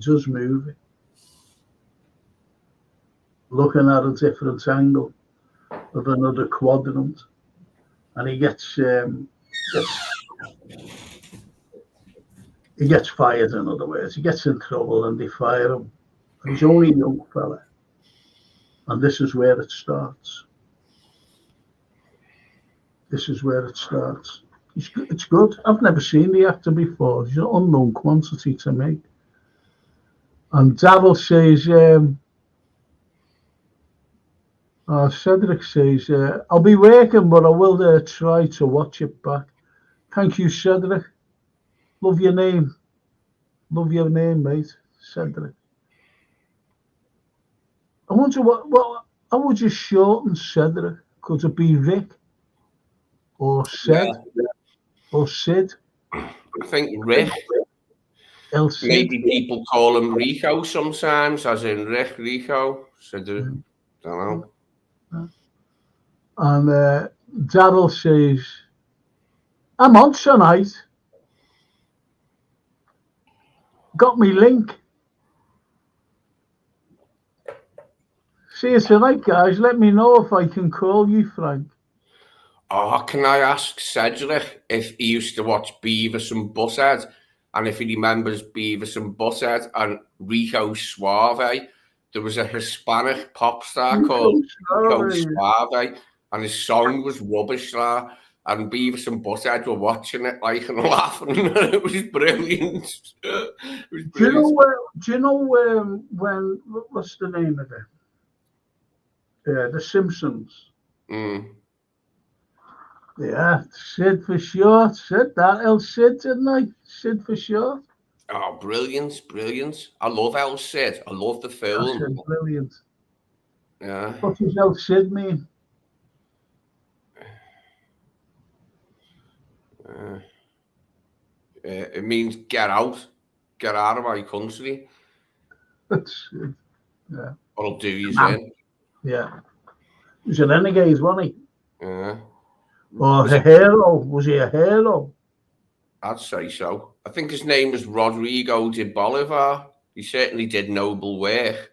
does move it, looking at a different angle of another quadrant, and he gets fired. In other words, he gets in trouble, and they fire him. And he's only a young fella, and this is where it starts. This is where it starts. It's good. I've never seen the actor before. He's an unknown quantity to me. And Daryl says, Cedric says, I'll be working, but I will try to watch it back. Thank you, Cedric. Love your name. Love your name, mate. Cedric. I wonder how would you shorten Cedric? Could it be Rick? Or Ced? Yeah. Or Sid? I think Rick. El Cid. Maybe people call him Rico sometimes, as in Rick, Rico. So don't know. And Daryl says, I'm on tonight. Got me link. See you tonight, guys. Let me know if I can call you, Frank. Oh, can I ask Cedric if he used to watch Beavis and Butthead, and if he remembers Beavis and Butthead and Rico Suave? There was a Hispanic pop star called Rico Suave, and his song was rubbish there. And Beavis and Butthead were watching it like and laughing. It was brilliant. It was brilliant. Do you know when what's the name of it? The Simpsons. Mm. Yeah, Sid for short. Sid, that El Cid, didn't I? Sid for short. Oh, brilliant, brilliant. I love El Cid. I love the film. That's brilliant. Yeah. What does El Cid mean? It means get out of my country. That's it. Yeah. Or I'll do you in. Yeah. He was a renegade, wasn't he? Yeah. Or a hero? Was he a hero? I'd say so. I think his name was Rodrigo de Bolivar. He certainly did noble work,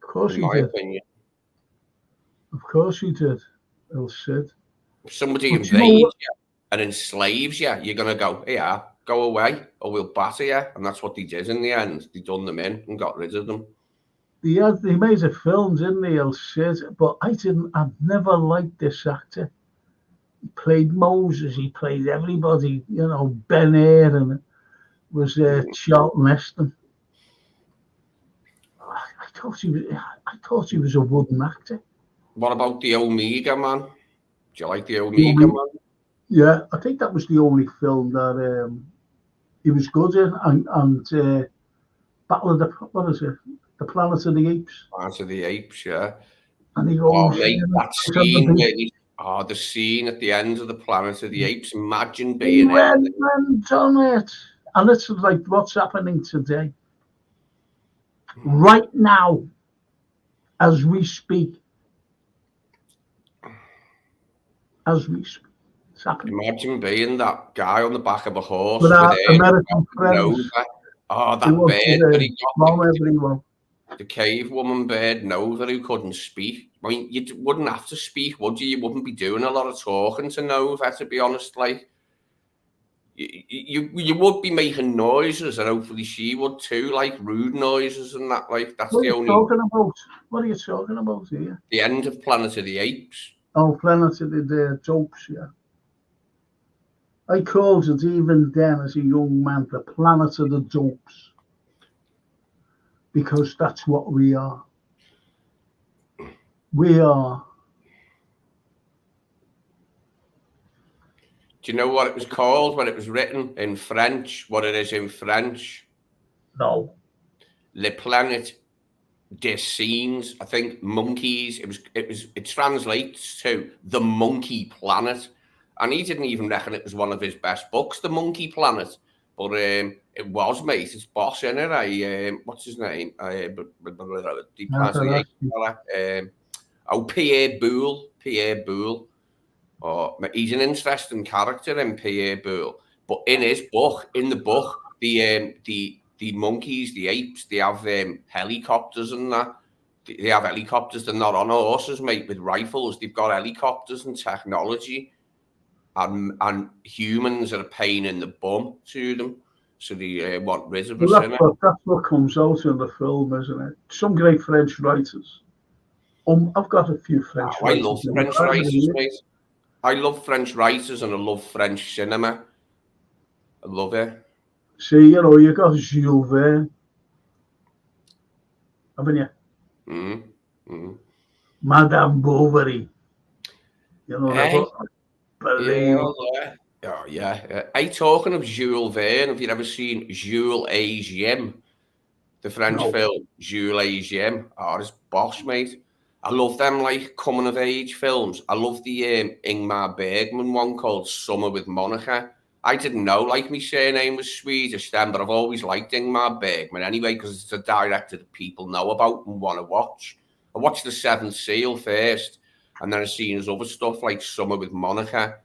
Of course in he my did. opinion. Of course he did. El Cid. If somebody But invades you know, you and enslaves you, you're going to go, yeah, go away, or we'll batter you. And that's what they did in the end. They done them in and got rid of them. he made a film, didn't he, El Cid? But I've never liked this actor. He played Moses, he played everybody, Ben Eyre, and was Charlton Heston. I thought he was a wooden actor. What about the Omega Man? Do you like the Omega Man? Yeah, I think that was the only film that he was good in, and Battle of the Planet of the Apes. Planet of the Apes, yeah. And he goes, mate, that scene where the scene at the end of the Planet of the Apes. Imagine being in. Went on it, and it's like what's happening today, right now, as we speak. It's happening. Imagine being that guy on the back of a horse with our American friends. Oh, that bird that he got. The cave woman bird Nova, who couldn't speak. I mean, you wouldn't have to speak, would you? You wouldn't be doing a lot of talking to Nova, to be honest. Like, you would be making noises, and hopefully she would too, like rude noises and that. Like, that's what the only. What are you talking about here? The end of Planet of the Apes. Oh, Planet of the Apes, yeah. I called it even then as a young man the Planet of the Dopes, because that's what we are. We are. Do you know what it was called when it was written in French? What it is in French? No. Le Planète des Singes. I think monkeys. It translates to the Monkey Planet. And he didn't even reckon it was one of his best books, The Monkey Planet. But it was, mate. It's boss, isn't it? What's his name? Pierre Boulle. Pierre Boulle. Oh, he's an interesting character in Pierre Boulle. But in the book, the monkeys, the apes, they have helicopters and that. They have helicopters. They're not on horses, mate, with rifles. They've got helicopters and technology. And humans are a pain in the bum to them, so they want rid of us. That's what comes out in the film, isn't it? Some great French writers. I've got a few French writers. I love French writers, mate. I love French writers and I love French cinema. I love it. See, you got Jules Verne, haven't you? Mm-hmm. Madame Bovary. Yeah. Hey, talking of Jules Verne, have you ever seen Jules Agiem? The French film, Jules Agiem. Oh, it's boss, mate. I love them, like, coming-of-age films. I love the Ingmar Bergman one called Summer with Monica. I didn't know, like, my surname was Swedish then, but I've always liked Ingmar Bergman anyway, because it's a director that people know about and want to watch. I watched The Seventh Seal first, and then I've seen his other stuff, like Summer with Monica.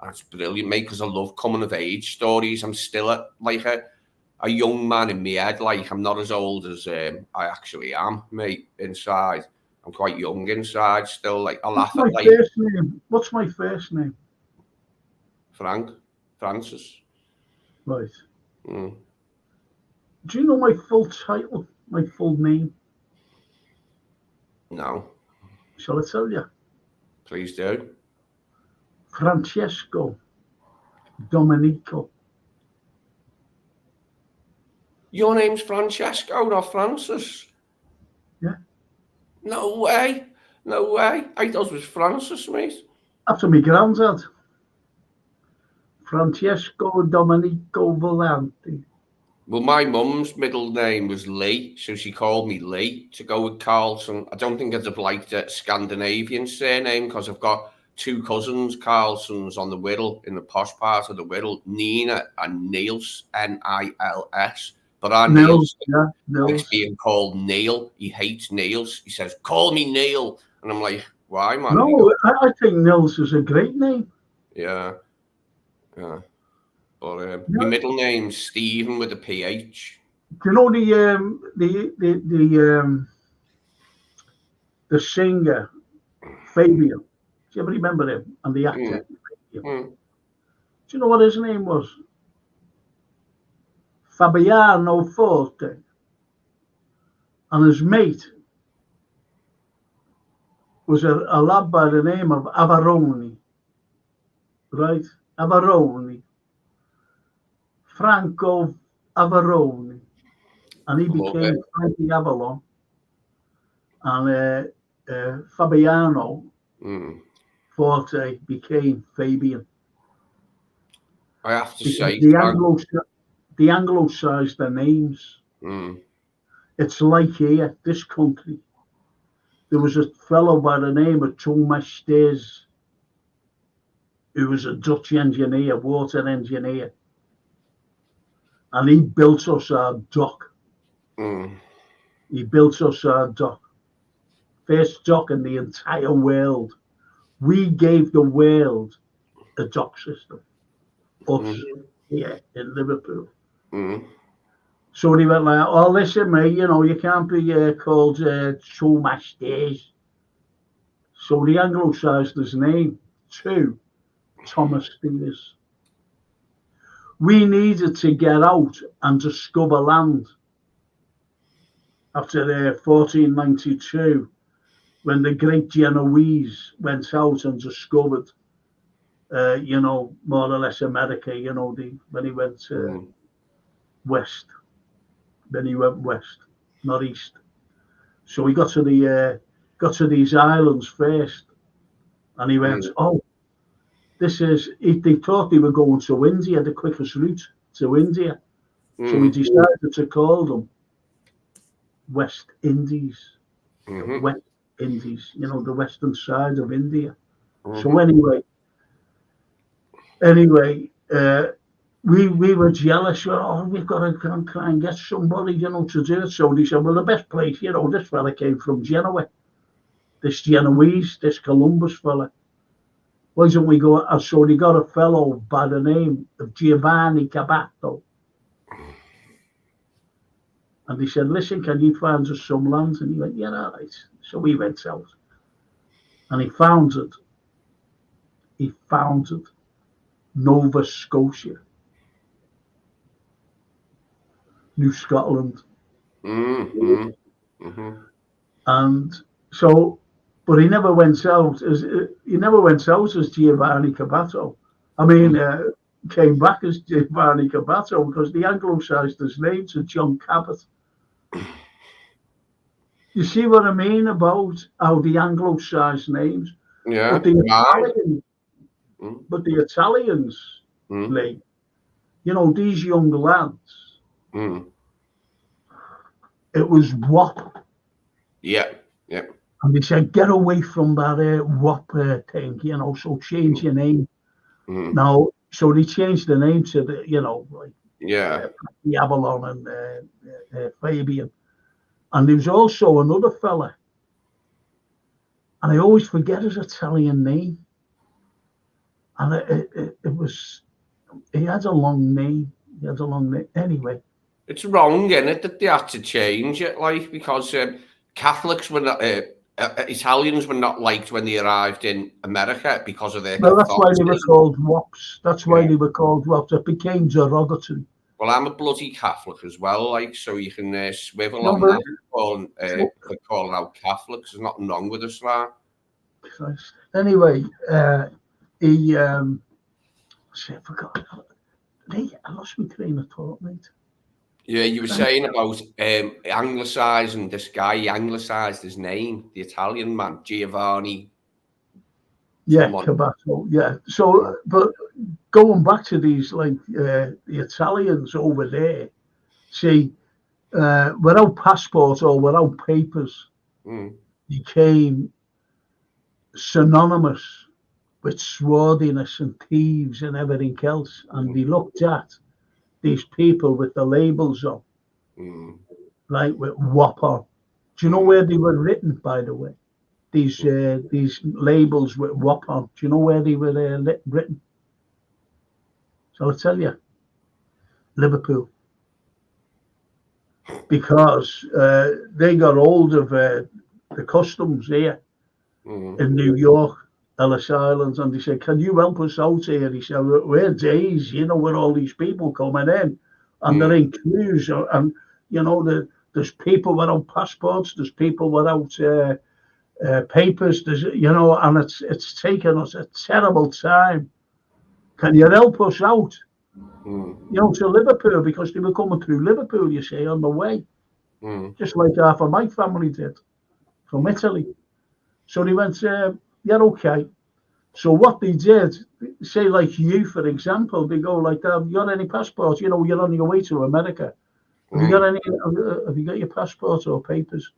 And it's brilliant, mate, because I love coming-of-age stories. I'm still a young man in my head. Like, I'm not as old as I actually am, mate, inside. I'm quite young inside still. Like, I laugh at, like... What's my first name? Francis. Right. Do you know my full title? My full name? No. Shall I tell you? Please do. Francesco Domenico. Your name's Francesco, not Francis? Yeah. No way. I thought it was Francis, mate. After my granddad. Francesco Domenico Volante. Well, my mum's middle name was Lee, so she called me Lee to go with Carlson. I don't think I'd have liked a Scandinavian surname because I've got two cousins, Carlsons, on the Wirral, in the posh part of the Wirral, Nina and Niels, Nils. But our Niels likes being called Neil. He hates Niels. He says, call me Neil. And I'm like, why, man? No, I think Niels is a great name. Yeah. Yeah. But my middle name's Stephen with a PH. Do you know the singer Fabian? Do you ever remember him? And the actor Fabian? Mm. Do you know what his name was? Fabiano Forte. And his mate was a lad by the name of Avaroni. Right? Avaroni. Franco Avaroni. And he Love became it. Frankie Avalon. And Fabiano Forte became Fabian. I have to Because say, the Anglo-sized their names. It's like here, this country. There was a fellow by the name of Thomas Steers, who was a Dutch engineer, water engineer. And he built us our dock. He built us our dock. First dock in the entire world. We gave the world a dock system. Us here in Liverpool. So they went like, oh, listen, mate, you can't be called Thomas Steers. So the Anglo-sized his name to Thomas Steers. We needed to get out and discover land after 1492, when the great Genoese went out and discovered, more or less America, when he went west. Then he went west, not east. So he got to these islands first, and he went, oh, they thought they were going to India, the quickest route to India. So he decided to call them West Indies. West Indies, the western side of India. So anyway, we were jealous. We've got to try and get somebody, to do it. So they said, well, the best place, this fella came from Genoa. This Genoese, this Columbus fella. Why don't we go? So they got a fellow by the name of Giovanni Cabato. And they said, listen, can you find us some land? And he went, yeah, all right. So we went out. And he founded Nova Scotia, New Scotland. And so, but he never went out as Giovanni Cabato. Came back as Giovanni Cabato because the Anglo-sized his name to John Cabot. You see what I mean about how the Anglo-sized names, but the Italians, like, these young lads, it was WAP. Yeah. And they said, get away from that WAP thing, so change your name. Now, so they changed the name to the, Avalon and Fabian. And there was also another fella, and I always forget his Italian name. And he had a long name. Anyway. It's wrong, isn't it, that they had to change it, because Catholics were not, Italians were not liked when they arrived in America because of their. Well, that's why they were called WAPs. That's why they were called WAPs. It became derogatory. Well, I'm a bloody Catholic as well, so you can swivel on that. Calling out Catholics. There's nothing wrong with us, right? Anyway, I forgot. I lost my train of thought, mate. Yeah, you were saying about anglicising this guy. He anglicised his name, the Italian man, Giovanni. Yeah, Cabato. Yeah. So, but going back to these, the Italians over there, see, without passports or without papers, became synonymous with swarthiness and thieves and everything else. And they looked at these people with the labels on, with WAP on. Do you know where they were written, by the way? These labels with WAP on. Do you know where they were written? So I tell you, Liverpool, because they got hold of the customs here in New York, Ellis Island, and they said, "Can you help us out here?" He said, "We're days, with all these people coming in, and they're in queues, and there's people without passports, there's people without papers, and it's taken us a terrible time. Can you help us out?" To Liverpool, because they were coming through Liverpool, you see, on the way, just like half of my family did from Italy. So they went, "Yeah, okay." So what they did, say like you, for example, they go like, "You got any passports? You're on your way to America. Have you got any? Have you got your passports or papers?"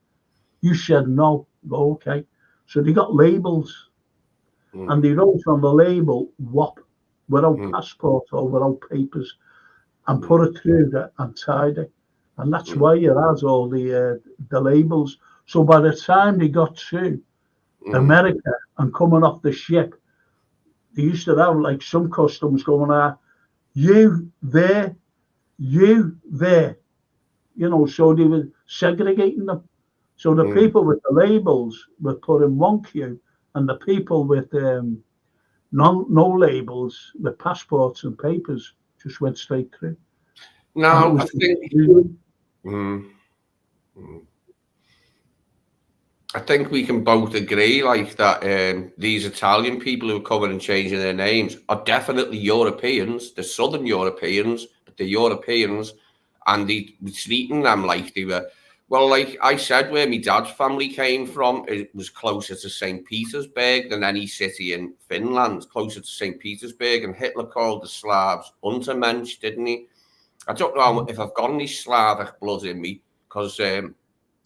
You said no. Go, okay. So they got labels, and they wrote on the label "WAP," without passport or without papers, and put it through that and tied it. And that's why it has all the labels. So by the time they got to America and coming off the ship, they used to have like some customs going out, "You there, you there," so they were segregating them. So the people with the labels were put in one queue, and the people with no labels, with passports and papers, just went straight through. Now, I think we can both agree, like that. These Italian people who are coming and changing their names are definitely Europeans. They're Southern Europeans, but they're Europeans, and they were treating them like they were. Well, like I said, where my dad's family came from, it was closer to St. Petersburg than any city in Finland, closer to St. Petersburg, and Hitler called the Slavs Untermensch, didn't he? I don't know if I've got any Slavic blood in me, because it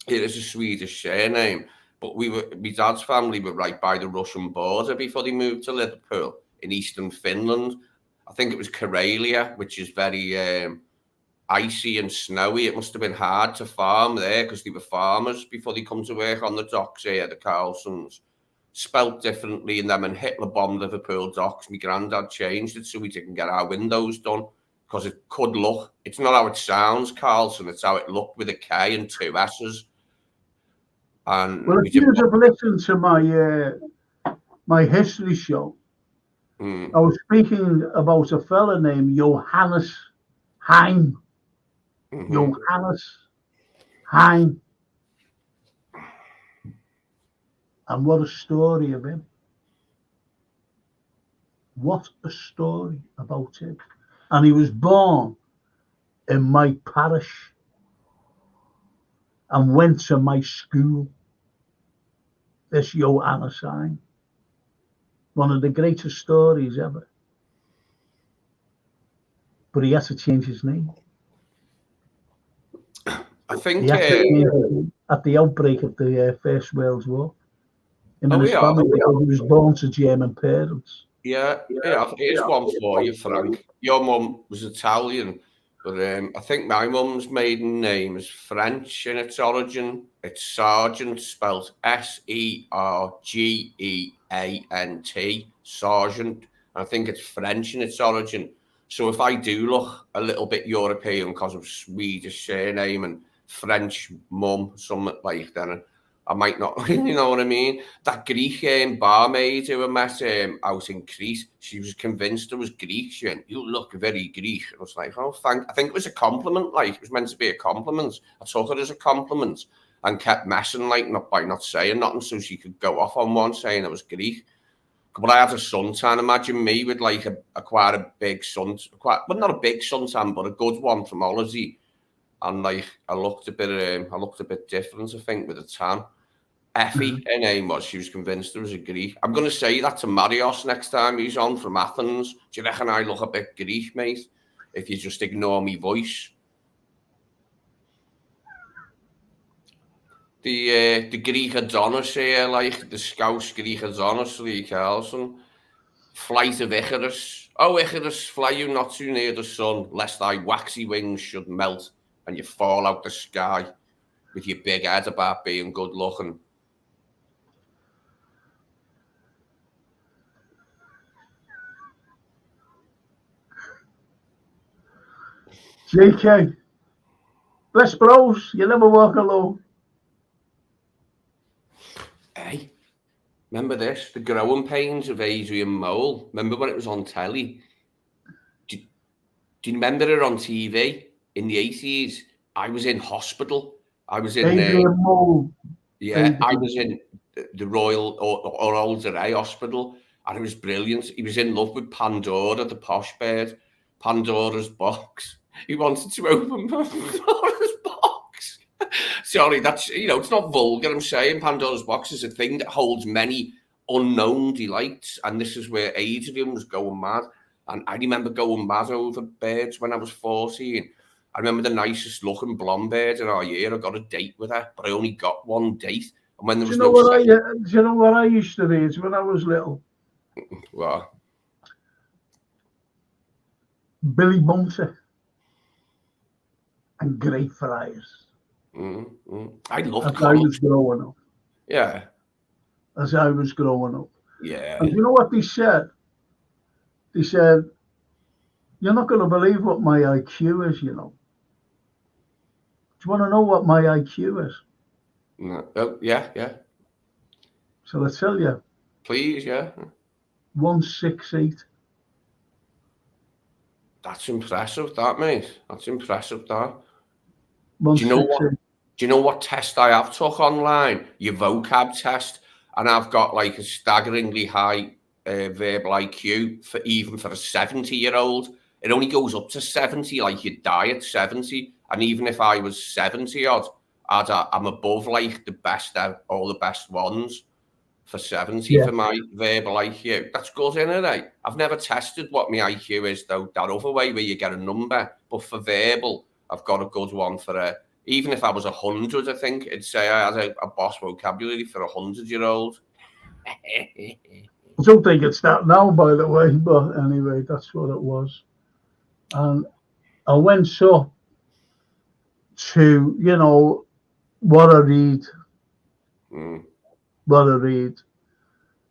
is a Swedish surname, but my dad's family were right by the Russian border before they moved to Liverpool in eastern Finland. I think it was Karelia, which is very icy and snowy. It must have been hard to farm there because they were farmers before they come to work on the docks here, the Carlsons. Spelt differently, and then when Hitler bombed Liverpool docks, my granddad changed it so we didn't get our windows done, because it could look, it's not how it sounds, Carlson, it's how it looked with a K and two S's. And well, if you have listened to my history show, I was speaking about a fella named Johannes Heim. Johannes Heim. And what a story of him. What a story about him. And he was born in my parish and went to my school. This Johannes Heim. One of the greatest stories ever. But he had to change his name. I think he had to change his name at the outbreak of the First World War. His family, he was born to German parents. Yeah, here's one for you, Frank. Your mum was Italian, but I think my mum's maiden name is French in its origin. It's Sargent, spelled Sergeant, Sargent. I think it's French in its origin. So if I do look a little bit European because of Swedish surname and French mum, something like that, I might not, you know what I mean? That Greek barmaid who I met out in Crete, she was convinced I was Greek. She went, "You look very Greek." I was like, "Oh, thank." I think it was a compliment. Like, it was meant to be a compliment. I took it as a compliment and kept messing, like, not saying nothing, so she could go off on one saying I was Greek. But I had a suntan. Imagine me with like quite a big sun, well, not a big suntan, but a good one from Ology. And like I looked a bit different, I think, with a tan. Effie, her name was. She was convinced there was a Greek. I'm going to say that to Marios next time he's on from Athens. Do you reckon I look a bit Greek, mate? If you just ignore me voice. The Greek Adonis here, like the Scouse Greek Adonis, Lee Carlson. Flight of Icarus. Oh, Icarus, fly you not too near the sun, lest thy waxy wings should melt and you fall out the sky with your big head about being good looking. JK, bless bros, you never walk alone. Hey, remember this? The growing pains of Adrian Mole. Remember when it was on telly? Do you remember it on TV in the 80s? I was in hospital. I was in Adrian Mole. yeah, I was in the Royal or Older Eye Hospital, and it was brilliant. He was in love with Pandora, the posh bird, Pandora's box. He wanted to open Pandora's box. Sorry, that's, it's not vulgar. I'm saying Pandora's box is a thing that holds many unknown delights, and this is where Adrian was going mad. And I remember going mad over birds when I was 14. I remember the nicest looking blonde bird in our year. I got a date with her, but I only got one date. And when there was Do you know what I used to read when I was little? What? Billy Bunter and Great Friars. I loved as I was growing up. Yeah. As I was growing up. Yeah. And you know what they said? They said, you're not going to believe what my IQ is, Do you want to know what my IQ is? No. Oh, yeah. So I tell you. Please, yeah. 168. That's impressive, that, mate. That's impressive, that. 168. Do you know what test I have took online? Your vocab test. And I've got like a staggeringly high verbal IQ for a 70-year-old. It only goes up to 70, like you die at 70. And even if I was 70 odd, I'm above like the best, all the best ones for 70 for my verbal IQ. That's good, isn't it? I've never tested what my IQ is, though, that other way where you get a number. But for verbal, I've got a good one for even if I was 100, I think it'd say I had a boss vocabulary for 100-year-old. I don't think it's that now, by the way, but anyway, that's what it was. And I went up to, what I read. What I read.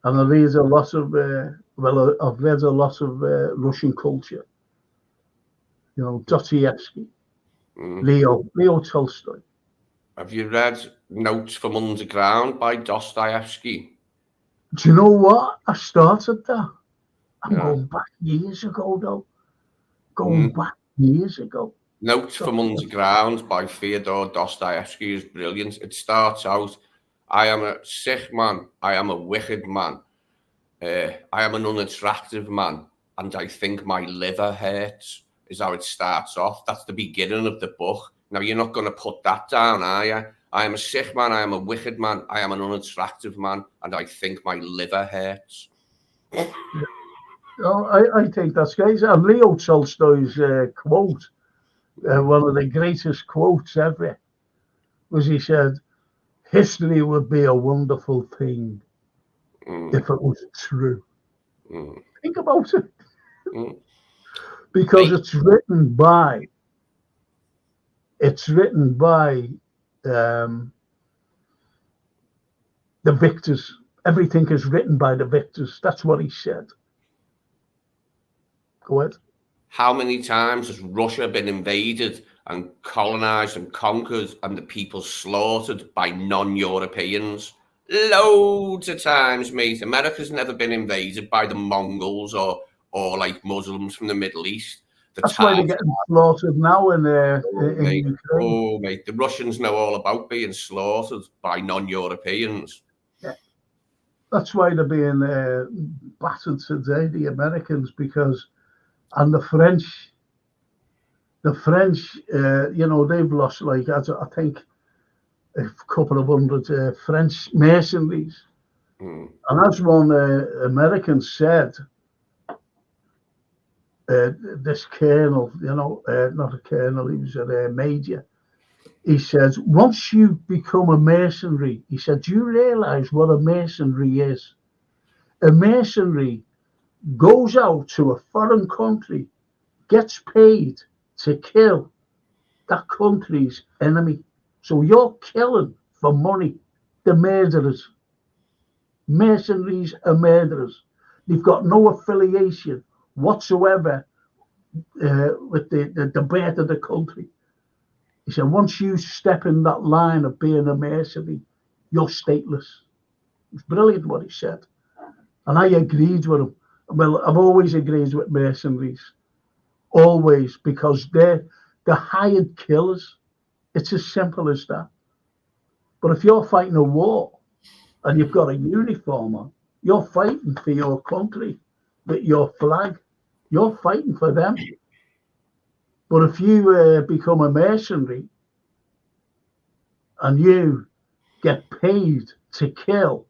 And I read a lot of, I've read a lot of Russian culture. Dostoevsky, Leo Tolstoy. Have you read Notes from Underground by Dostoevsky? Do you know what? I started that. I'm going back years ago, though. Back years ago. Notes from Underground by Fyodor Dostoevsky is brilliant. It starts out, I am a sick man. I am a wicked man. I am an unattractive man. And I think my liver hurts, is how it starts off. That's the beginning of the book. Now, you're not going to put that down, are you? I am a sick man. I am a wicked man. I am an unattractive man. And I think my liver hurts. I think that's great. And Leo Tolstoy's quote, one of the greatest quotes ever, was he said, history would be a wonderful thing if it was true. Think about it. Because it's written by the victors. Everything is written by the victors. That's what he said. Go ahead. How many times has Russia been invaded and colonized and conquered and the people slaughtered by non-Europeans? Loads of times, mate. America's never been invaded by the Mongols or like Muslims from the Middle East. That's why they're getting slaughtered now in Ukraine. Oh, mate, the Russians know all about being slaughtered by non-Europeans. Yeah. That's why they're being battered today, the Americans, and the French, they've lost, like, I think, a couple of hundred French mercenaries. And as one American said, this colonel, not a colonel, he was a major. He says, once you become a mercenary, he said, do you realize what a mercenary is? A mercenary goes out to a foreign country, gets paid to kill that country's enemy. So you're killing for money. The murderers. Mercenaries are murderers. They've got no affiliation whatsoever with the birth of the country. He said, once you step in that line of being a mercenary, you're stateless. It's brilliant what he said. And I agreed with him. Well, I've always agreed with mercenaries. Always, because they're hired killers. It's as simple as that. But if you're fighting a war and you've got a uniform on, you're fighting for your country, with your flag. You're fighting for them. But if you become a mercenary and you get paid to kill,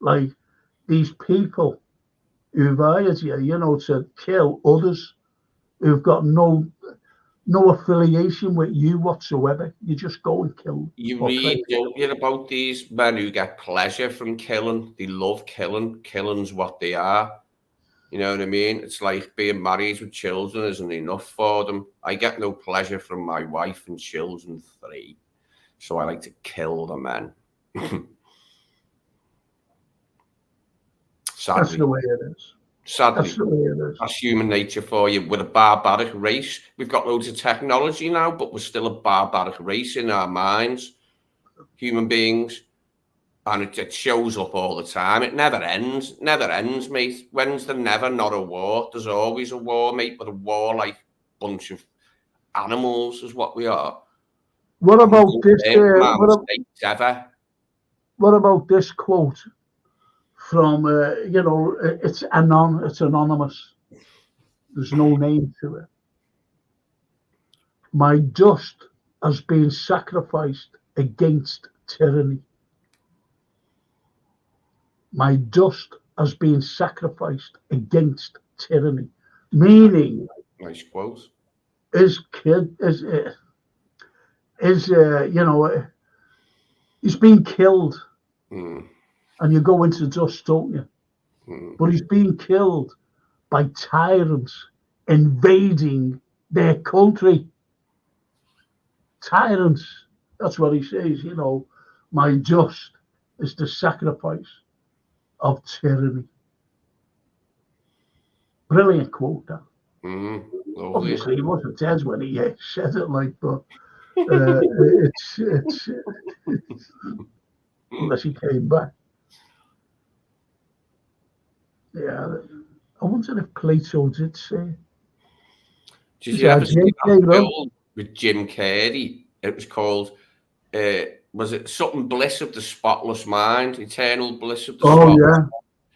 like these people who've hired you, to kill others who've got no affiliation with you whatsoever, you just go and kill. You read, don't you, about these men who get pleasure from killing. They love killing. Killing's what they are. You know what I mean? It's like being married with children isn't enough for them. I get no pleasure from my wife and children 3. So I like to kill the men. Sadly. That's the way it is. Sadly. That's the way it is. That's human nature for you. We're a barbaric race. We've got loads of technology now, but we're still a barbaric race in our minds. Human beings. And it shows up all the time. It never ends. Never ends, mate. When's there never not a war? There's always a war, mate. But a war like a bunch of animals is what we are. What about this? What about this quote from it's anonymous. There's no name to it. My dust has been sacrificed against tyranny. My dust has been sacrificed against tyranny. Meaning, nice quote. His kid he's been killed, and you go into dust, don't you? But he's being killed by tyrants invading their country. Tyrants. That's what he says. My dust is the sacrifice of tyranny. Brilliant quote, that. Obviously, he wasn't dead when he said it, but it's unless he came back. Yeah, I wonder if Plato did say. Did you ever see that film with Jim Carrey? It was called, was it something Bliss of the Spotless Mind? Eternal Bliss of the Spotless Mind?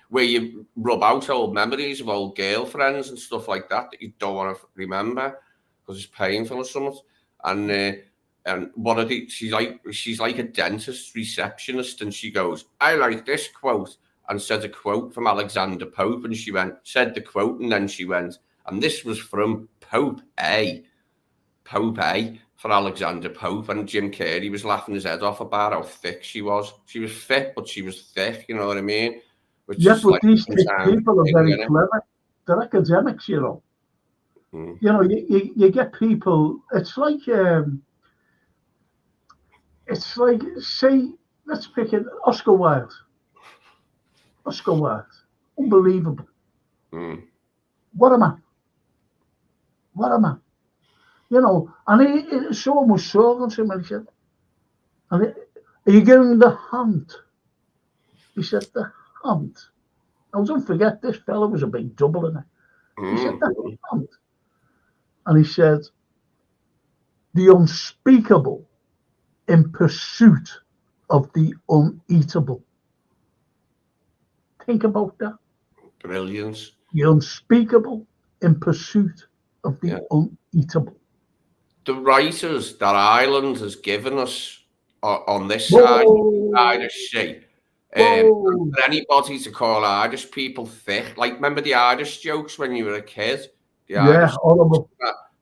Where you rub out old memories of old girlfriends and stuff like that you don't want to remember because it's painful or something. And what are they? She's like a dentist receptionist, and she goes, "I like this quote," and said a quote from Alexander Pope, and she said the quote, and then she went, and this was from Pope A for Alexander Pope, and Jim Carrey was laughing his head off about how thick she was. She was fit, but she was thick. You know what I mean? But these people are very clever. They're academics, You get people. It's like say, let's pick it. Oscar Wilde. Unbelievable. What a man. And someone was talking to him, and he said, "Are you giving the hunt?" He said, "The hunt." Now, don't forget, this fellow was a big double in it. He said, "The hunt." And he said, "The unspeakable in pursuit of the uneatable." Think about that. Brilliance. The unspeakable in pursuit of the uneatable. The writers that Ireland has given us on this side of the Irish Sea. For anybody to call Irish people thick, like remember the Irish jokes when you were a kid? Horrible.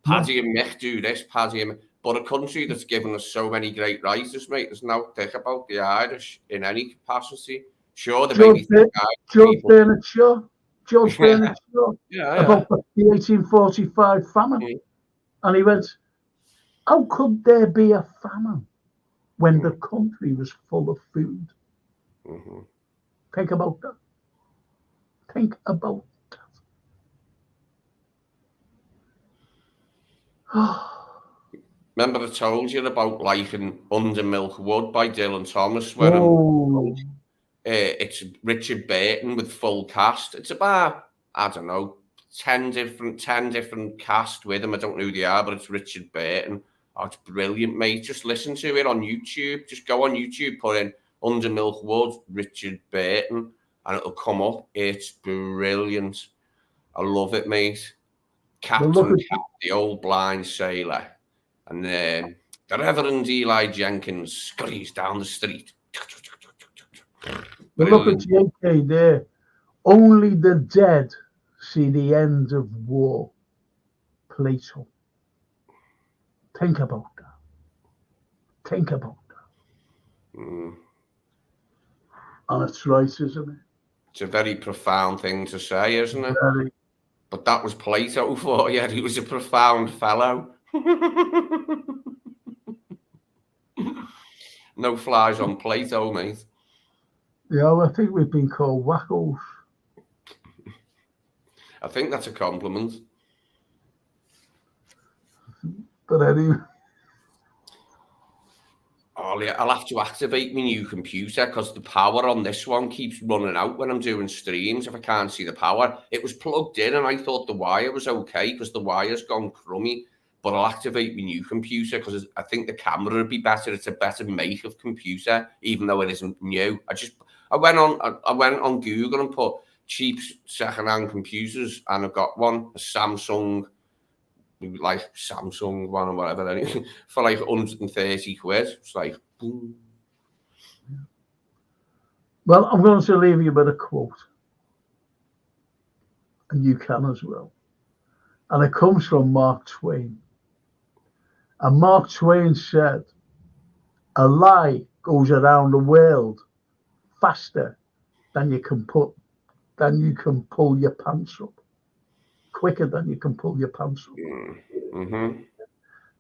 Paddy and Mick do this, Paddy and Mick. But a country that's given us so many great writers, mate, there's no thick about the Irish in any capacity. Sure, the George Bernard Shaw. About the 1845 famine. And he went, how could there be a famine when the country was full of food? Think about that. Think about that. Remember I told you about liking Under Milk Wood by Dylan Thomas, where Oh, it's Richard Burton with full cast. It's about, I don't know, 10 different cast with him. I don't know who they are, but it's Richard Burton. Oh, it's brilliant, mate. Just listen to it on YouTube. Just go on YouTube, put in Under Milk Wood, Richard Burton, and it'll come up. It's brilliant. I love it, mate. Captain Cat, the old blind sailor. And the Reverend Eli Jenkins scurries down the street. but look at JK there. Only the dead see the end of war. Plato. Think about that. Think about that. And it's right, isn't it? It's a very profound thing to say, isn't it? Very. But that was Plato for you. He was a profound fellow. No flies on Plato, mate. Yeah, I think we've been called wackos. I think that's a compliment. But anyway. Ollie, I'll have to activate my new computer because the power on this one keeps running out when I'm doing streams if I can't see the power. It was plugged in and I thought the wire was okay because the wire's gone crummy. But I'll activate my new computer because I think the camera would be better. It's a better make of computer, even though it isn't new. I went on Google and put cheap second-hand computers, and I've got one, a Samsung, like Samsung one or whatever, for like 130 quid. It's like, boom. Well, I'm going to leave you with a quote, and you can as well. And it comes from Mark Twain. And Mark Twain said, a lie goes around the world faster than you can pull your pants up. Quicker than you can pull your pants up. Mm-hmm.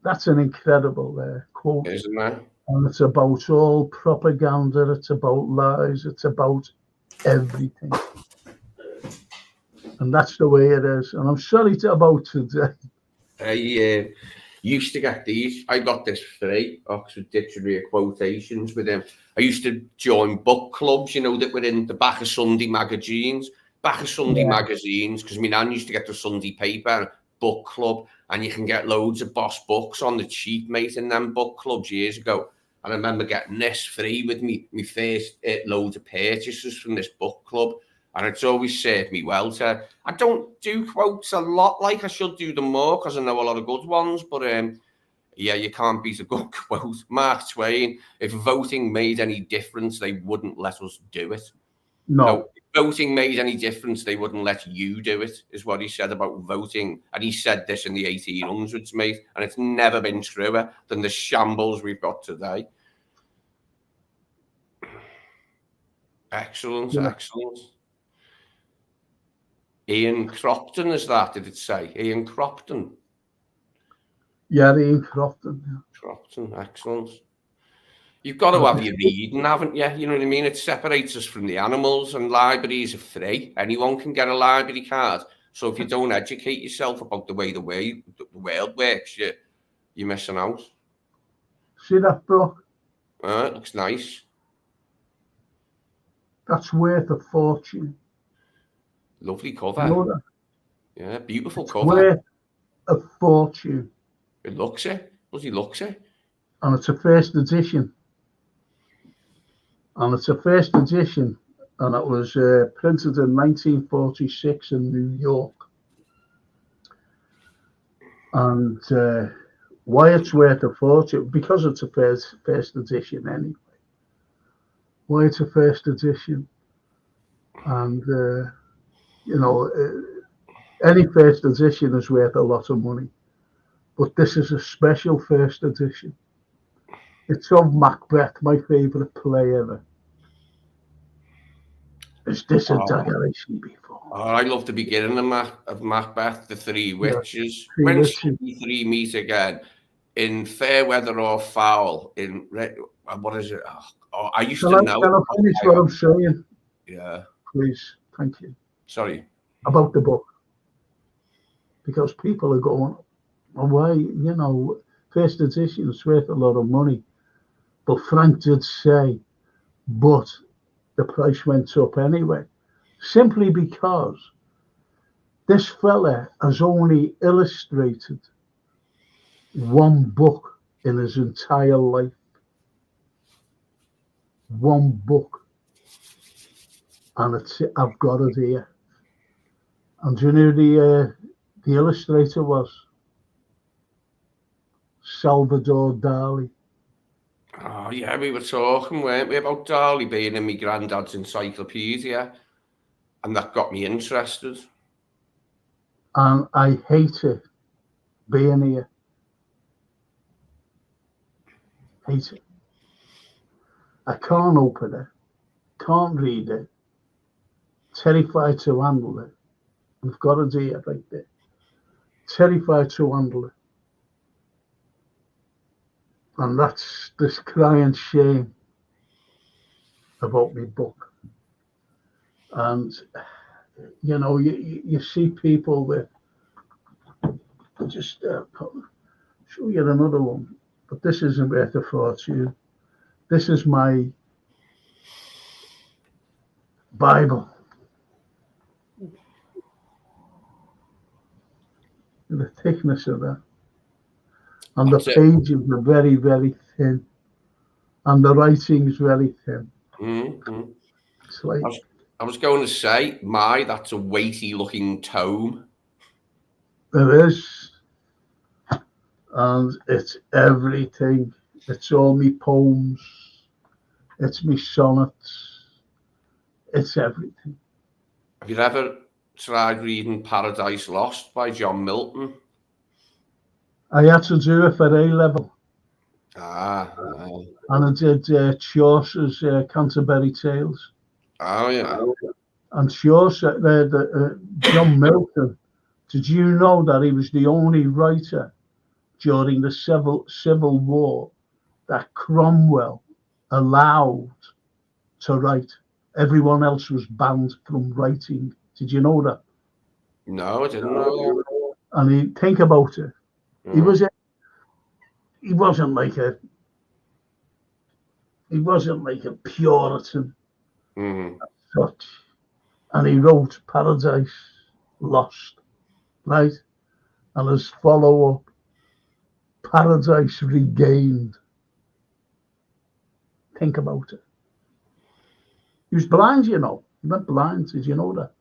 That's an incredible quote. Isn't it? And it's about all propaganda, it's about lies, it's about everything. And that's the way it is. And I'm sorry about today. I used to get these. I got this free, Oxford Dictionary of Quotations with him. I used to join book clubs, that were in the back of Sunday magazines. Magazines, because my nan used to get the Sunday paper, book club, and you can get loads of Boss books on the cheap, mate, in them book clubs years ago. And I remember getting this free with me first loads of purchases from this book club. And it's always served me well. I don't do quotes a lot like I should do them more because I know a lot of good ones. But yeah, you can't beat a good quote. Mark Twain, if voting made any difference, they wouldn't let us do it. No, if voting made any difference, they wouldn't let you do it, is what he said about voting. And he said this in the 1800s, mate. And it's never been truer than the shambles we've got today. Excellent, excellent. Ian Cropton, is that? Did it say Ian Cropton? Yeah, Ian Cropton. Yeah. Cropton, excellent. You've got to have your reading, haven't you? You know what I mean? It separates us from the animals, and libraries are free. Anyone can get a library card. So if you don't educate yourself about the way the world works, you're missing out. See that book? It looks nice. That's worth a fortune. Lovely cover. You know that? Yeah, beautiful cover. Worth a fortune. It looks it. Does he looks it? And it's a first edition. And it was printed in 1946 in New York. And why it's worth a fortune? Because it's a first edition anyway. Why it's a first edition? And any first edition is worth a lot of money, but this is a special first edition. It's of Macbeth, my favourite play ever. Is this a digression before? Oh, I love the beginning of Macbeth, the three witches. Yeah, when should the three meet again? In fair weather or foul? What is it? Oh, I used to know. Can I finish what I'm saying? Yeah. Please, thank you. Sorry. About the book. Because people are going, Why, you know, first edition is worth a lot of money. But Frank did say, but the price went up anyway, simply because this fella has only illustrated one book in his entire life. One book. And I've got it here. And do you know who the illustrator was? Salvador Dali. Oh, yeah, we were talking, weren't we, about Dali being in my granddad's encyclopedia, and that got me interested. And I hate it being here. Hate it. I can't open it, can't read it, terrified to handle it. I've got it here right there. Terrified to handle it. And that's this crying shame about my book. And, you know, you see people that just show you another one. But this isn't worth a fortune. This is my Bible. The thickness of that. And That's the it. pages are very, very thin. And the writing is very thin. Mm-hmm. It's like, I was going to say, that's a weighty looking tome. it is. And it's everything. It's all me poems. It's me sonnets. It's everything. Have you ever tried reading Paradise Lost by John Milton? I had to do it for A level. And I did Chaucer's Canterbury Tales. Oh, yeah. And Chaucer, John Milton, did you know that he was the only writer during the Civil War that Cromwell allowed to write? Everyone else was banned from writing. Did you know that? No, I didn't know that. And think about it. He wasn't like a Puritan such. And he wrote Paradise Lost, right? And his follow-up, Paradise Regained. Think about it. He was blind, you know. He went blind. Did you know that?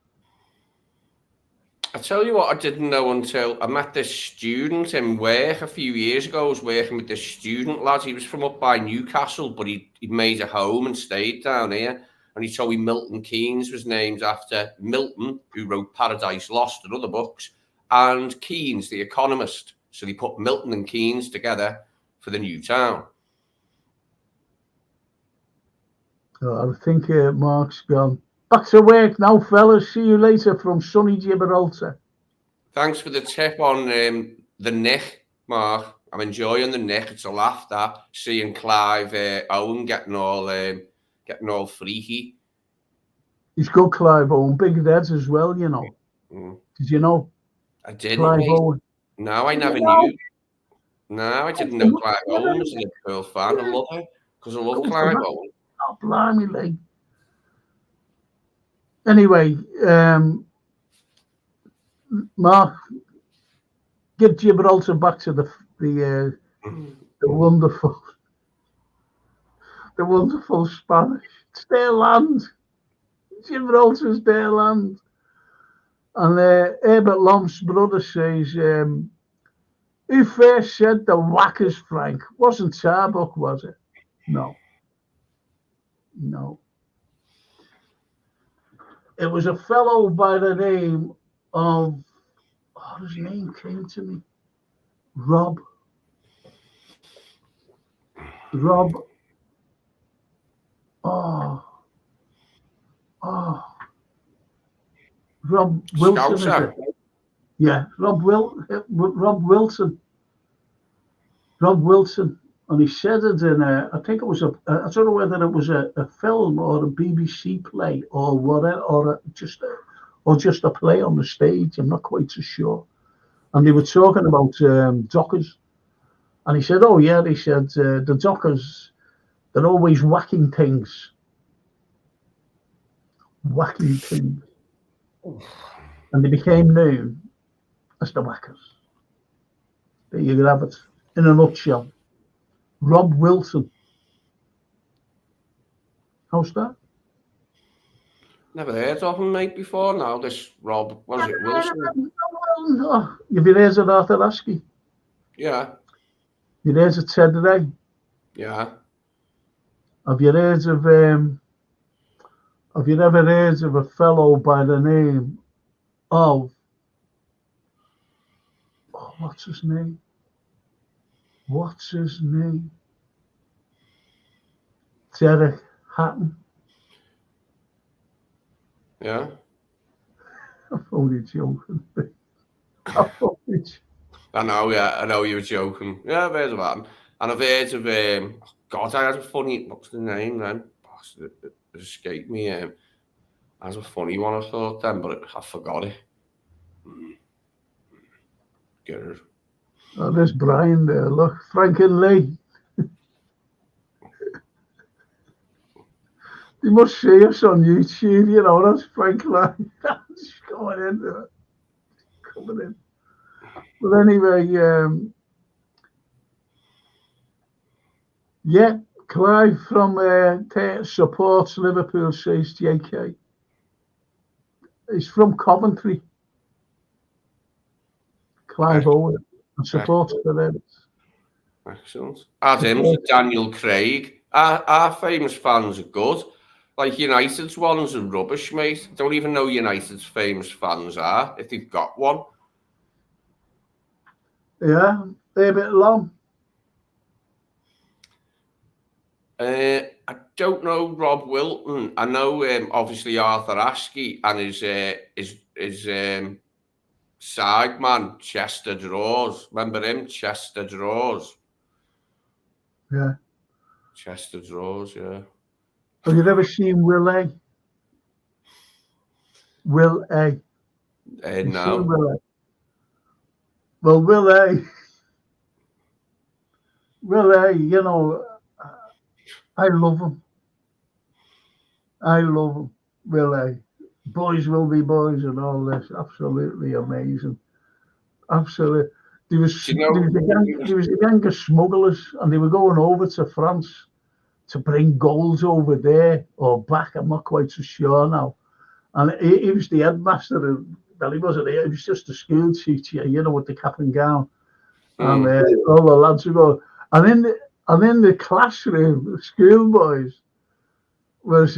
I tell you what, I didn't know until I met this student in work a few years ago. I was working with this student lad. He was from up by Newcastle, but he made a home and stayed down here. And he told me Milton Keynes was named after Milton, who wrote Paradise Lost and other books, and Keynes, the economist. So they put Milton and Keynes together for the new town. I think Mark's gone. Back to work now, fellas. See you later from sunny Gibraltar. Thanks for the tip on the Nick, Mark. I'm enjoying the Nick. It's a laugh, that, seeing Clive Owen getting all freaky. He's good, Clive Owen. Big Reds as well, you know. Did you know? I didn't. Clive Owen. No, I never knew. No, I didn't know Clive Owen was a Liverpool fan. I love her because I love Clive Owen. Oh, blimey, like. Anyway, Mark, give Gibraltar back to the wonderful Spanish. It's their land. Gibraltar's their land. And Herbert Lom's brother says, who first said the whackers, Frank? Wasn't Tarbuck, was it? No. It was a fellow by the name of, his name came to me. Rob Wilson, is it? Yeah, Rob Wilson. And he said it in I think it was I don't know whether it was a film or a BBC play or whatever, or just a play on the stage. I'm not quite so sure. and they were talking about dockers. And he said, "Oh yeah," he said, "the dockers, they're always whacking things, and they became known as the whackers." There you have it, in a nutshell. Rob Wilson. How's that? Never heard of him, mate, before now. This Rob, was it Wilson? Oh, have you heard of Arthur Askew? Yeah, You heard of Ted Ray? yeah. Have you heard of have you ever heard of a fellow by the name of what's his name? What's his name? Derek Hatton. Yeah. I'm only joking. I'm only joking. I know, yeah, I know you were joking. Yeah, I've heard of that. And I've heard of, God, I had a funny, what's the name then? It escaped me. That was a funny one, I thought then, but I forgot it. Get it. Oh, there's Brian there. Look, Frank and Lee. You must see us on YouTube, you know, that's Frank Lee. Just coming in. Coming in. But anyway, yeah, Clive from supports Liverpool, says JK. He's from Coventry. Clive Owen, and supports the Reds. Excellent. Add him to Daniel Craig. Our famous fans are good. Like United's ones are rubbish, mate. Don't even know United's famous fans are, if they've got one. Yeah, they're a bit long. I don't know Rob Wilton. I know obviously Arthur Askew and his side man Chester Drawers. Remember him, Chester Drawers? Yeah. Chester Drawers, yeah. Have you ever seen Will A? Will A. No. Will A? Well, Will A, you know, I love him. Will A. Boys will be boys and all this. Absolutely amazing. Absolutely. There was a gang of smugglers and they were going over to France to bring goals over there or back. I'm not quite so sure now. And he was the headmaster. Well, he wasn't here. He was just a school teacher, you know, with the cap and gown. And all the lads would go. And in the classroom, the schoolboys, was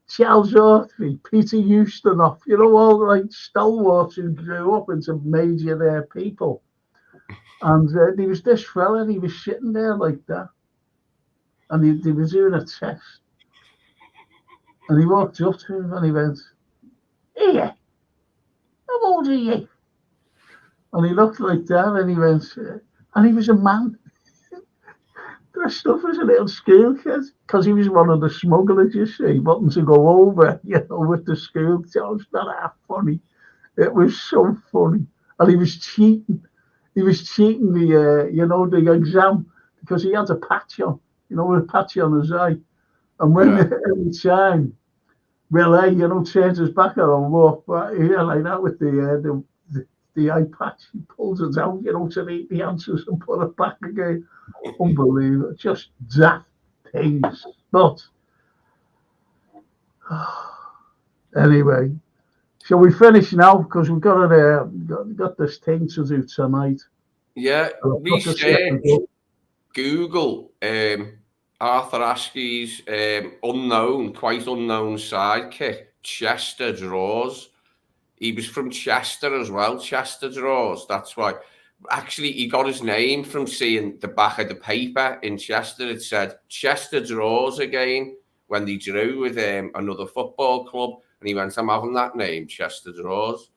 Charles Autry, Peter Ustinov, you know, all like stalwarts who grew up into major people. And there was this fella, and he was sitting there like that. And he was doing a test. And he walked up to him and he went, "Here, how old are you?" And he looked like that and he went, and he was a man. Dressed up as a little school kid because he was one of the smugglers, you see, wanting to go over, you know, with the school. It was not that funny. It was so funny. And he was cheating. He was cheating the, you know, the exam because he had a patch on, you know, with a patch on his eye. And when every time Will, you know, turns his back on and walk back here like that with the eye patch, he pulls it out, you know, to read the answers and put it back again. Unbelievable. Just daft things. But anyway, shall we finish now? Because we've got this thing to do tonight. Yeah, research, Google, Arthur Askew's quite unknown sidekick, Chester Drawers. He was from Chester as well, Chester Drawers. That's why. Actually, he got his name from seeing the back of the paper in Chester. It said Chester Drawers again when they drew with another football club. And he went, "I'm having that name, Chester Drawers."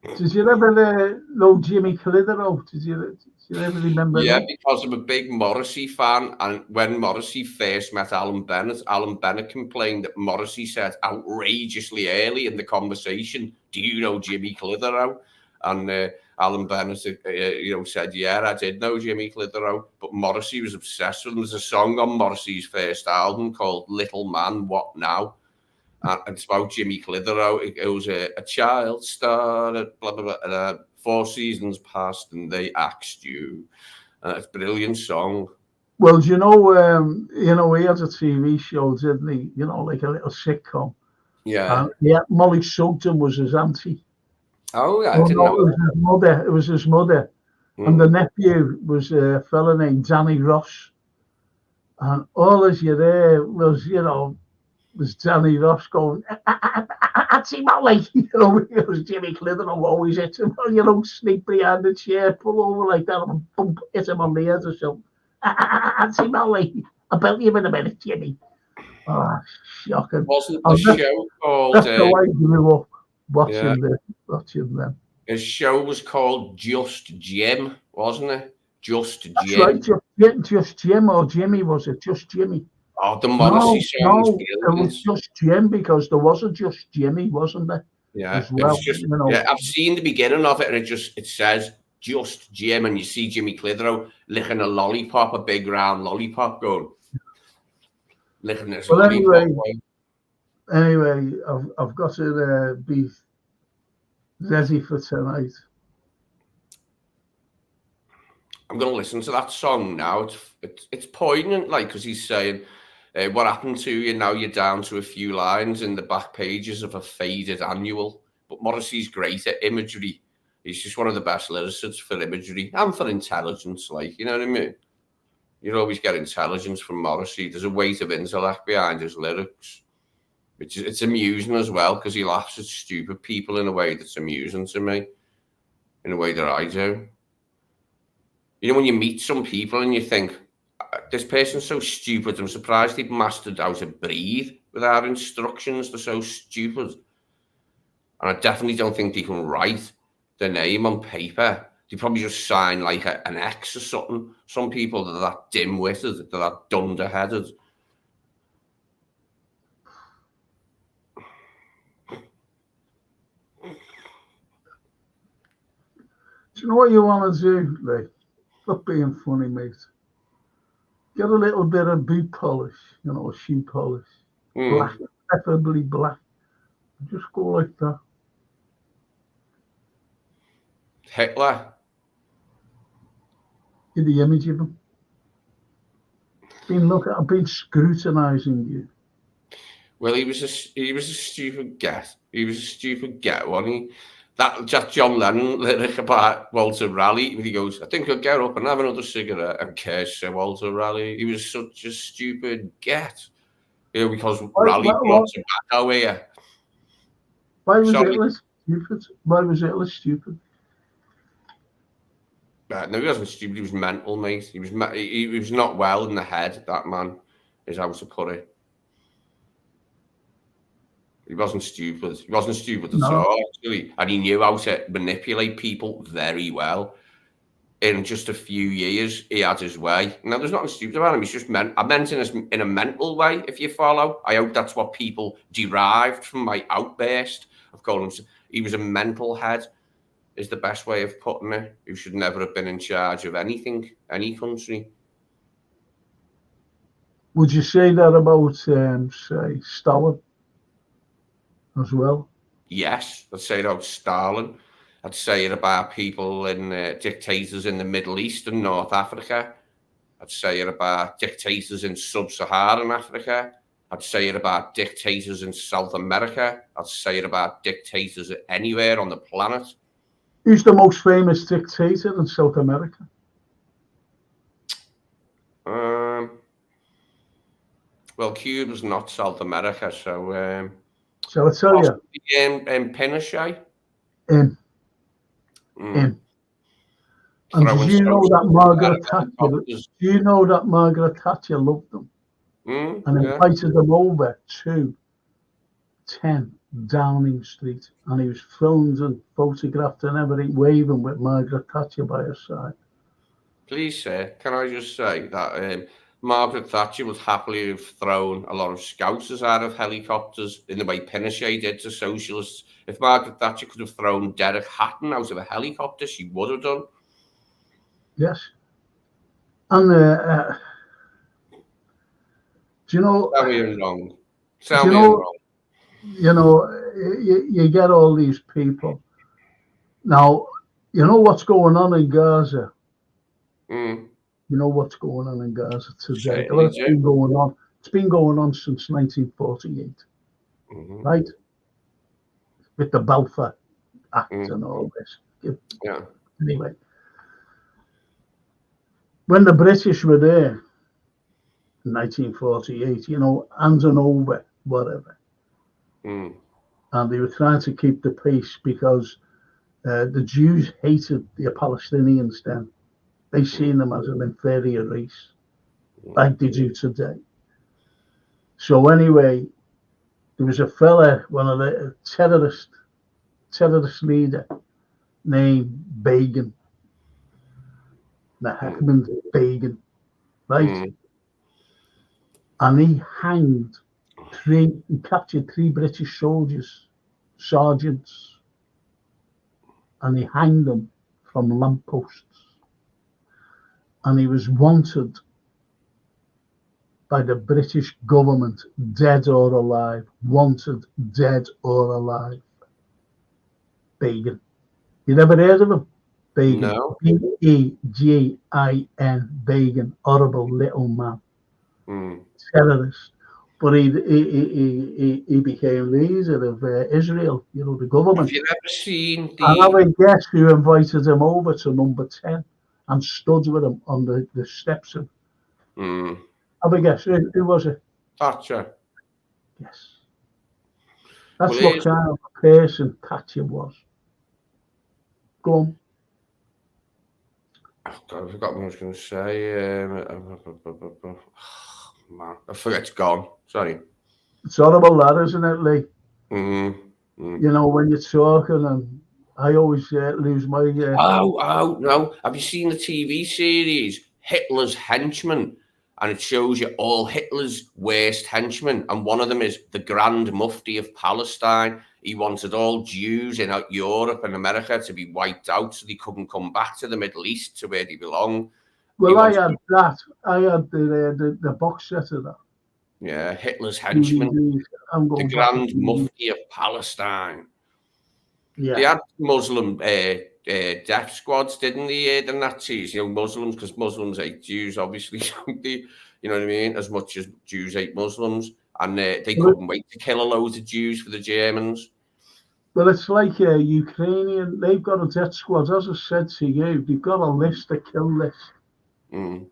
Did you ever know Jimmy Clitheroe? Did you ever remember Yeah, that? because I'm a big Morrissey fan. And when Morrissey first met Alan Bennett complained that Morrissey said outrageously early in the conversation, "Do you know Jimmy Clitheroe?" And Alan Bennett, said, yeah, I did know Jimmy Clitheroe, but Morrissey was obsessed with him. There's a song on Morrissey's first album called Little Man, What Now? And it's about Jimmy Clitheroe. It was a child star, blah, blah, blah, 4 seasons passed and they axed you. It's a brilliant song. Well, he had a TV show, didn't he? Like a little sitcom. Yeah. Molly Sugden was his auntie. Oh, yeah, I didn't know. It was his mother. It was his mother. And the nephew was a fella named Danny Ross. And all as you're there was Danny Ross going, Auntie Molly. It was Jimmy Clitheroe always hit him, sneak behind the chair, pull over like that, and bump, hit him on the head or something. Auntie Molly, I'll belt you in a minute, Jimmy. Oh, shocking. Wasn't the show called... That's how I grew up watching them. His show was called Just Jim, wasn't it? Just Jim. That's right, just Jim, or Jimmy, was it? Just Jimmy. Oh, the Morrissey song was brilliant. It was just Jim, because there was a Just Jimmy, wasn't there? Yeah, as well, it was just, I've seen the beginning of it, and it says Just Jim, and you see Jimmy Clitheroe licking a lollipop, a big round lollipop, going licking this lollipop. Anyway, I've got to be ready for tonight. I'm going to listen to that song now. It's poignant, like, because he's saying, what happened to you? Now you're down to a few lines in the back pages of a faded annual. But Morrissey's great at imagery. He's just one of the best lyricists for imagery and for intelligence, like, you know what I mean? You always get intelligence from Morrissey. There's a weight of intellect behind his lyrics. It's amusing as well, because he laughs at stupid people in a way that's amusing to me, in a way that I do. When you meet some people and you think, this person's so stupid, I'm surprised they've mastered how to breathe without instructions. They're so stupid. And I definitely don't think they can write their name on paper. They probably just sign like an X or something. Some people are that dim-witted, they're that dunderheaded. Do you know what you want to do, Lee? Stop being funny, mate. Get a little bit of boot polish, shoe polish. Black, preferably black. Just go like that. Hitler. In the image of him. I've been scrutinising you. Well, he was a stupid get. He was a stupid get, wasn't he? That John Lennon lyric about Walter Raleigh, he goes, I think I'll get up and have another cigarette and curse Walter Raleigh. He was such a stupid get. Because Raleigh brought tobacco here. Why was Hitler stupid? Why was Hitler stupid? No, he wasn't stupid. He was mental, mate. He was not well in the head, that man, is how to put it. He wasn't stupid. He wasn't stupid at all, actually. And he knew how to manipulate people very well. In just a few years, he had his way. Now, there's nothing stupid about him. He's just I meant in a mental way, if you follow. I hope that's what people derived from my outburst of calling him. He was a mental head, is the best way of putting it, who should never have been in charge of anything, any country. Would you say that about, say, Stalin as well? Yes, I'd say about Stalin. I'd say it about people in dictators in the Middle East and North Africa. I'd say it about dictators in sub-Saharan Africa. I'd say it about dictators in South America. I'd say it about dictators anywhere on the planet. Who's the most famous dictator in South America? Well, Cuba's not South America, so... Shall I tell you? Pinochet? And did you know that Margaret Thatcher? Do you know that Margaret Thatcher loved them and invited them over to 10 Downing Street, and he was filmed and photographed and everything, waving with Margaret Thatcher by her side. Please, sir, can I just say that Margaret Thatcher would happily have thrown a lot of Scousers out of helicopters in the way Pinochet did to socialists. If Margaret Thatcher could have thrown Derek Hatton out of a helicopter, she would have done. Yes. And do you know? Tell me I'm wrong. Tell me I'm wrong. You know, you get all these people. Now, you know what's going on in Gaza? Mm. You know what's going on in Gaza today? It's been going on since 1948, right? With the Balfour Act and all this. Yeah. Anyway, when the British were there in 1948, you know, hands on over, whatever. And they were trying to keep the peace because the Jews hated the Palestinians then. They seen them as an inferior race, like they do today. So anyway, there was a fella, one of the terrorist leader named Begin, Mohammed Begin, right? And he captured 3 British soldiers, sergeants, and he hanged them from lampposts. And he was wanted by the British government, dead or alive. Wanted, dead or alive. Begin. You never heard of him? Begin. No. Begin. Begin. Horrible little man. Terrorist. But he became leader of Israel, you know, the government. Have you ever seen the... And I would guess who invited him over to number 10 and stood with him on the steps of... Have a guess, who was it? Thatcher. Yes. That's what kind of a person Thatcher was. Go on. Oh God, I forgot what I was going to say. Man, I forget, it's gone. Sorry. It's horrible, that, isn't it, Lee? You know, when you're talking, and I always lose my... Oh, no. Have you seen the TV series, Hitler's Henchmen? And it shows you all Hitler's worst henchmen. And one of them is the Grand Mufti of Palestine. He wanted all Jews in Europe and America to be wiped out so they couldn't come back to the Middle East, to where they belong. Well, I had that. I had the box set of that. Yeah, Hitler's Henchmen. The Grand Mufti of Palestine. Yeah. They had Muslim death squads, didn't they, the Nazis? You know, Muslims, because Muslims hate Jews, obviously, don't they? You know what I mean? As much as Jews hate Muslims. And they couldn't wait to kill a load of Jews for the Germans. Well, it's like Ukrainian, they've got a death squad. As I said to you, they've got a list, a kill list. And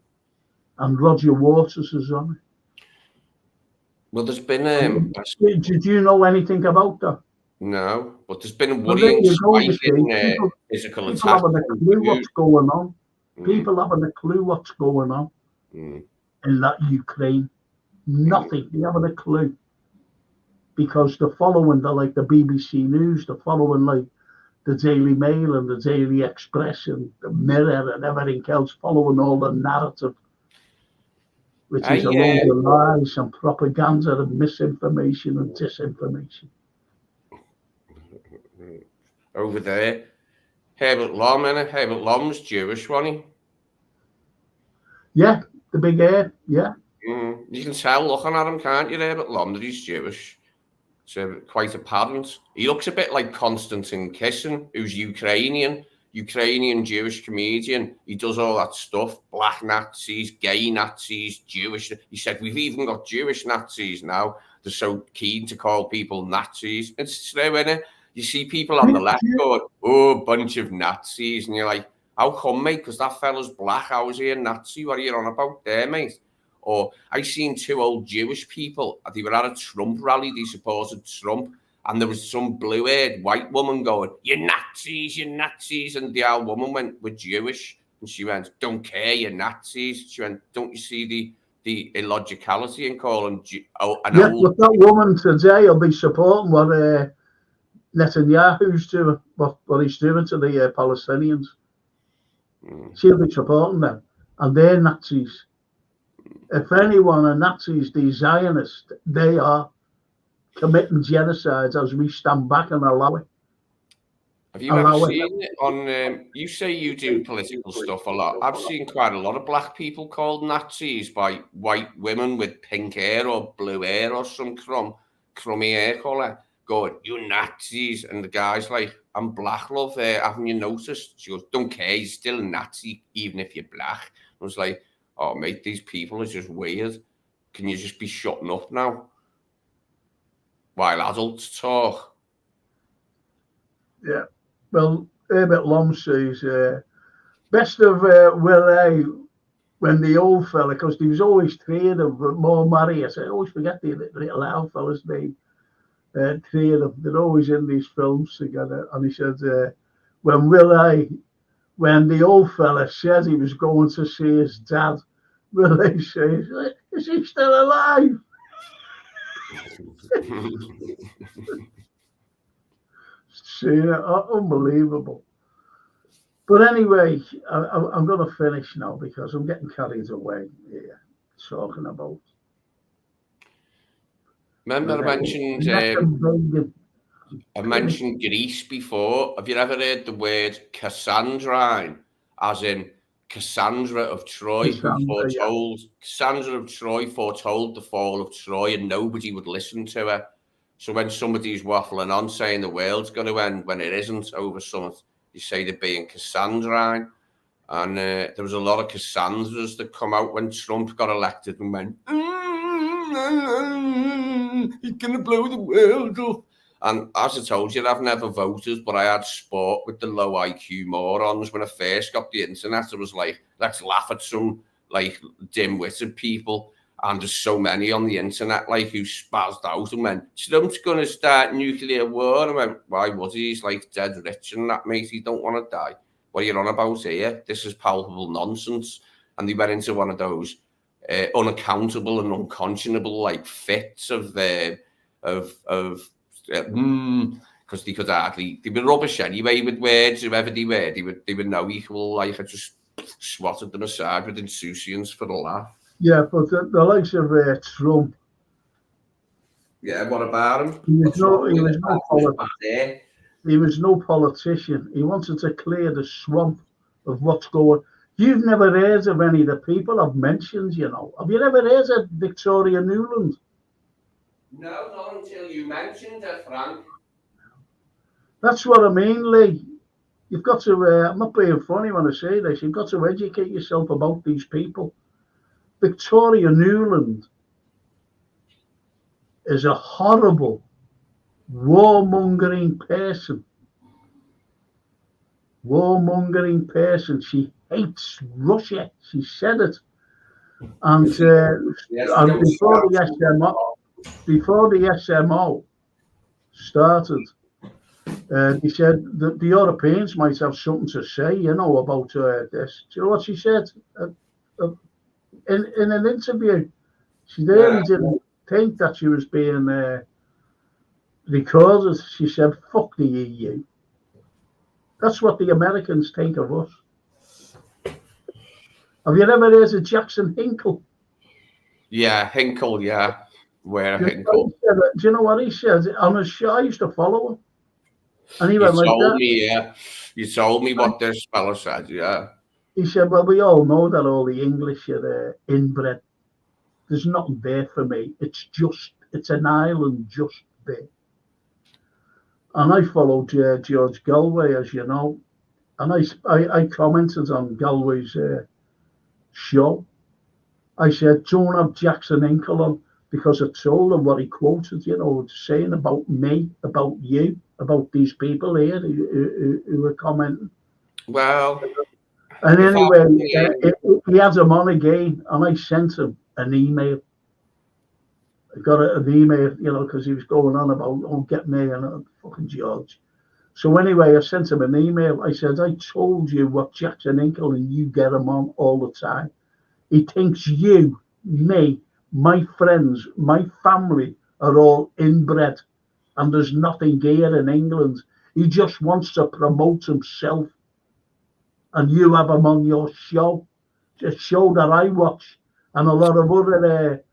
Roger Waters is on it. Well, there's been... did you know anything about that? No, but there's been a worrying spike in physical attacks. People haven't a clue what's going on. People haven't a clue what's going on in that Ukraine. Nothing. They haven't a clue. Because they're following like the BBC News, they're following like the Daily Mail and the Daily Express and the Mirror and everything else, following all the narrative, which is a load of lies and propaganda and misinformation and disinformation. Over there, Herbert Lom, innit? Herbert Lom's Jewish, wasn't he? Yeah, the big hair, yeah. You can tell looking at him, can't you, Herbert Lom, that he's Jewish. It's quite apparent. He looks a bit like Konstantin Kisin, who's Ukrainian Jewish comedian. He does all that stuff, black Nazis, gay Nazis, Jewish. He said, we've even got Jewish Nazis now. They're so keen to call people Nazis. It's true, innit? You see people on the left going, oh, bunch of Nazis. And you're like, how come, mate? Because that fella's black. How is he a Nazi? What are you on about there, mate? Or I seen 2 old Jewish people. They were at a Trump rally. They supported Trump. And there was some blue-haired white woman going, you Nazis, you Nazis. And the old woman went, we're Jewish. And she went, don't care, you Nazis. She went, don't you see the illogicality in calling old... But that woman today will be supporting what Netanyahu's doing, what he's doing to the Palestinians. She'll be supporting them. And they're Nazis. If anyone are Nazis, these Zionists, they are committing genocides as we stand back and allow it. Have you ever seen it on? You say you do political stuff a lot. I've seen quite a lot of black people called Nazis by white women with pink hair or blue hair or some crummy hair colour, going, "You Nazis!" And the guy's like, "I'm black, love. Haven't you noticed?" She goes, "Don't care. You're still a Nazi, even if you're black." I was like, "Oh, mate, these people are just weird. Can you just be shutting up now while adults talk?" Yeah. Well, Herbert Lom says, best of Will A when the old fella, because there was always three of them, but more Marius. I always forget the little old fella's name. Three of them, they're always in these films together. And he said, when when the old fella said he was going to see his dad, Will A says, is he still alive? See, unbelievable. But anyway, I'm going to finish now because I'm getting carried away here talking about. Remember, I mentioned Greece before. Have you ever heard the word Cassandrine, as in Cassandra of Troy, Cassandra of Troy foretold the fall of Troy, and nobody would listen to her. So when somebody's waffling on saying the world's going to end when it isn't over something, you say they're being Cassandrine. And there was a lot of Cassandras that come out when Trump got elected and went, he's going to blow the world up. And as I told you, I've never voted, but I had sport with the low IQ morons. When I first got the internet, I was like, let's laugh at some like dim-witted people. And there's so many on the internet like who spazzed out and went, Trump's going to start nuclear war. I went, why would he? He's like dead rich and that, mate. He don't want to die. What are you on about here? This is palpable nonsense. And they went into one of those unaccountable and unconscionable like fits of because they could hardly, they were rubbish anyway with words, whoever they were, they were no equal. Like I just swatted them aside with insouciance for the laugh. Yeah, but the likes of Trump. Yeah, what about him? He was no politician. He wanted to clear the swamp of what's going. You've never heard of any of the people I've mentioned, you know. Have you ever heard of Victoria Nuland? No, not until you mentioned her, Frank. That's what I mean, Lee. You've got to, I'm not being funny when I say this, you've got to educate yourself about these people. Victoria Nuland is a horrible, warmongering person. Warmongering person. She hates Russia. She said it. And, and before the SMO started, he said that the Europeans might have something to say, you know, about this. Do you know what she said? In an interview, she really didn't think that she was being recorded. She said, fuck the EU. That's what the Americans think of us. Have you ever heard of Jackson Hinkle? Yeah, Hinkle, yeah. Where Hinkle? Do you know what he said? On his show, I used to follow him. And he went like that. You told me what this fellow said, yeah. He said, well, we all know that all the English are inbred. There's nothing there for me. It's an island just there. And I followed George Galway, as you know. And I commented on Galway's show. I said, don't have Jackson Hinkle on, because I told him what he quoted, you know, saying about me, about you, about these people here who were commenting. Well, and anyway, he has him on again, and I sent him an email. I got an email, you know, because he was going on about, oh, get me and fucking George. So anyway, I sent him an email. I said, I told you what Jackson Hinkle, and you get him on all the time. He thinks you, me, my friends, my family are all inbred, and there's nothing here in England. He just wants to promote himself. And you have him on your show, a show that I watch, and a lot of other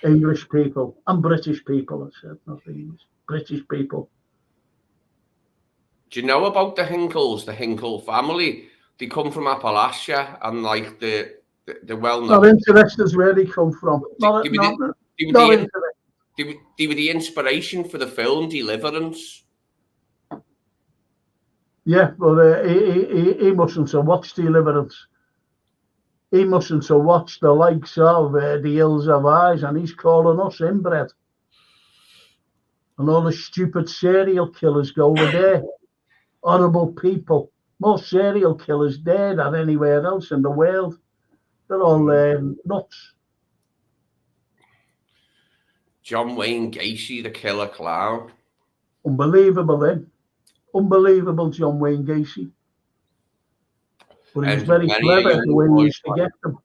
English people and British people. I said not English, British people. Do you know about the Hinkles, the Hinkle family? They come from Appalachia, and like the well-known. Not interested where they come from. Not interested. They were the inspiration for the film Deliverance. Yeah, but he mustn't have watched Deliverance. He mustn't have watched the likes of The Hills Have Eyes, and he's calling us inbred. And all the stupid serial killers go over there. Horrible people. More serial killers there than anywhere else in the world. They're all nuts. John Wayne Gacy, the killer clown. Unbelievable, Unbelievable, John Wayne Gacy. But he was very clever the way he used to get them.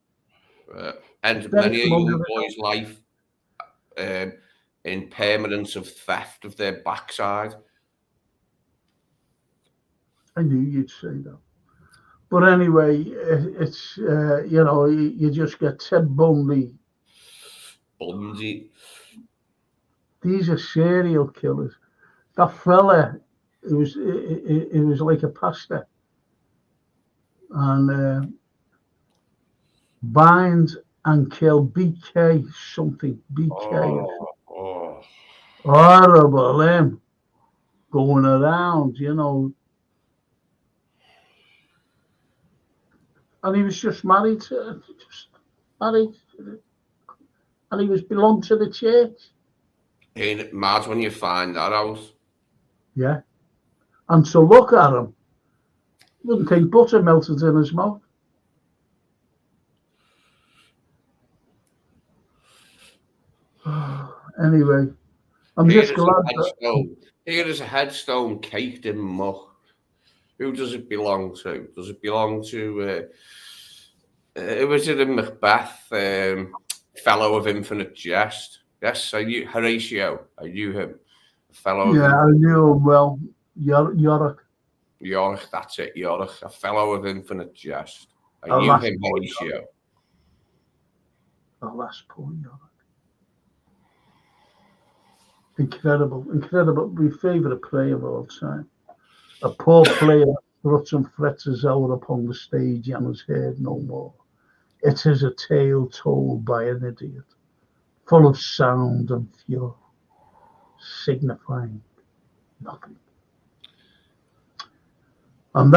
And many a young boy's life in permanence of theft of their backside. I knew you'd say that. But anyway, it's, you just get Ted Bundy. These are serial killers. That fella, it was like a pastor. And bind and kill BK something. BK. Horrible, him. Going around, And he was just married. And he belonged to the church. Ain't it mad when you find that out? Yeah. And to look at him, wouldn't think butter melted in his mouth. Anyway, I'm just glad that... Here is a headstone caked in muck. Who does it belong to? Does it belong to... who was it in Macbeth? Fellow of Infinite Jest. Yes, I knew Horatio. I knew him. Fellow. Yeah, I knew him well. Yorick. Yorick, that's it. Yorick, a fellow of Infinite Jest. I knew him, Horatio. Oh, that's poor Yorick. Incredible. My favourite player of all time. A poor player struts and frets his hour upon the stage and is heard no more. It is a tale told by an idiot, full of sound and fury, signifying nothing. And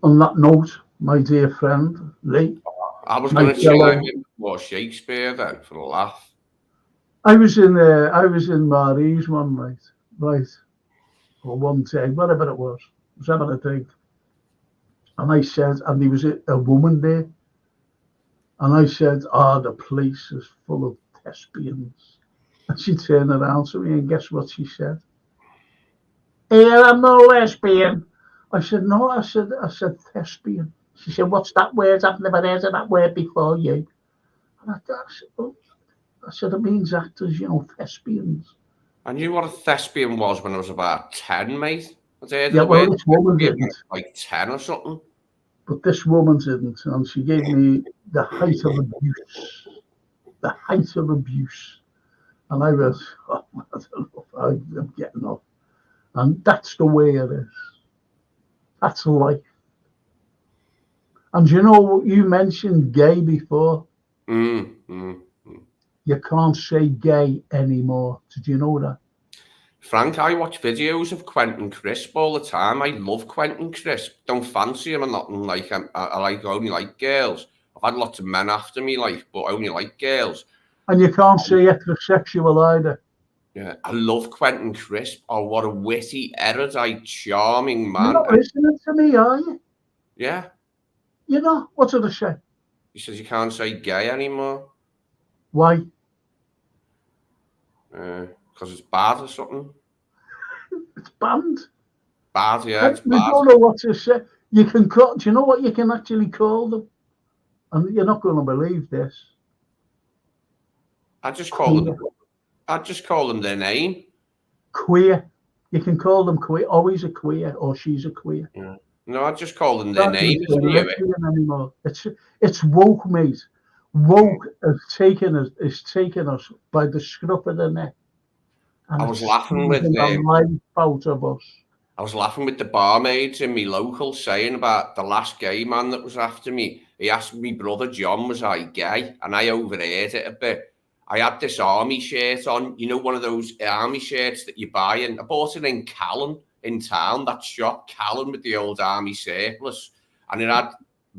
on that note, my dear friend, Lee. I was going to chime in more Shakespeare then for a laugh. I was in Marie's one night, right? Or one day, whatever it was. I was having a drink. And I said, and there was a woman there. And I said, the place is full of thespians. And she turned around to me and guess what she said? Here, I'm no lesbian. I said, no, I said thespian. She said, what's that word? I've never heard of that word before you. And I said, it means actors, thespians. I knew what a thespian was when I was about 10, mate. This woman didn't. Like 10 or something. But this woman didn't, and she gave me the height of abuse. The height of abuse. And I was, I don't know if I'm getting off. And that's the way it is. That's life. And you mentioned gay before. You can't say gay anymore. Did you know that? Frank, I watch videos of Quentin Crisp all the time. I love Quentin Crisp. Don't fancy him or nothing. Like I only like girls. I've had lots of men after me, but I only like girls. And you can't say heterosexual either. Yeah, I love Quentin Crisp. Oh, what a witty, erudite, charming man. You're not listening to me, are you? Yeah. What did I say? He says you can't say gay anymore. Why? Because it's bad or something. It's banned. Bad, yeah. It's bad. I don't know what to say. You can call. Do you know what you can actually call them? And you're not going to believe this. I just call them their name. Queer. You can call them queer. Oh, he's a queer, or she's a queer. Yeah. No, I just call them their name. Anymore. It's woke, mate. woke has taken us by the scruff of the neck, and I it's was laughing with squeezing the life out of us. I was laughing with the barmaids in me local saying about the last gay man that was after me. He asked me brother John, was I gay? And I overheard it a bit. I had this army shirt on, one of those army shirts that you buy, and I bought it in Callan in town, that shop, Callan, with the old army surplus, and it had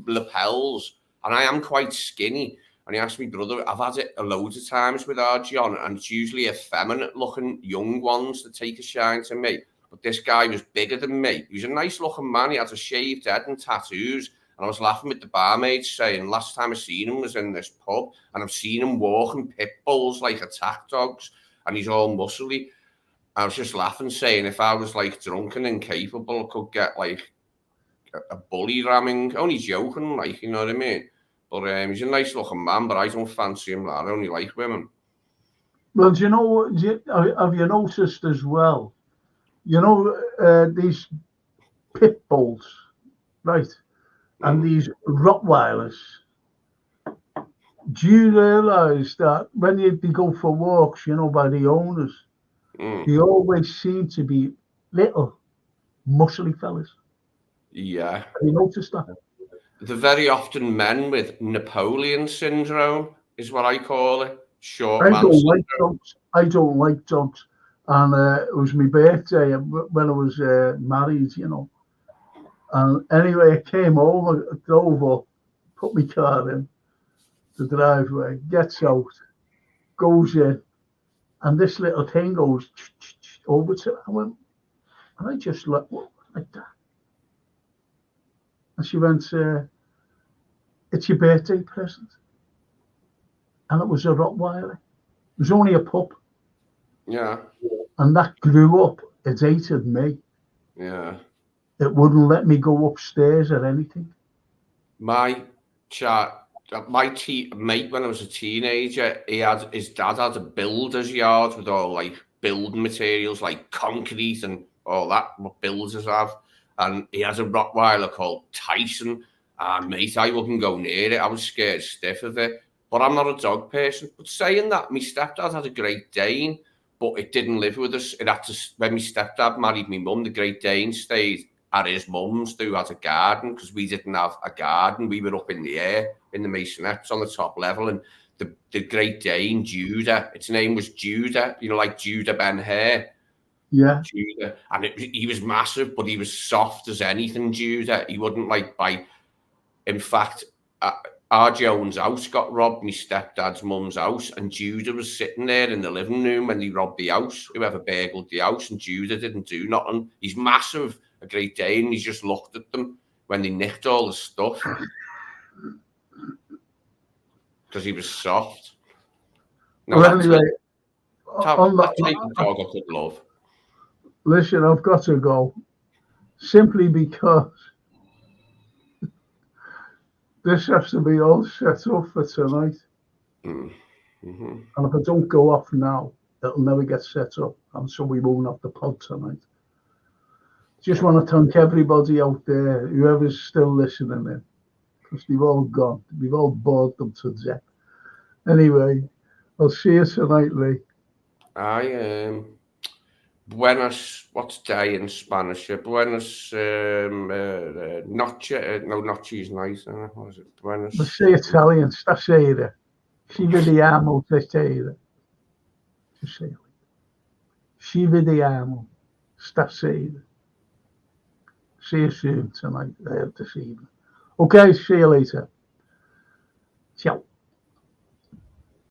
lapels, and I am quite skinny. And he asked me brother, I've had it a loads of times with our John, and it's usually effeminate looking young ones that take a shine to me. But this guy was bigger than me. He was a nice looking man. He had a shaved head and tattoos. And I was laughing with the barmaids saying, last time I seen him was in this pub. And I've seen him walking pit bulls like attack dogs. And he's all muscly. I was just laughing saying, if I was like drunk and incapable, I could get like a bully ramming. Only joking, like, you know what I mean? But he's a nice looking man, but I don't fancy him. I only like women. Well, do you know what? Have you noticed as well? These pit bulls, right? And these Rottweilers. Do you realise that when they go for walks, by the owners, they always seem to be little, muscly fellas? Yeah. Have you noticed that? They're very often men with Napoleon syndrome, is what I call it. Short man syndrome. I don't like dogs. And it was my birthday when I was married, And anyway, I came over, drove up, put my car in the driveway, gets out, goes in, and this little thing goes over to her. I went, and I just looked like that. And she went, it's your birthday present. And it was a Rottweiler. It was only a pup. Yeah. And that grew up. It hated me. Yeah. It wouldn't let me go upstairs or anything. My mate, when I was a teenager, his dad had a builder's yard with all like building materials like concrete and all that, what builders have. And he has a Rottweiler called Tyson. Mate, I wouldn't go near it. I was scared stiff of it. But I'm not a dog person. But saying that, my stepdad had a Great Dane, but it didn't live with us. When my stepdad married my mum, the Great Dane stayed at his mum's, who had a garden, because we didn't have a garden. We were up in the air in the maisonettes on the top level, and the Great Dane, Judah, its name was Judah, like Judah Ben-Hur. Yeah. Judah. And he was massive, but he was soft as anything, Judah. He wouldn't bite. In fact, our Jones' house got robbed, my stepdad's mum's house, and Judah was sitting there in the living room when they robbed the house, whoever burgled the house, and Judah didn't do nothing. He's massive, a Great Dane, and he just looked at them when they nicked all the stuff. Because he was soft. No, well, anyway, that's like a dog I could love. Listen, I've got to go. Simply because this has to be all set up for tonight. Mm-hmm. And if I don't go off now, it'll never get set up. And so we won't have the pod tonight. Just want to thank everybody out there, whoever's still listening in, because they've all gone. We've all bored them to death. Anyway, I'll see you tonight, Lee. Buenas, what's day in Spanish? Buenas, noche, no, noche is nice. What is it? Buenas. Let's say Italian, stasera. Ci vediamo stasera. Just say it. Ci vediamo stasera. See you soon tonight, this evening. Okay, see you later.